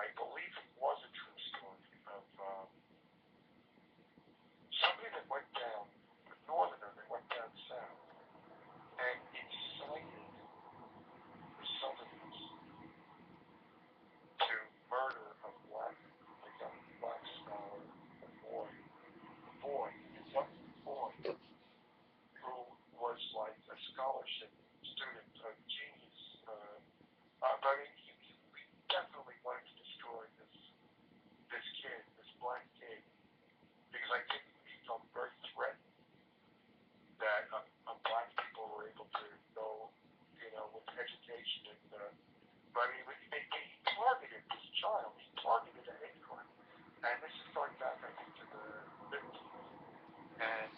I believe it was a true story of somebody that went down, a northerner that went down south and incited the southerners to murder a young black scholar, a young boy, who was like a scholarship student, a genius. I mean, he definitely wanted to destroy this kid, this black kid, because I think he felt very threatened that black people were able to go, with education and. But I mean, he targeted this child. He targeted a hate crime, and this is going back, I think, to the 50s. And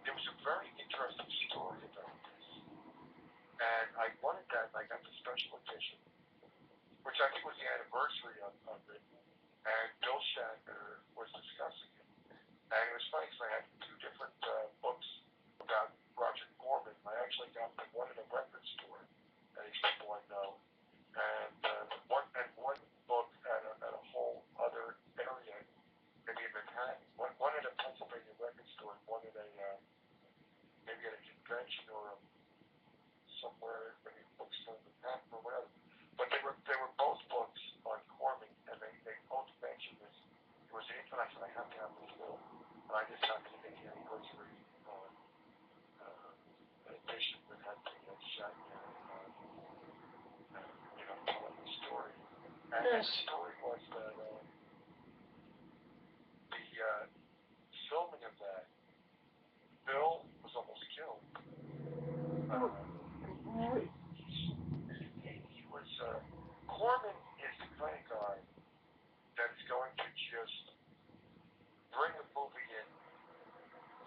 there was a very interesting story about this. And I wanted that, and I got the special edition, which I think was the anniversary of it. And Bill Shatner was discussing it. And it was funny because I had two different books about Roger Corman. I actually got one in a record store, and these people I know. And one book at a whole other area, maybe in Manhattan. One at a Pennsylvania record store, and one at maybe at a convention or somewhere, maybe a bookstore in Manhattan or whatever. But they were both books on Corman, and they both mentioned this. It was an infant. I said, I have to have this film, and I just happened to get the anniversary edition that had the Shatner. Telling the story. And the story was that the filming of that, Bill was almost killed. He was, Corman is the kind of guy that is going to just bring a movie in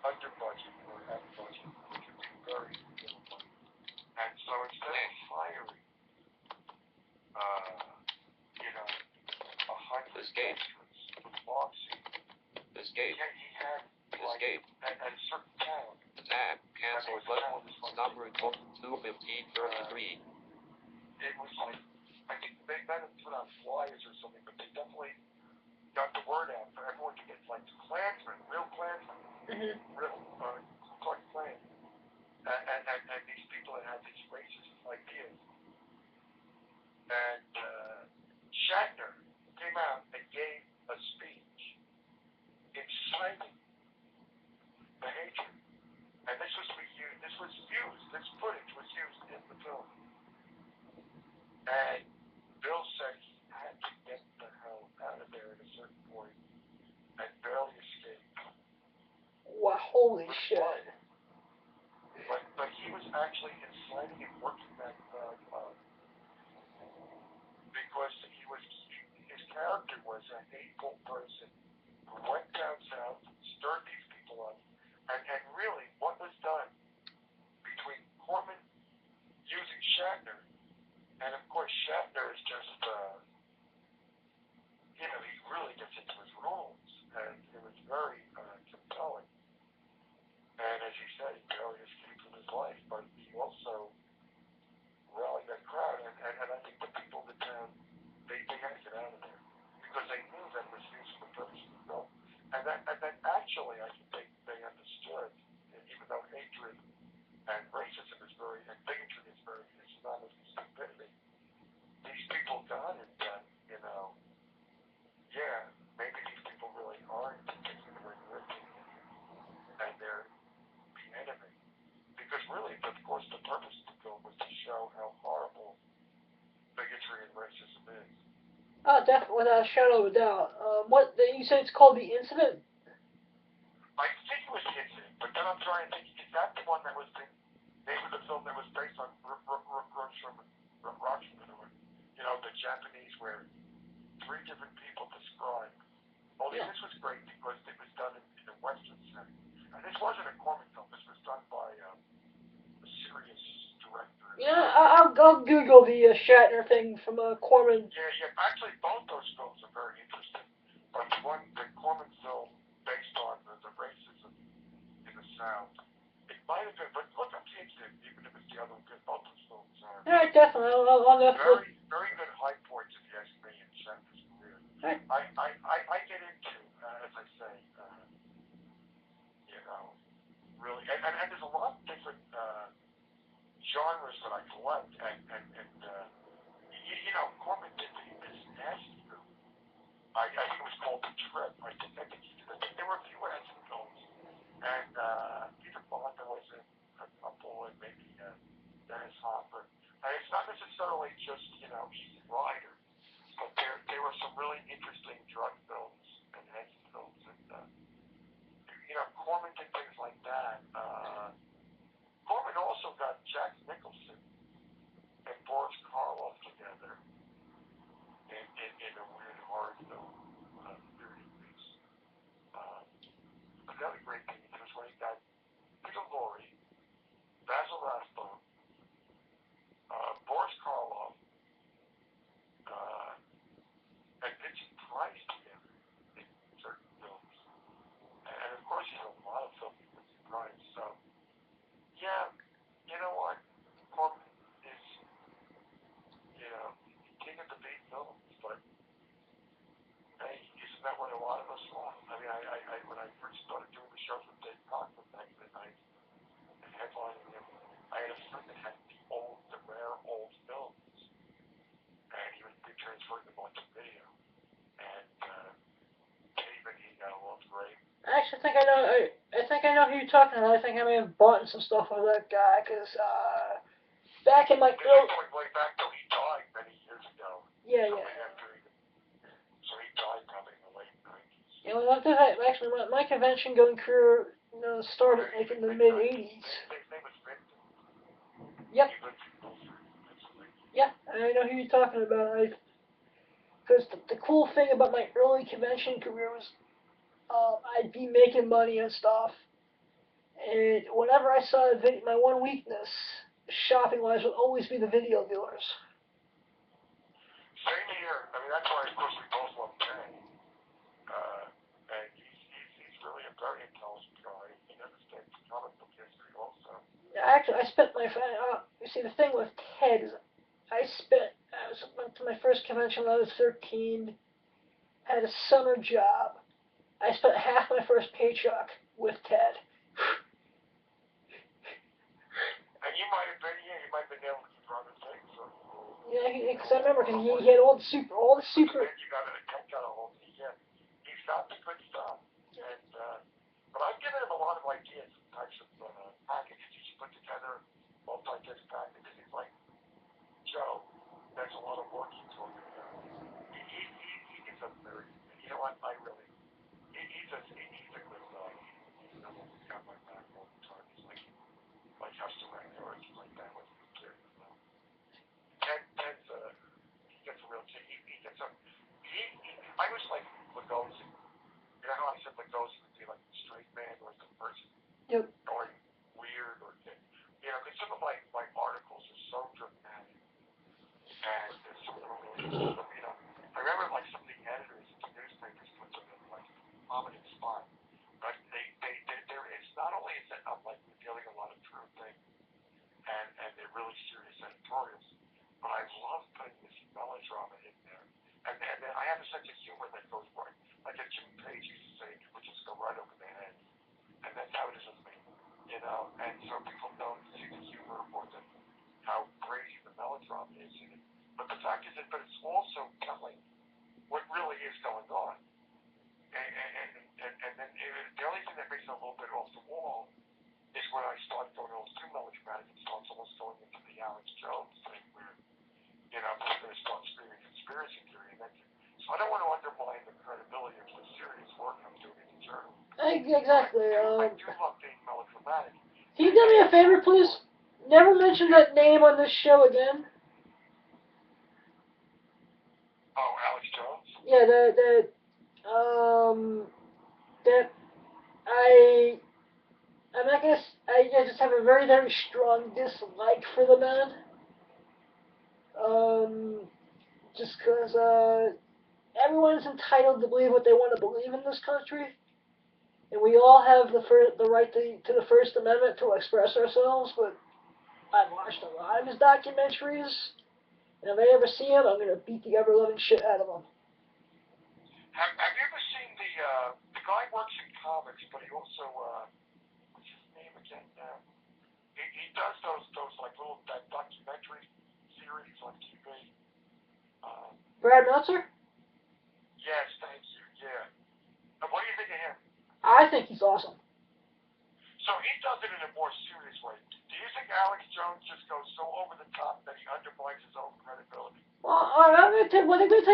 under budget or at budget, which would be very little money. And so instead of hiring, 100 extras with log scenes. Escape. He had Escape. At a certain town. Attack. Cancel button. Stop report 2:15:33. It was like, I think they might have put out flyers or something, but they definitely got the word out for everyone to get like Klansmen, real Klansmen, real Ku Klux Klan, and these people that had these racist ideas. And Shatner came out and gave a speech inciting the hatred. And this footage was used in the film. And Bill said he had to get the hell out of there at a certain point and barely escaped. Wow, holy shit. But he was actually inciting and working that crowd up. Because his character was a hateful person who went down south, stirred these people up, and really what was done without a shadow of a doubt. What you said it's called The Incident? I think it was the Incident, but then I'm trying to think, is that the one that was the name of the film that was based on Rashomon, or, the Japanese, where three different people describe. Only this was great because it was done in a Western setting. And this wasn't a Corman film. This was done by a serious director. Yeah, I'll Google the Shatner thing from Corman. Yeah. Actually, both those films are very interesting. But the Corman film based on the racism in the South, it might have been, but look up the Incident, even if it's the other one, because both those films are Definitely. I'll definitely. very good high points if you ask me in Shatner's career. Right. I get into, as I say, really, and there's a lot of different genres that I collect, and Corman did this nasty film. I think it was called The Trip. I think he did it. There were a few acid films, and Peter Fonda was in a couple, and maybe Dennis Hopper. And it's not necessarily just Easy Rider, but there were some really interesting drug films and acid films, and Corman did things like that. Corman also got Jack Nicholson and Boris Karloff together in a weird horror film, period piece. Another great thing he did was when he got Peter Lorre, Basil Rathbone, Boris Karloff, and Vincent Price together in certain films. And of course, he had a lot of films with Vincent Price. So, yeah, you know what? Corman is, king of the B films, but hey, isn't that what a lot of us want? I mean, I when I first started doing the shows with Dave Cockman back in the 90s and headlining him, I had a friend that had the rare old films, and he would be transferring them onto video. And Dave and he got along great. Actually, I think I know who you're talking about. I think I may have bought some stuff from that guy, because back in my This is going way back till he died many years ago. Yeah. So he died probably in the late 90s. Yeah, well, actually, my convention going career started like in the mid 80s. His name was Vincent. Yep. He lived in Milford, Pennsylvania. Yeah, I know who you're talking about. Because the cool thing about my early convention career was I'd be making money and stuff, and whenever I saw a video, my one weakness, shopping-wise, would always be the video dealers. Same here. I mean, that's why, of course, we both love Ken. And he's really a very intelligent guy. He understands comic book history also. Actually, I spent my you see, the thing with Ted is I went to my first convention when I was 13, had a summer job. I spent half my first paycheck with Ted. And you might have been able to keep on the thing. So. Yeah, because I remember he had all the super. You got a hold of it. Yeah, he's got the good stuff. And but I've given him a lot of ideas, types of packages you should put together, multi-disc packages. He's like, Joe, there's a lot of work you're talking about. He gets up very. You know what? He's a good guy. He's the one who's got my back all the time. He's like how Stranko or something like that was a kid. Ted's he gets a real kick. He gets a. I was like Lugosi. You know how I said Lugosi would be like a straight man or the person going weird or because some of my articles are so dramatic, and some of them are really, I remember like some of the editors of the newspapers put them in like prominent spot. But there is not only is it I'm like revealing a lot of true things, and they're really serious editorials, but I love putting this melodrama in there. And I have a sense of humor that goes right. Like a Jim Page used to say, people just go right over their heads. And that's how it is with me. And so people don't see the humor more than how crazy the melodrama is in it. But the fact is that it's also telling what really is going on. And then the only thing that makes it a little bit off the wall is when I start going a little too melodramatic and starts almost going into the Alex Jones thing where, people are going to start screaming conspiracy theory. So I don't want exactly. I do love being melodramatic. Can you do me a favor, please? Never mention that name on this show again. Oh, Alex Jones? Yeah, that I'm not gonna. I just have a very, very strong dislike for the man. Just because everyone's entitled to believe what they want to believe in this country, and we all have the right to the First Amendment to express ourselves. But I've watched a lot of his documentaries, and if I ever see him, I'm gonna beat the ever-loving shit out of him. Have you ever seen the guy works in comics, but he also, what's his name again now? He does those like little documentary series on TV. Brad Meltzer? Yes, thank you, yeah. What do you think of him? I think he's awesome. So he does it in a more serious way. Do you think Alex Jones just goes so over the top that he undermines his own credibility? Well, I'm gonna tell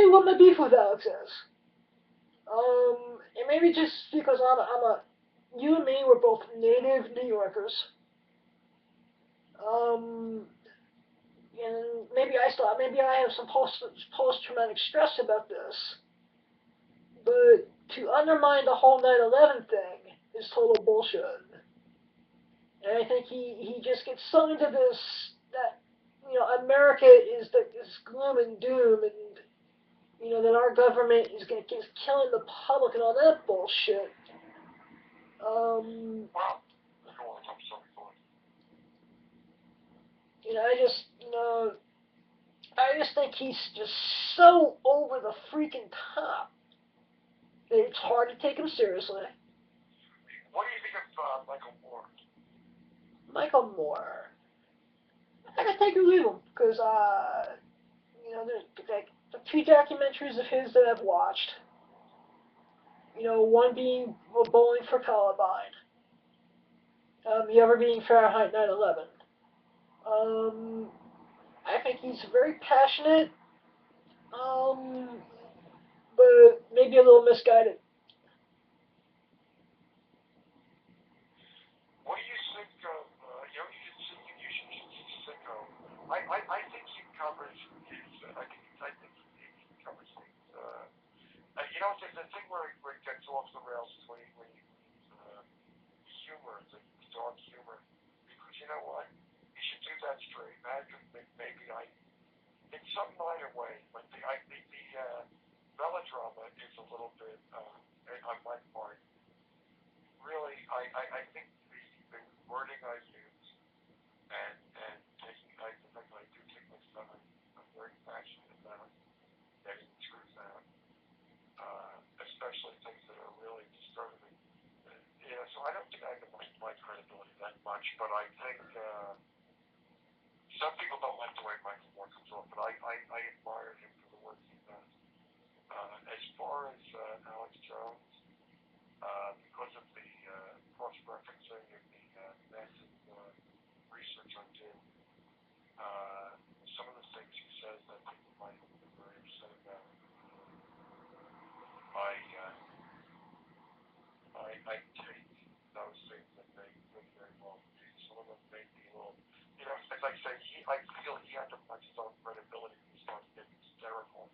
you what my beef with Alex is. And maybe just because you and me were both native New Yorkers. And maybe I have some post-traumatic stress about this. But to undermine the whole 9/11 thing is total bullshit. And I think he just gets so into this that America is gloom and doom, and that our government is killing the public and all that bullshit. Well, go on, I'm sorry, go on. I just think he's just so over the freaking top that it's hard to take him seriously. What do you think of Michael Moore? Michael Moore. I gotta take or leave him, because, there's like the two documentaries of his that I've watched. One being Bowling for Columbine. The other being Fahrenheit 9/11. I think he's very passionate, but maybe a little misguided. What do you think of, you should see Sicko. I think he covers his, I think he covers things, there's a thing where it gets off the rails is when he humor, the dark humor. Because you know what? You should do that straight. Imagine maybe in some minor way, like the melodrama is a little bit, on my part, really, I think the wording I use and taking, I do take my stuff, I'm very passionate about getting the truth out, especially things that are really disturbing. So I don't think I undermine my credibility that much, but I think some people don't like the way Michael Moore comes off, but I admire him for the work he does. As far as Alex Jones, because of the cross-referencing and the massive research I do, some of the things he says that people might be very upset about, I take those things that they could very well be. Some of them may be a little, as I say, I feel he undermines his own credibility and he starts getting hysterical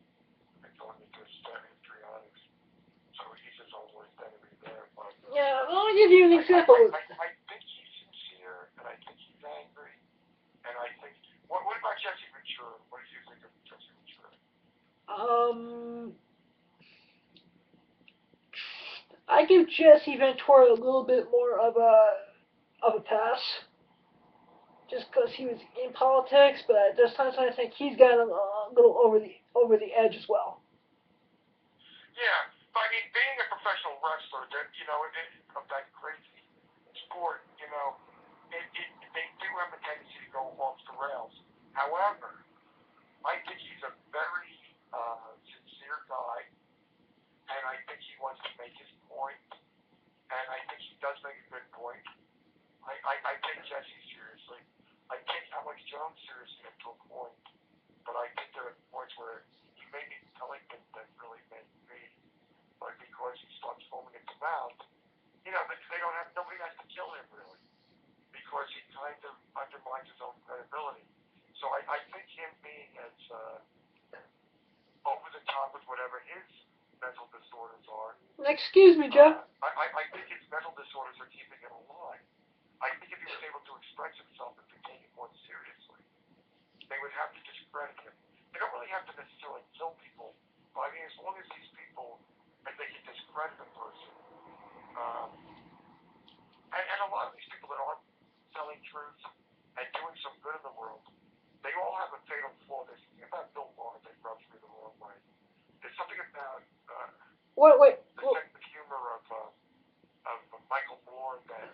and going into histrionics. So he's his own worst enemy there. But Yeah, I'll give you an example. I think he's sincere, and I think he's angry, and I think. What about Jesse Ventura? What do you think of Jesse Ventura? I give Jesse Ventura a little bit more of a pass, just because he was in politics. But there's times when I think he's got a little over the edge as well. Yeah, but I mean, being a professional wrestler, of that crazy sport, they do have a tendency to go off the rails. However, I think he's a very sincere guy, and I think he wants to make his point, and I think he does make a good point. I take Jesse seriously. I take Alex Jones seriously up to a point, but I think there are points where he may be telling things that really make me, but because he starts foaming at the mouth, the kill him really, because he kind of undermines his own credibility. So I think him being as over the top with whatever his mental disorders are. Excuse me, Joe. I think his mental disorders are keeping him alive. I think if he was able to express himself and be taken more seriously, they would have to discredit him. They don't really have to necessarily kill people, but I mean, as long as these people, if they can discredit a person, and a lot of these people that aren't telling truth and doing some good in the world, they all have a fatal flaw. There's something about Bill Maher that rubs me the wrong way. There's something about the sense of humor of Michael Moore that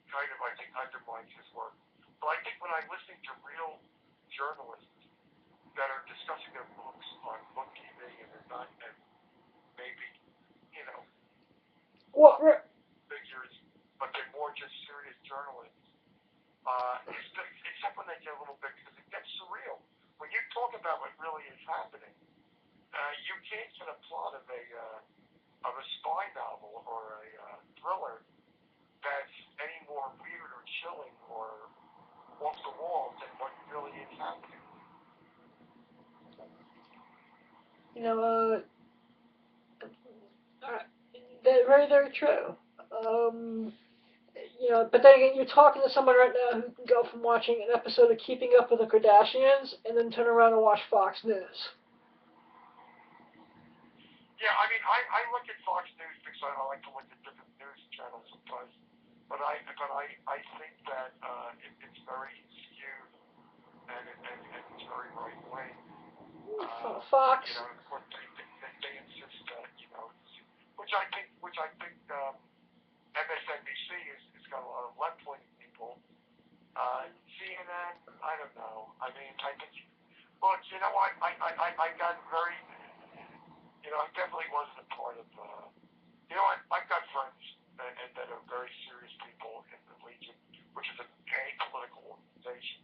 kind of, I think, undermines his work. But I think when I'm listening to real journalists that are discussing their books on book TV and they're not, and maybe, you know, figures, but they're more just serious journalists, except when they get a little bit, because it gets surreal. When you talk about what really is happening, you can't get a plot of a spy novel or a thriller that's any more weird or chilling or off the wall than what really is happening. You know, that's very, very true. You know, but then again, you're talking to someone right now who can go from watching an episode of Keeping Up with the Kardashians and then turn around and watch Fox News. Yeah, I mean, I look at Fox News because I like to look at different news channels sometimes, but I think that it's very skewed and it's very right wing. Fox. You know, of course they insist that, you know, which I think MSNBC has got a lot of left-wing people. CNN, I don't know. I mean, I think, look, you know, I got very, you know, I definitely wasn't a part of, you know, I've got friends that are very serious people in the Legion, which is a gay political organization.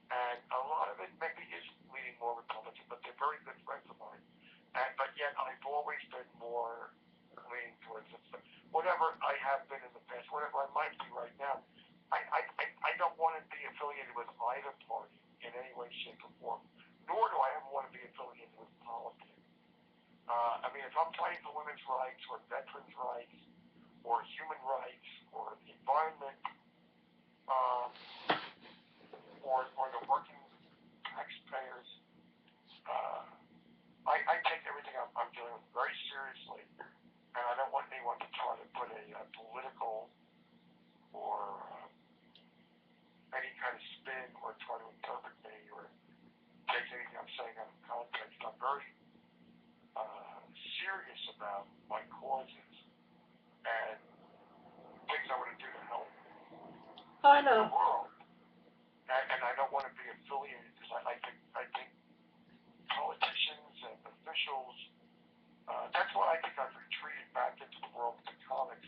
And a lot of it maybe is leaning more Republican, but they're very good friends of mine. But yet I've always been more leaning towards it. Whatever I have been in the past, whatever I might be right now, I don't want to be affiliated with either party in any way, shape, or form. Nor do I ever want to be affiliated with politics. I mean, if I'm fighting for women's rights or veterans' rights or human rights or the environment or the working taxpayers, I take everything I'm dealing with very seriously, and I don't want anyone to try to put a political or any kind of spin or try to interpret me or take anything I'm saying out of context. I'm very serious about my causes and things I want to do to help the world. And I don't want to be affiliated because I think politicians and officials, that's why I think I've retreated back into the world of the comics,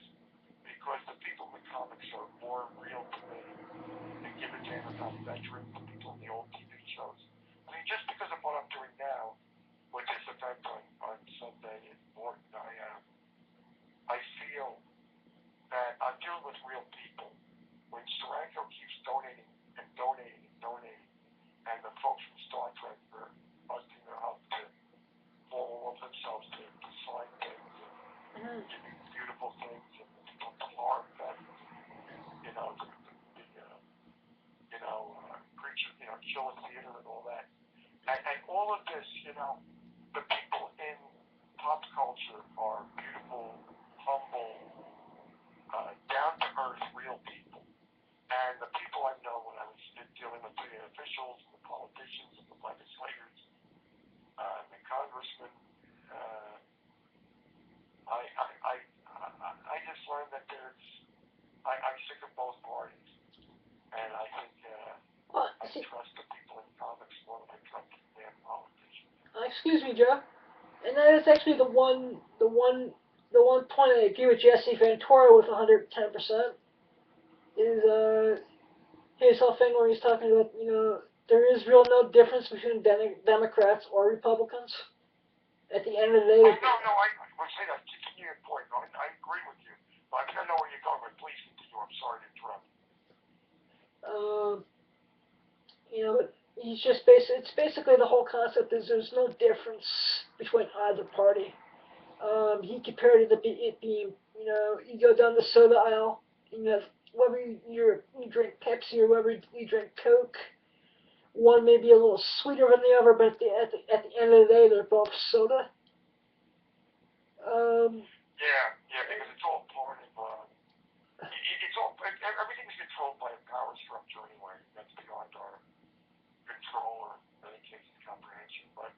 because the people in the comics are more real to me and give a damn about veterans, the people in the old TV shows. I mean, just because of what I'm doing now with this event on Sunday in Morton, I feel that I'm dealing with real people. When Stranko keeps donating and donating and donating, and the folks from Star Trek are busting their up to fall all over themselves to sign things and give me beautiful things and people to harm them, you know, creature, you know, killer theater and all that. And all of this, you know, the people in pop culture are beautiful, humble, down-to-earth, real people. And the people I know when I was dealing with the officials, and the politicians, and the legislators, and the congressmen, I just learned that I'm sick of both parties. And I think I trust the people in comics more than I trust the damn politicians. Excuse me, Joe. And that is actually the one point I agree with Jesse Ventura with 110%. Is his whole thing where he's talking about, you know, there is real no difference between Democrats or Republicans. At the end of the day, no, I would say that. Continue your point. I agree with you. But I think I know where you're going, but please continue. I'm sorry to he's just it's basically the whole concept is there's no difference between either party. He compared it being, you go down the soda aisle, whether you drink Pepsi or whether you drink Coke, one may be a little sweeter than the other, but at the end of the day, they're both soda. Yeah, because it's all part of, everything's controlled by a power structure anyway. That's beyond our control or, in any cases, comprehension. But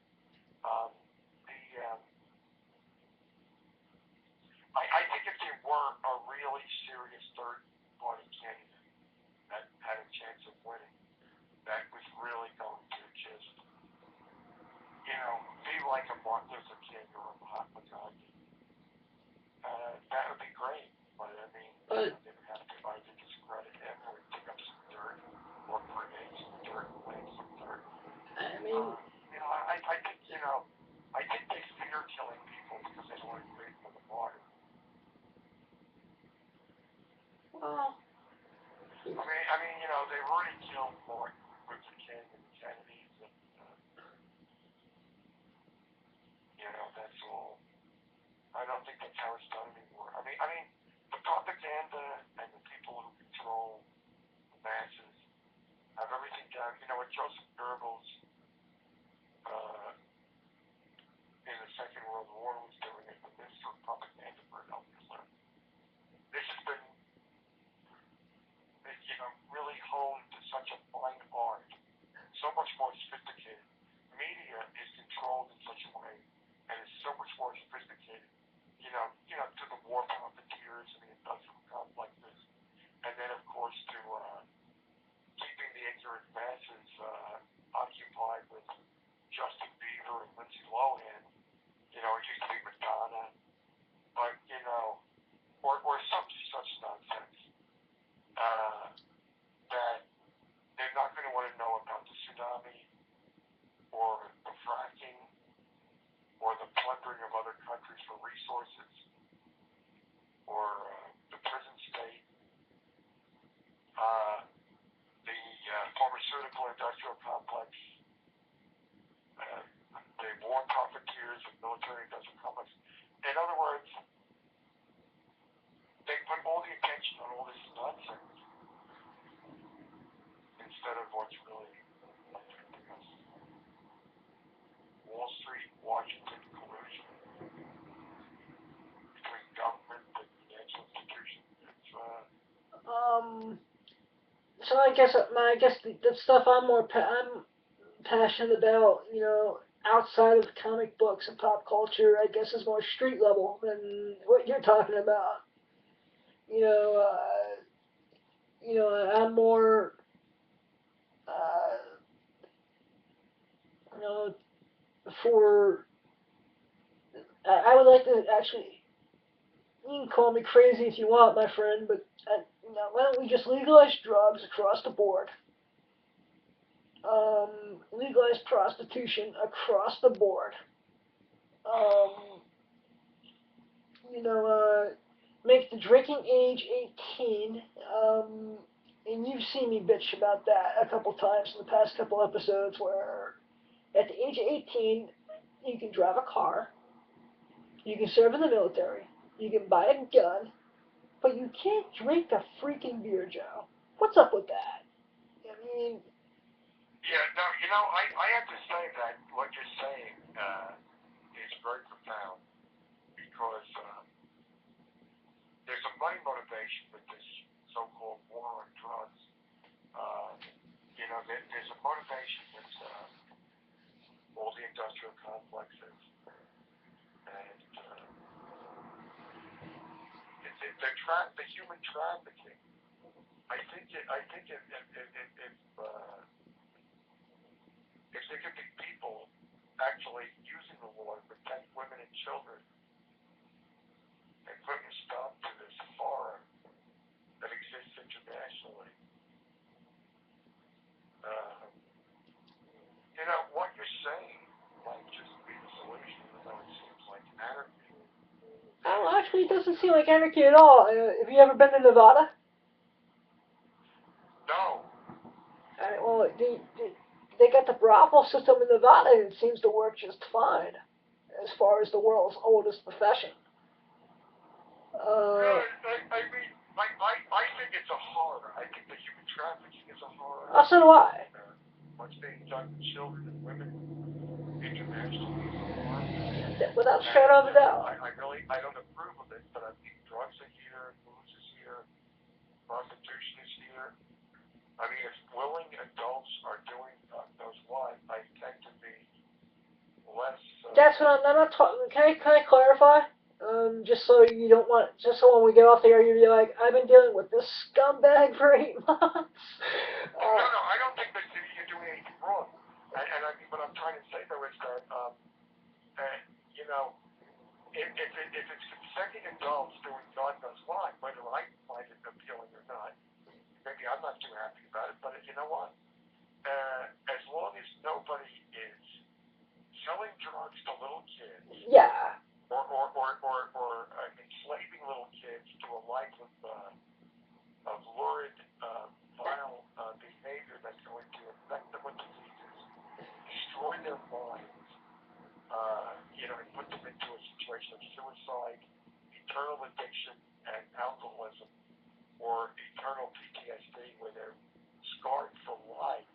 I think if there were a really serious third-party candidate that had a chance of winning, that was really going to just, be like a Martin Luther King or a Mahatma Gandhi. That would be great. But I mean, they would have to either discredit him or pick up some dirt or create some dirt and lay some dirt. I mean, I think they fear killing people because they don't want to create for the martyr. well, They've already killed Martin Luther King and the Kennedys, and that's all. I don't think that's how it's done anymore. The propaganda and the people who control the masses have everything down. What Joseph Goebbels in the Second World War was doing as the Minister of Propaganda for Adolf Hitler. This has been, really honed to such a fine art, so much more sophisticated. Media is controlled in such a way, and is so much more sophisticated, to the war profiteers and the industrial complexes, and then, of course, to keeping the ignorant masses occupied with Justin Bieber and Lindsay Lohan. It used to be Madonna, but, or some such nonsense. That they're not going to want to know about the tsunami or the fracking or the plundering of other countries for resources or the prison state, the pharmaceutical industrial complex, the war profiteers and military industrial complex. In other words, they put all the attention on all this nonsense instead of what's really affecting us. Wall Street, Washington collusion between government and financial institutions. So I guess the stuff I'm passionate about, outside of comic books and pop culture, I guess is more street level than what you're talking about. You know, I'm more, uh, you know, for I would like to actually. You can call me crazy if you want, my friend, but why don't we just legalize drugs across the board? Legalize prostitution across the board. Um, make the drinking age 18. And you've seen me bitch about that a couple times in the past couple episodes where at the age of 18, you can drive a car, you can serve in the military, you can buy a gun, but you can't drink a freaking beer, Joe. What's up with that? I mean... Yeah, no, I have to say that what you're saying is very profound because there's a money motivation with this so-called war on drugs. There's a motivation with all the industrial complexes and the human trafficking. I think if there could be people actually using the law to protect women and children and putting a stop to this horror that exists internationally. What you're saying might just be the solution, even though it seems like anarchy. Well, actually, it doesn't seem like anarchy at all. Have you ever been to Nevada? No. Well, they got the brothel system in Nevada, and it seems to work just fine, as far as the world's oldest profession. Yeah, Uh, I mean, I think it's a horror. I think the human trafficking is a horror. so do I. What's being done to children and women internationally is a horror. Without a And shadow of a doubt. I don't approve of it, but I think drugs are here, booze is here, prostitution is here. I mean, if willing adults are doing God knows what, I tend to be less. That's what I'm not talking. Can I clarify? Just so you don't want, just so when we get off the air, you'll be like, I've been dealing with this scumbag for 8 months. No, I don't think that you're doing anything wrong. And I mean, what I'm trying to say though is that, you know, if it's consenting adults doing God knows what, whether I find it appealing or not, maybe I'm not too happy about it. But you know what? As long as nobody is selling drugs to little kids, Yeah. or enslaving little kids to a life of lurid, vile behavior that's going to affect them with diseases, destroy their minds, you know, and put them into a situation of suicide, eternal addiction, and alcoholism, or eternal PTSD where they're scarred for life.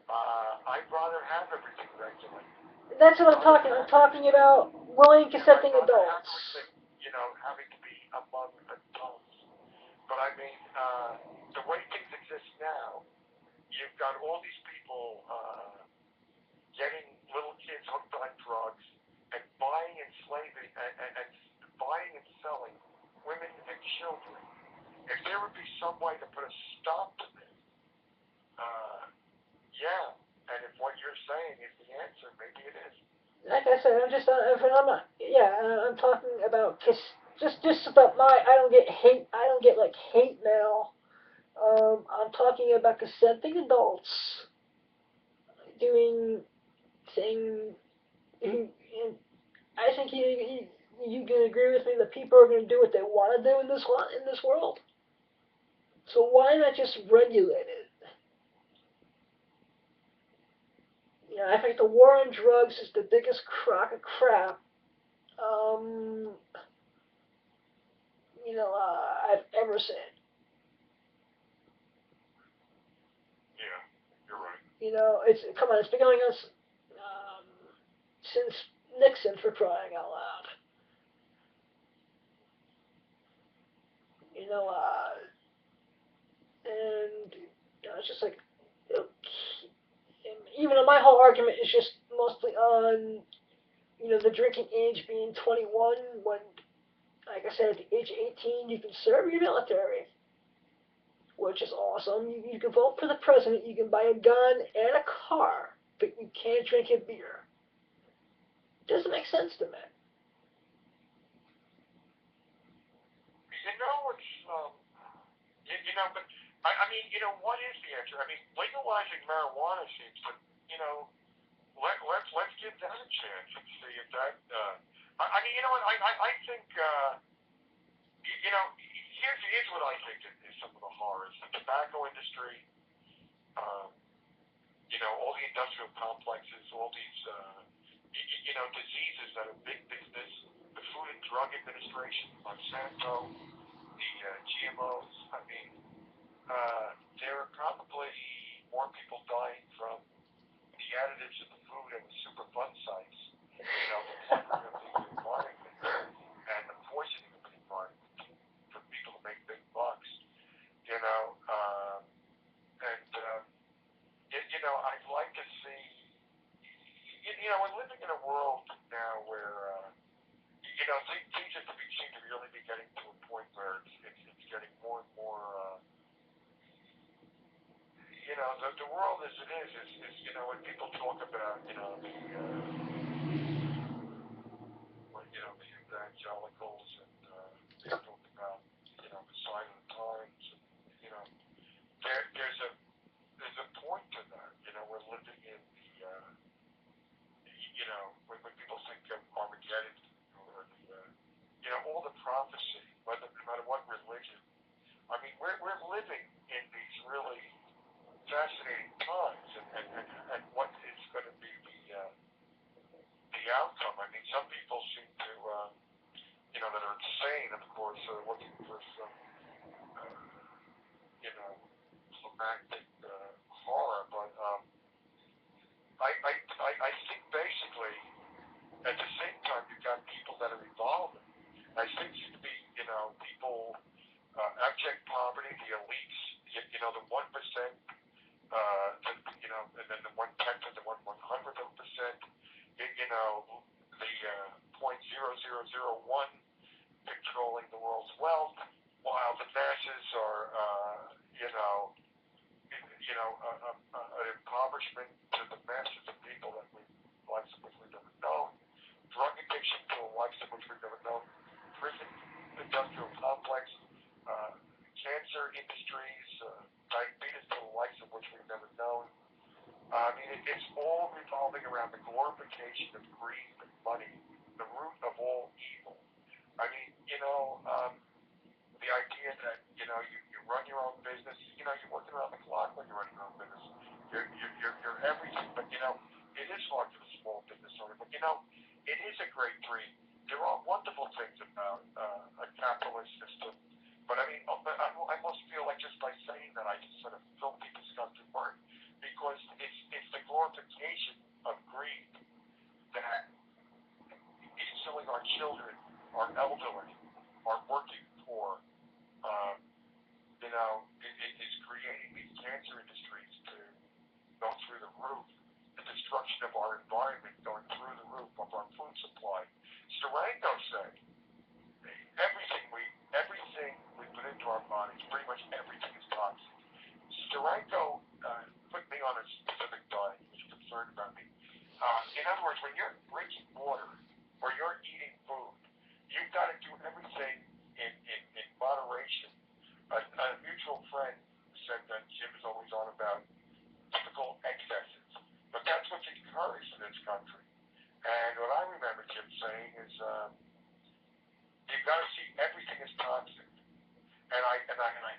I'd rather have everything regulated. That's what I'm talking. I'm talking about willing, consenting adults. You know, having to be among adults. But I mean, the way things exist now, you've got all these people getting little kids hooked on drugs and buying and slaving and buying and selling women and children. If there would be some way to put a stop to this, yeah. And if what you're saying is the answer, maybe it is. Like I said, I'm not. Yeah, I'm talking about just about my. I don't get hate. I don't get like hate mail. I'm talking about consenting adults doing thing. I think you can agree with me that people are going to do what they want to do in this world. So why not just regulate it? You know, I think the war on drugs is the biggest crock of crap. Um, I've ever seen. Yeah, you're right. You know, it's been going on since Nixon, for crying out loud. You know, and it's just like, even though my whole argument is just mostly on, the drinking age being 21, when, like I said, at the age of 18, you can serve your military, which is awesome. You can vote for the president, you can buy a gun and a car, but you can't drink a beer. Doesn't make sense to me. You know, it's, but I mean, what is the answer? I mean, legalizing marijuana seems to, let's give that a chance and see if that. I mean, you know what? I think, here's what I think is some of the horrors: the tobacco industry, all the industrial complexes, all these, diseases that are big business, the Food and Drug Administration, Monsanto, the GMOs. I mean, there are probably more people dying from the additives in the food and the Superfund sites, the plundering of the environment and the poisoning of the environment for people to make big bucks, I'd like to see, we're living in a world now where, things seem to really be getting to a point where it's getting more and more, the world as it is, when people talk about, the evangelicals and they talk about, the sign of the times, and, there's a point to that. We're living in the, when people think of Armageddon or the, all the prophecy, no matter what religion. I mean, we're living in these really fascinating times, and climactic horror, but I think basically at the same time you've got people that are evolving. I think seem to be, people, abject poverty, the elites, the 1%, and then the 1/10 and the 1/100th of a percent, the 0.0001 controlling the world's wealth, while the masses are, an impoverishment to the masses of people that likes of which we've never known, drug addiction to the likes of which we've never known, prison industrial complex, cancer industries, diabetes to the likes of which we've never known. I mean, it's all revolving around the glorification of greed and money, the root of all evil. I mean, the idea that, you run your own business, you're working around the clock when you're running your own business. You're everything, but, it is hard for the small business owner, but, it is a great dream. There are wonderful things about a capitalist system, but I mean, I must feel like just by saying that, I just sort of filthy, disgusting word, because it's the glorification of greed that is killing our children, our elderly, our working poor. It is creating these cancer industries to go through the roof, the destruction of our environment going through the roof of our food supply. Stranko said, everything we put into our bodies, pretty much everything is toxic. Stranko put me on a specific diet. He was concerned about me. In other words, when you're drinking water or you're eating food, you've got to do everything in moderation. A mutual friend said that Jim is always on about typical excesses, but that's what's encouraged in this country. And what I remember Jim saying is, you've got to see everything as toxic. And I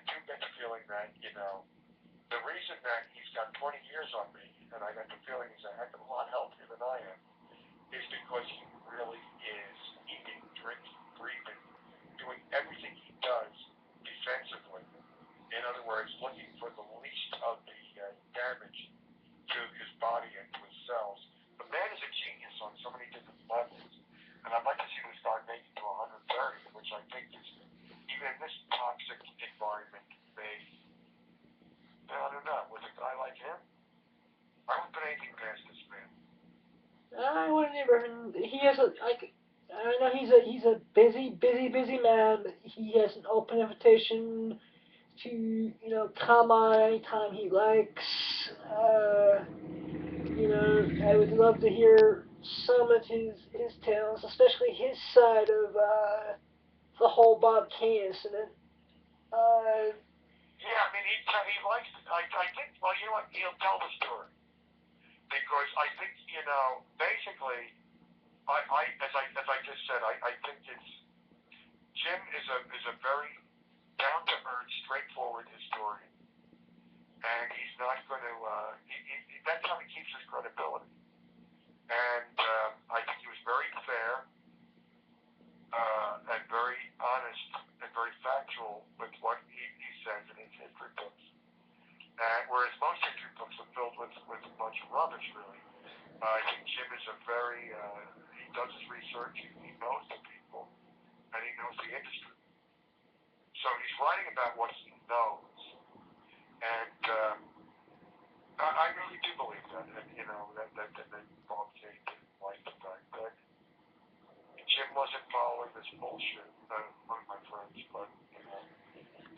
do get the feeling that, the reason that he's got 20 years on me, and I get the feeling he's a heck of a lot healthier than I am, is because he really is eating, drinking, breathing, doing everything he does defensively. In other words, looking for the least of the damage to his body and to his cells. The man is a genius on so many different levels, and I'd like to see this guy make it to 130, which I think is, even in this toxic environment, I don't know, with a guy like him, I wouldn't put anything past this man. I wouldn't even. He has a like. I know he's a busy man. He has an open invitation to come on anytime he likes. I would love to hear some of his tales, especially his side of the whole Bob Kane incident. Yeah, I mean, he likes it. I think, well, you know what, he'll tell the story. Because I think, basically, as I just said, I think Jim is a very down-to-earth, straightforward historian. And he's not going to, that's how he keeps his credibility. And I think he was very fair and very honest and very factual with what he says in his history books. And whereas most history books are filled with a bunch of rubbish, really, I think Jim is he does his research, he knows the people, and he knows the industry. So he's writing about what he knows. And I really do believe that, that Bob Kane didn't like the fact that Jim wasn't following this bullshit, one of my friends, but,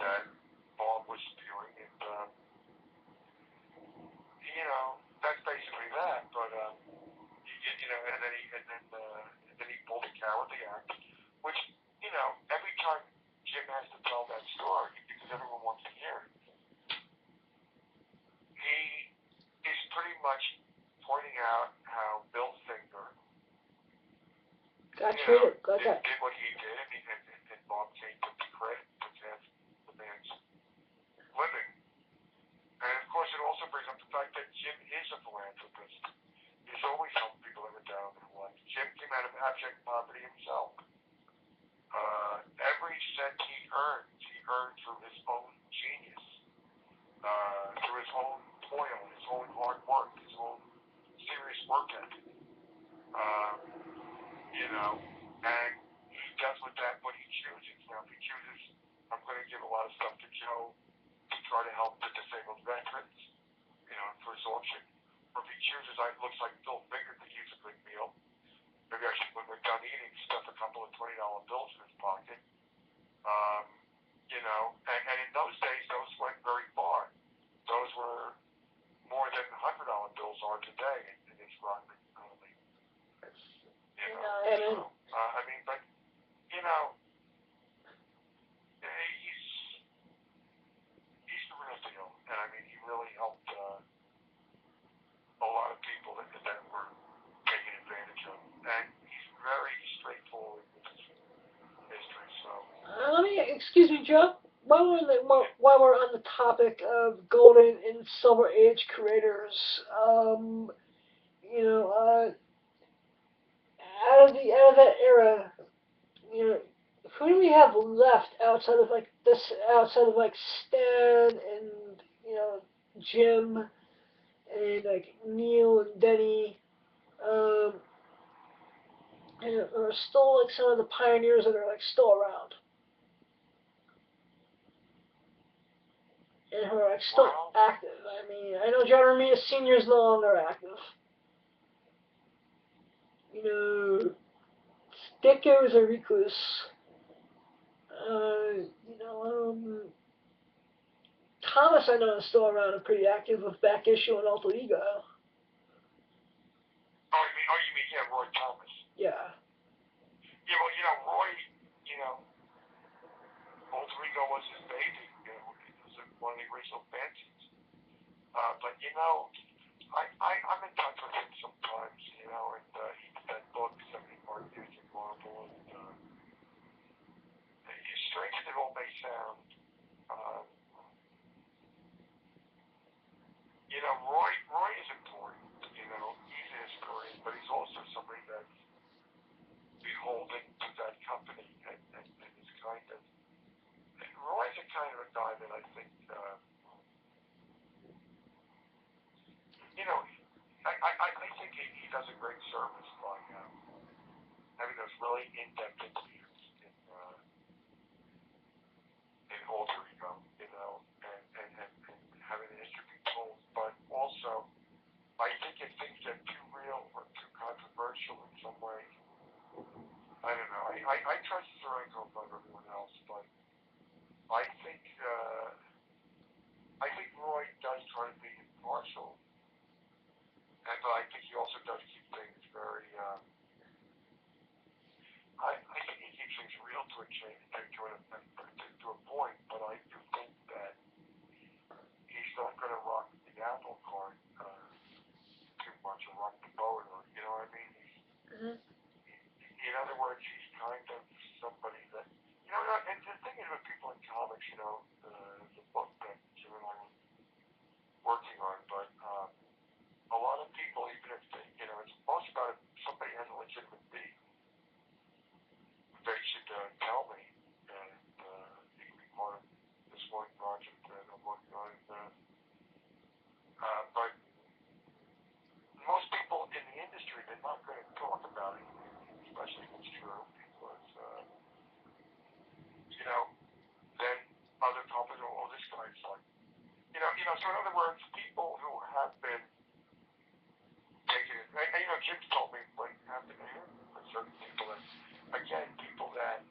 that Bob was spewing, and, that's basically that, but, and then he pulled a cowardly act, which, every time Jim has to tell that story, because everyone wants to hear it, he is pretty much pointing out how Bill Finger, did what he did, and Bob Kane took the credit for the man's living. And of course, it also brings up the fact that Jim is a philanthropist. He's always helped people that were down in their life. Jim came out of abject poverty himself. Every cent he earned through his own genius. Joe, while we're on the topic of golden and silver age creators, you know, out of that era, you know, who do we have left outside of like Stan and you know Jim and like Neil and Denny, um, and are still like some of the pioneers that are like still around and who are like still Well, active. I mean, I know John Romita Senior is no longer active. You know, Dicko is a recluse. You know, Thomas I know is still around and pretty active with Back Issue and Alter Ego. you mean, yeah, Roy Thomas. Yeah. Yeah, well, Roy, you know, Alter Ego was his baby. It was one of the original fancies. But, I'm in touch with him sometimes, and he did that book, 70 Part Music Marvel, and as strange as it all may sound, um, Roy is important. He's a historian, but he's also somebody that's beholden to that company and is kind of. Roy's a kind of a guy that I think, I think he does a great service by having those really in-depth interviews in Alter Ego, and having the history be told, but also I think if things get too real or too controversial in some way, I don't know. I trust Stranko above everyone else, but I think Roy does try to be impartial, but I think he also does keep things very. I think he keeps things real to a point, but I do think that he's not going to rock the apple cart too much or rock the boat, or you know what I mean. Mm-hmm. In other words, he's kind of somebody that, and the thing is with people in comics, the book that Jim and I were working on, but a lot of people, even if they, it's most about if somebody has a legitimate beef, they should tell me, and it can be part of this one project that I'm working on. But most people in the industry, they're not going to talk about it, especially if it's true, because, then other companies go, oh, this guy's like, so in other words, people who have been taken, Jim's told me what happened to him, with certain people that, again, people that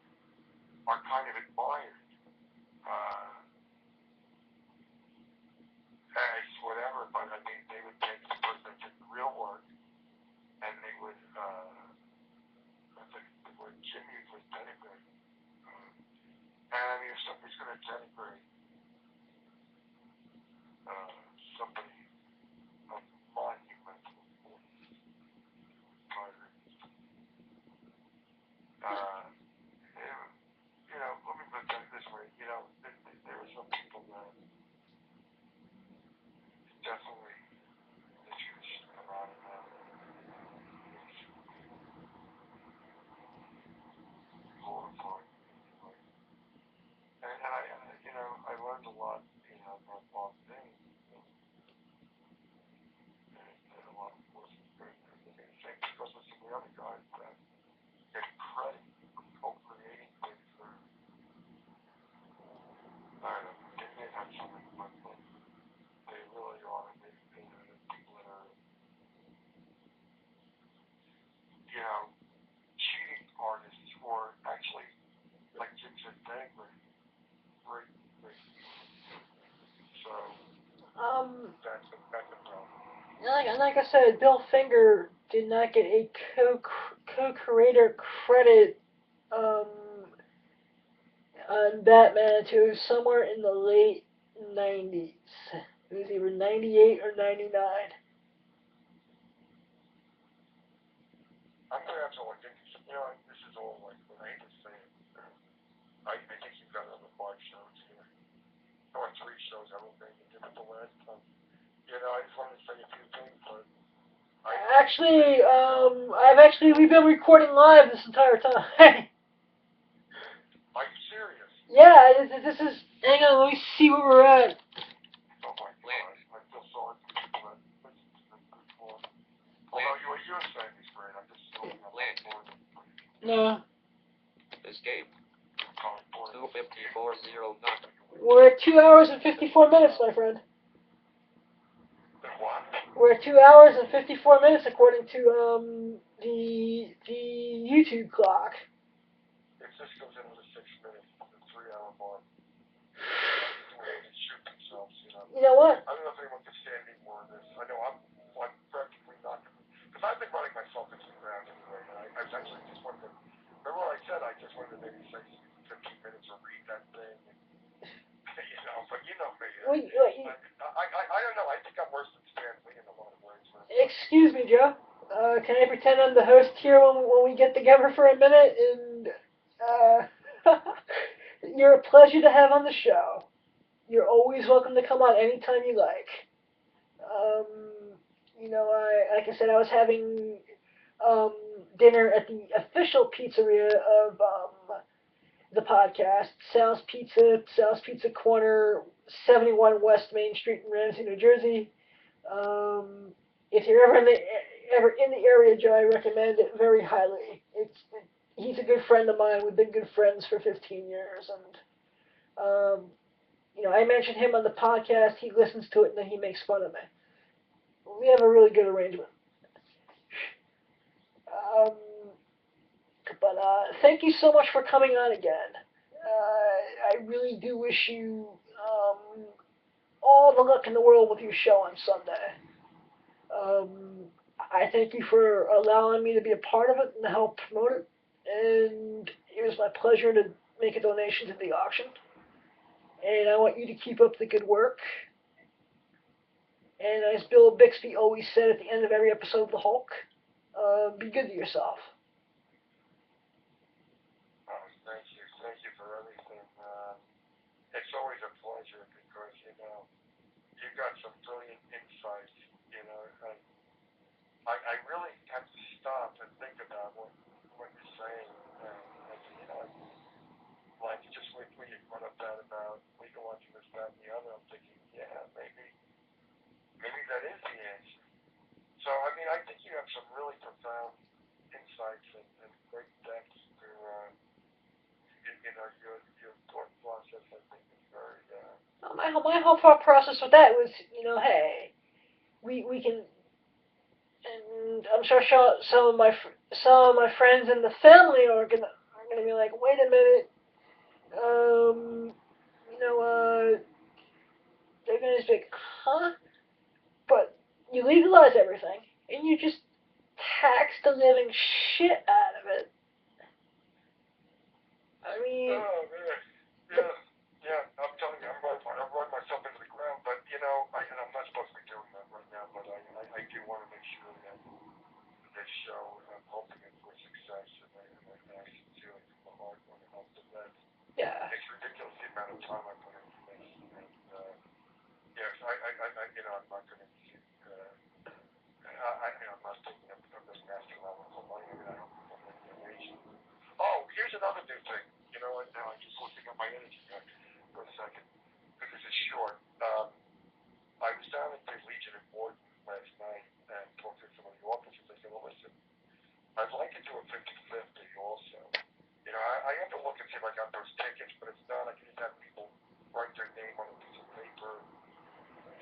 are kind of admired, as whatever, but I mean, they would take the person that did the real work, and they would, I think the word Jim used was denigrate. And I mean, if somebody's going to denigrate somebody of monumental importance, let me put it this way, there are some people that definitely issues around glorified. And I learned a lot, about Bob Dane, and a lot of wasn't good. Same because of some of the other guys that get credit for co-creating things that are, I don't know, they may have something, but they really are. People that are, cheating artists, or actually, like Jim said, dangling, great, great. So that's a problem. Like I said, Bill Finger did not get a co-creator credit um, on Batman until somewhere in the late 90s. It was either 98 or 99. I'm going to have to look into, this is all like what I was saying. I think you've got another 5 shows. everything you did it the last time. You know, I just wanted to say a few things, but We've been recording live this entire time. are you serious? Yeah, this is, hang on, let me see where we're at. Oh my gosh, I feel sorry for people that listen to this before. Although what you're saying is great, I'm just so bored. No. Escape. 25409. We're at 2 hours and 54 minutes, my friend. What? We're at 2 hours and 54 minutes according to the YouTube clock. If this goes into the 6 minutes, the 3-hour mark, shoot themselves, you know. You know what? I don't know if anyone can stand any more of this. I know I'm practically not going to, because I've been running myself into the ground anyway, and I actually just wanted to, remember what I said? I just wanted to maybe say 15 minutes or read that thing, and, you know, but you know me. I don't know. I think I'm worse than Stan Lee in a lot of ways. Excuse me, Joe. Can I pretend I'm the host here when we get together for a minute? And you're a pleasure to have on the show. You're always welcome to come on anytime you like. You know, like I said, I was having dinner at the official pizzeria of the podcast, Sal's Pizza Corner, 71 West Main Street in Ramsey, New Jersey. If you're ever in the area, Joe, I recommend it very highly. He's a good friend of mine. We've been good friends for 15 years, and you know, I mentioned him on the podcast. He listens to it, and then he makes fun of me. We have a really good arrangement. Um, but thank you so much for coming on again. I really do wish you all the luck in the world with your show on Sunday. I thank you for allowing me to be a part of it and help promote it. And it was my pleasure to make a donation to the auction. And I want you to keep up the good work. And as Bill Bixby always said at the end of every episode of The Hulk, be good to yourself. Thank you for everything. It's always a pleasure because, you know, you got some brilliant insights, you know, and I really have to stop and think about what you're saying, and you know, like just when you brought up that about legalizing this, that, and the other, I'm thinking, yeah, maybe that is the answer. So, I mean, I think you have some really profound insights and great depth to, you know, your thought process, I think, is very, my whole thought process with that was, you know, hey, we can, and I'm sure some of my friends and the family are gonna be like, wait a minute, you know, they're gonna just be like, huh? But you legalize everything, and you just tax the living shit out of it. I mean, oh man, yeah. I'm telling you, I'm running myself into the ground. But you know, and I'm not supposed to be doing that right now. But I do want to make sure that this show, I'm hoping it's for success, and I ask sincerely from the heart when it helps the best. yeah. It's ridiculous the amount of time I put into this, and yes, you know, I'm not going to. I'm not thinking of this master level for money. I mean, I don't want any donation. Oh, here's another new thing. You know what? Now I'm just looking at my energy back for a second. Because this is short. I was down at the Legion in Morton last night and talked to some of the officers. I said, well, listen, I'd like to do a 50-50 also. You know, I have to look and see if I got those tickets, but it's not. I can just have people write their name on a piece of paper,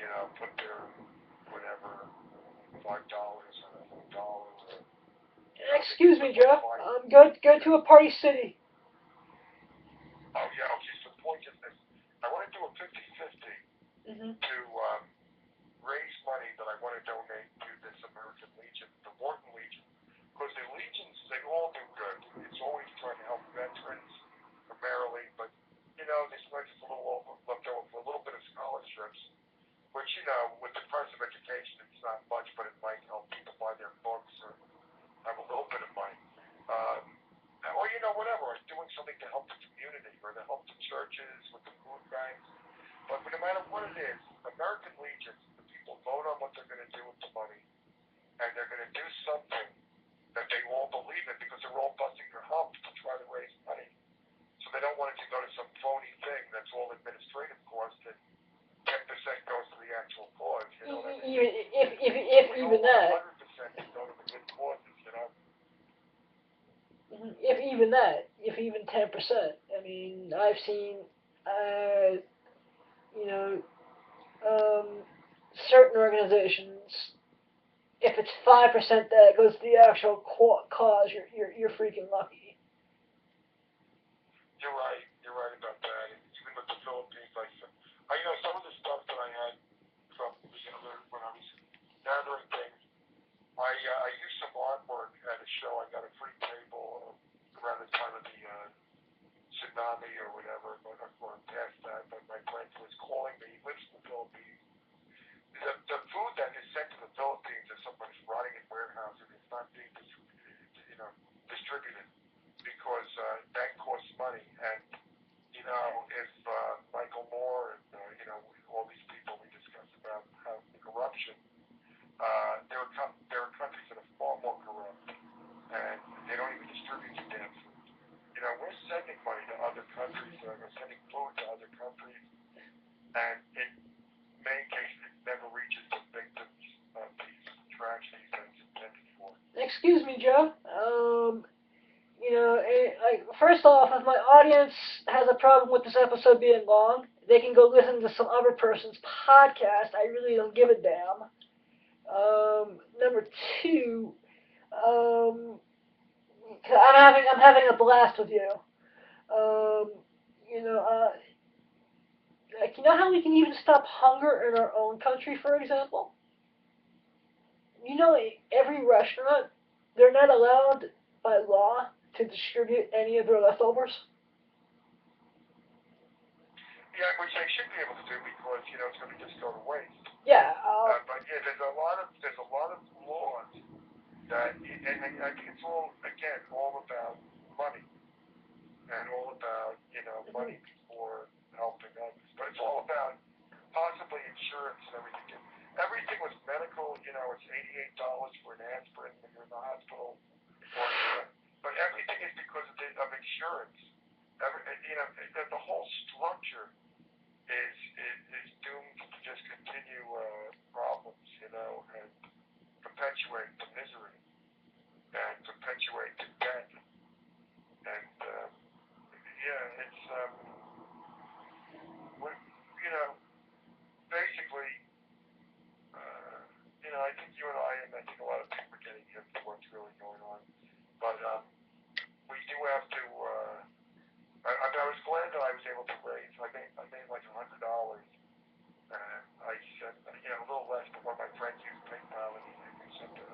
you know, put their whatever, $5 or $1. Excuse me, Joe. Go to a party city. Oh, yeah, okay, so the point is this. I want to do a 50-50 to raise money that I want to donate to this American Legion, the Morton Legion. Because the Legions, they all do good. It's always trying to help veterans primarily, but, you know, there's just a little left over for a little bit of scholarships, which, you know, with the price of education, it's not much, but it might help people buy their books or have a little bit of money. Or, you know, whatever, or doing something to help the community or to help the churches with the food banks. But no matter what it is, American Legion, the people vote on what they're going to do with the money, and they're going to do something that they all believe in because they're all busting their humps to try to raise money. So they don't want it to go to some phony thing that's all administrative cost and 10% goes to the actual cause. You know what I mean? If even that. 100% to go to the good causes, you know? If even that, if even 10%. I mean, I've seen, you know, certain organizations. If it's 5% that goes to the actual cause, you're freaking lucky. You're right. You're right about that. And even with the Philippines, you know, some of the stuff that I had from the other when I was gathering things, I used some artwork at a show. I got a free table around the time of the tsunami or whatever, or past that. But my friend was calling me. He lives in the Philippines. The food that is sent to the Philippines is somebody's rotting in warehouses. It's not being distributed because that costs money. And you know, if Michael Moore and you know all these people we discussed about how the corruption, there are countries that are far more corrupt, and they don't even distribute the damn food. You know, we're sending money to other countries. We're sending food to other countries, and in many cases, it never reaches the victims of these tragedies that it's intended for. Excuse me, Joe. You know, first off, if my audience has a problem with this episode being long, they can go listen to some other person's podcast. I really don't give a damn. Number two, I'm having a blast with you. You know, like, you know how we can even stop hunger in our own country, for example? You know, every restaurant, they're not allowed by law to distribute any of their leftovers. Yeah, which they should be able to do because you know it's going to just go to waste. Yeah. But yeah, there's a lot of laws that, and I think it's all again all about money and all about you know money before helping others. But it's all about possibly insurance and everything. Everything was medical. You know, it's $88 for an aspirin when you're in the hospital. But everything is because of insurance. You know, the whole structure is doomed to just continue problems, you know, and perpetuate the misery and perpetuate the debt. And yeah, it's you know, basically, you know, I think you and I think a lot of people are getting hip to what's really going on. But we do have to. I was glad that I was able to raise. I made like $100. I sent you know a little less, but one of my friends used PayPal and he sent $100.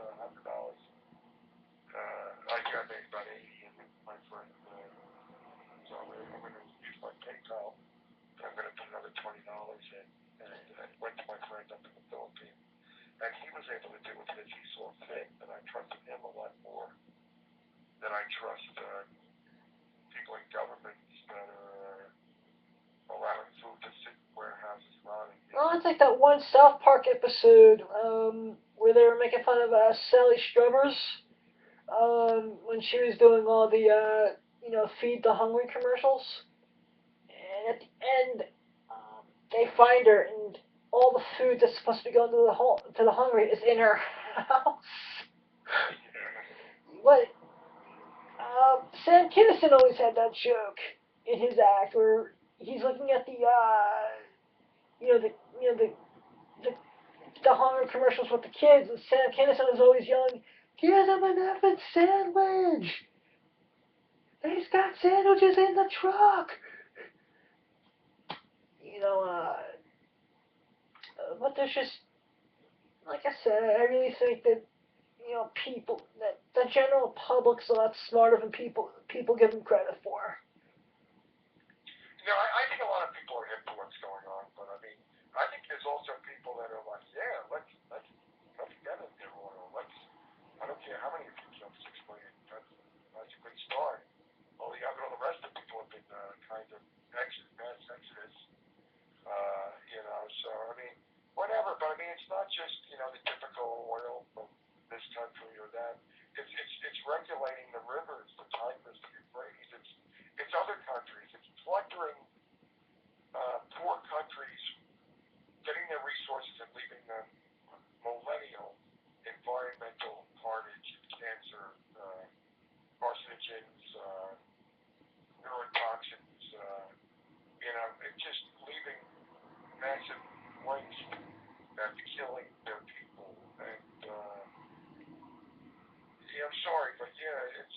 I think I made about 80, and my friend. So I'm going to use my PayPal. I'm going to put another $20 in, and went to my friend up in the Philippines, and he was able to do it because he saw fit, and I trusted him a lot more than I trust people in governments that are allowing food to sit in warehouses rotting. Well, it's like that one South Park episode where they were making fun of Sally Struthers when she was doing all the you know, feed the hungry commercials. And at the end, they find her, and all the food that's supposed to be going to the hungry is in her house. What? Sam Kinison always had that joke in his act where he's looking at the you know the you know the the hunger commercials with the kids, and Sam Kinison is always yelling, "Get him an effing sandwich! He's got sandwiches in the truck!" You know, but there's just, like I said, I really think that, you know, that the general public's a lot smarter than people give them credit for. You know, I think a lot of people are hip to what's going on, but I mean, I think there's also people that are like, yeah, let's get in their oil. I don't care how many of you kill 6 million. That's a good start. All the rest of the people have been kind of mass exodus, it's not just, the typical oil from this country or that. It's regulating the rivers, the Tigris, the Euphrates. It's other countries. It's plundering poor countries, getting their resources and leaving them millennial environmental carnage, cancer, carcinogens, neurotoxins, it's just leaving massive waste and killing their people. And I'm sorry, but yeah, it's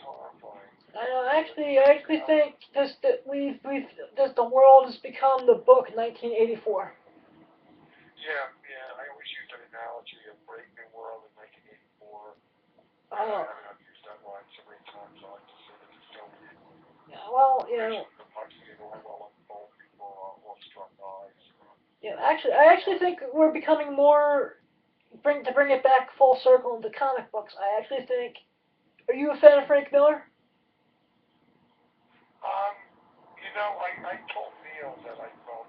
horrifying. I know. I actually think just that just the world has become the book 1984. Yeah, I always use that analogy of Brave New World in 1984. And Oh, I've used that line so many times. I like to say that it's so yeah. Well, the Huxley and Orwell unfold before our awestruck eyes. I actually think we're becoming more to bring it back full circle into comic books. I actually think. Are you a fan of Frank Miller? Um, I told Neil that I felt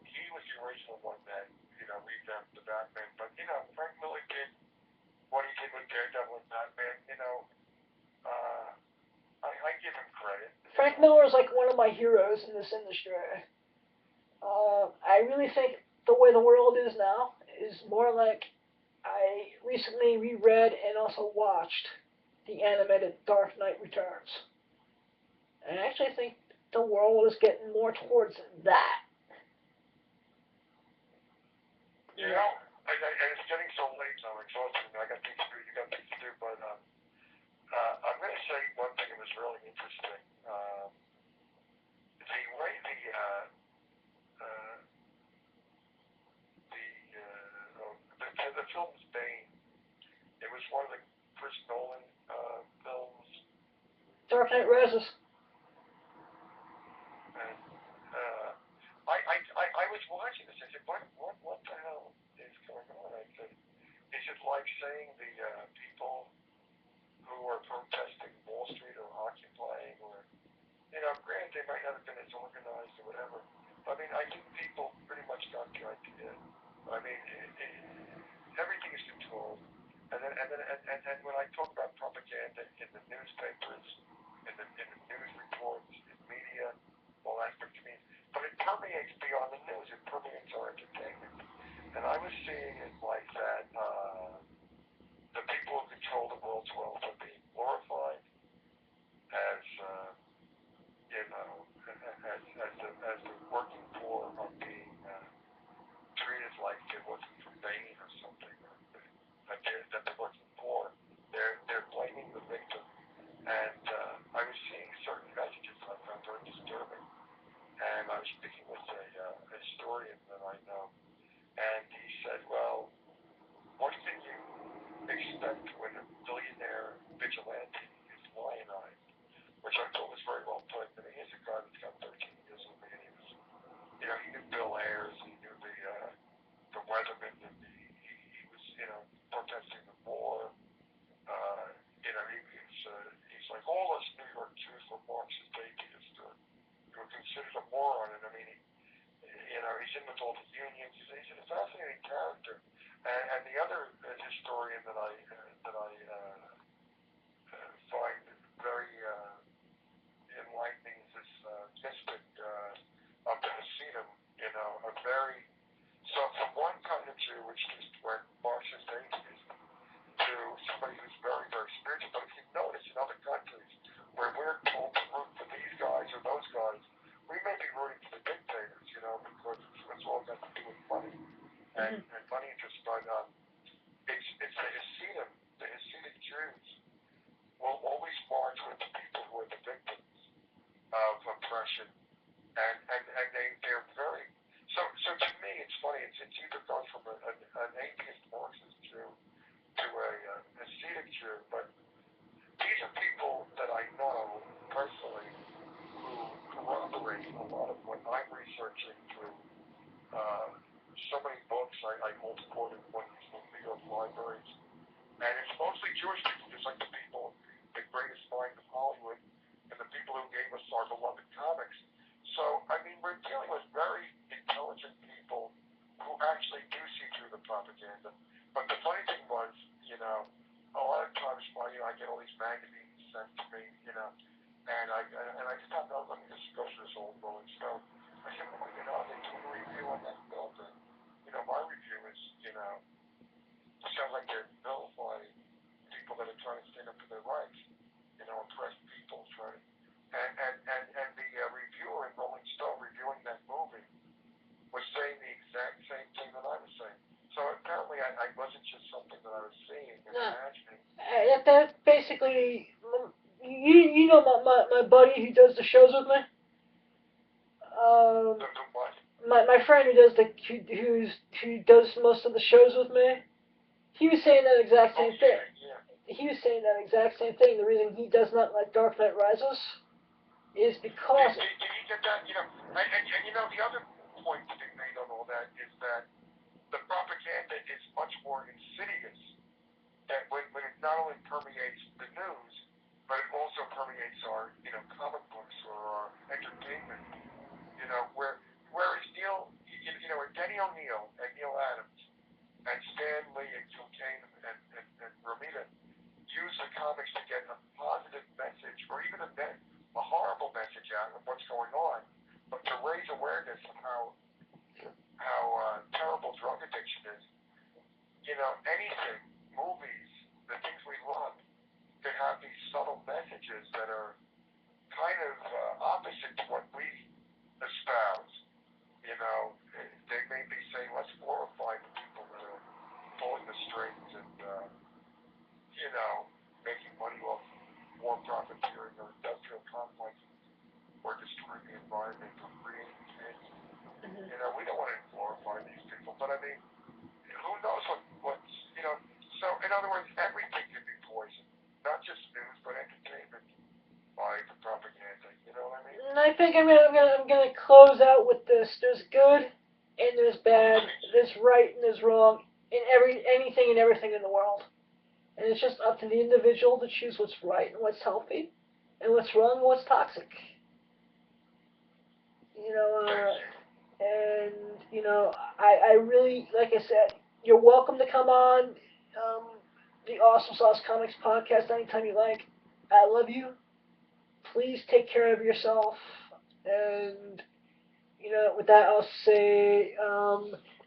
he was the original one that, revamped the Batman. But, Frank Miller did what he did with Daredevil and Batman. I give him credit. Frank Miller is like one of my heroes in this industry. I really think the way the world is now is more like I recently reread and also watched the animated Dark Knight Returns. And I actually think the world is getting more towards that. Yeah. And it's getting so late, so I'm exhausted. I got things to do. You got things to do. But I'm going to say one thing that was really interesting. The way the film's Bane. It was one of the Chris Nolan films. Dark Knight Rises. And I was watching this. I said, what the hell is going on? I said, is it like saying the people who are protesting Wall Street or occupying, or granted they might not have been as organized or whatever. But I mean, I think people pretty much got the idea. I mean, everything is controlled. And when I talk about propaganda in the newspapers, in the news reports, in media, all aspects of media, but it permeates beyond the news. It permeates our entertainment. And I was seeing it like that. The people who control the world's wealth are being glorified as as the working poor are being treated like it wasn't from Bane or something, or that they're working poor. They're blaming the victim, and I was seeing certain messages that I found very disturbing. And I was speaking with a historian that I know, and he said, "Well, what can you expect when a billionaire vigilante is lionized?" Which I thought was very well put. I mean, here's a guy that's got 13 years of me, and he was, he knew Bill Ayers, he knew the weathermen, and he was, protesting the war. He's like all us New York Jews were Marxist atheists, or they were considered a moron. And I mean, he's in with all the unions. He's a fascinating character. And the other historian that I find very enlightening is this mystic of the Hasidim, a very, so from one kind of Jew, which just went Marxist atheist, to somebody who's very, very spiritual. But if you notice in other countries where we're told to root for these guys or those guys, we may be rooting for the dictators, because it's all got to do with money and money interest. But it's the Hasidim, the Hasidic Jews will always march with the people who are the victims of oppression, and they're very, so to me it's funny, it's either goes from an atheist Marxist Jew to a Hasidic Jew. But these are people that I know personally who corroborate a lot of what I'm researching through so many books. I hold court in one of these New York libraries, and it's mostly Jewish people, just like the people, the greatest minds of Hollywood, and the people who gave us our beloved comics. So, I mean, we're dealing with very intelligent people actually do see through the propaganda. But the funny thing was, a lot of times, I get all these magazines sent to me, and I just thought, no, let me just go to this old Rolling Stone. I said, well, they do a review on that film, and, my review is, sounds like they're vilifying people that are trying to stand up for their rights, oppressed people, trying. And the reviewer in Rolling Stone reviewing that movie was saying the exact same thing that I was saying. So apparently I wasn't just something that I was seeing and imagining. That basically, my buddy who does the shows with me. My friend who does most of the shows with me. He was saying that exact same thing. Yeah. He was saying that exact same thing. The reason he does not like Dark Knight Rises is because. Did you get that? And the other point to be made on all that is that the propaganda is much more insidious. That when it not only permeates the news, but it also permeates our, comic books or our entertainment. Whereas Denny O'Neil and Neil Adams and Stan Lee and Kilkane and Romita use the comics to get a positive message or even a horrible message out of what's going on, but to raise awareness of how terrible drug addiction is. Anything, movies, the things we love, that have these subtle messages that are kind of opposite to what we espouse. They may be saying, let's glorify the people that are pulling the strings and, making money off war profiteering or industrial complexes or destroying the environment or creating kids. We don't want to glorify these people, but I mean, who knows what's, so in other words, everything can be poisoned, not just news, but entertainment by the propaganda, you know what I mean? And I think I'm gonna close out with this. There's good and there's bad, there's right and there's wrong in anything and everything in the world. And it's just up to the individual to choose what's right and what's healthy, and what's wrong and what's toxic. I really, like I said, you're welcome to come on the Awesome Sauce Comics podcast anytime you like. I love you. Please take care of yourself. And, with that, I'll say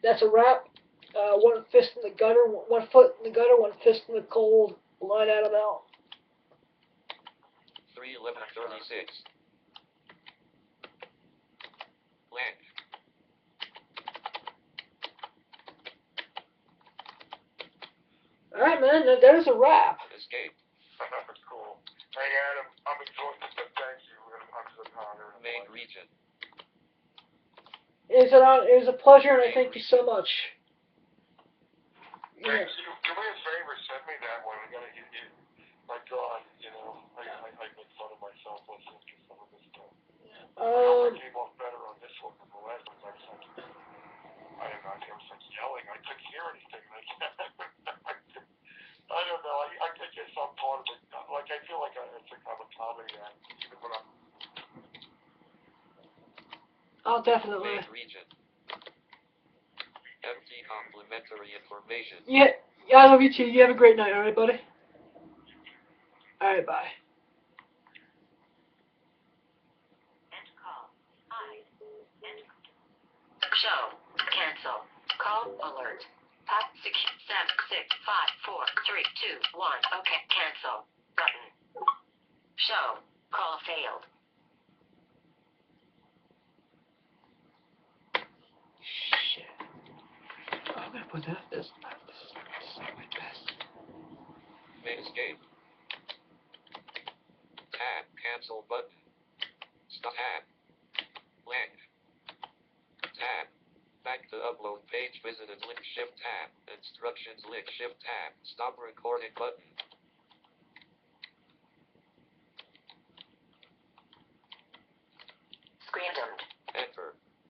that's a wrap. One fist in the gutter, one foot in the gutter, one fist in the cold. Line Adam out. 3:11:36. Length. Alright, man, there's a wrap. Escape. That's cool. Hey, Adam, I'm exhausted, but thank you. I'm just honored. Main region. It was a pleasure, and I thank you so much. Thanks. Do me a favor, send me that one. I gotta get it. My God, I make fun of myself listening to some of this stuff. I came off better on this one than the last one. I don't know, there was like yelling. I couldn't hear anything. I don't know. I guess I'm part of it. Like, I feel like it's a kind of comedy act, even when I'm... Oh, definitely. Main region. Empty complimentary information. Yeah, I love you too. You have a great night, alright, buddy? Alright, bye. End call. Show. Cancel. Call alert. Pop 6 7 6 5 4 3 2 1. Okay. Cancel. Button. Show. Call failed. Shit. Oh, I'm gonna put that. This is my best. Main escape. Tab. Cancel button. Stop tab. Length. Tab. Back to upload page visited link shift tab. Instructions link shift tab. Stop recording button.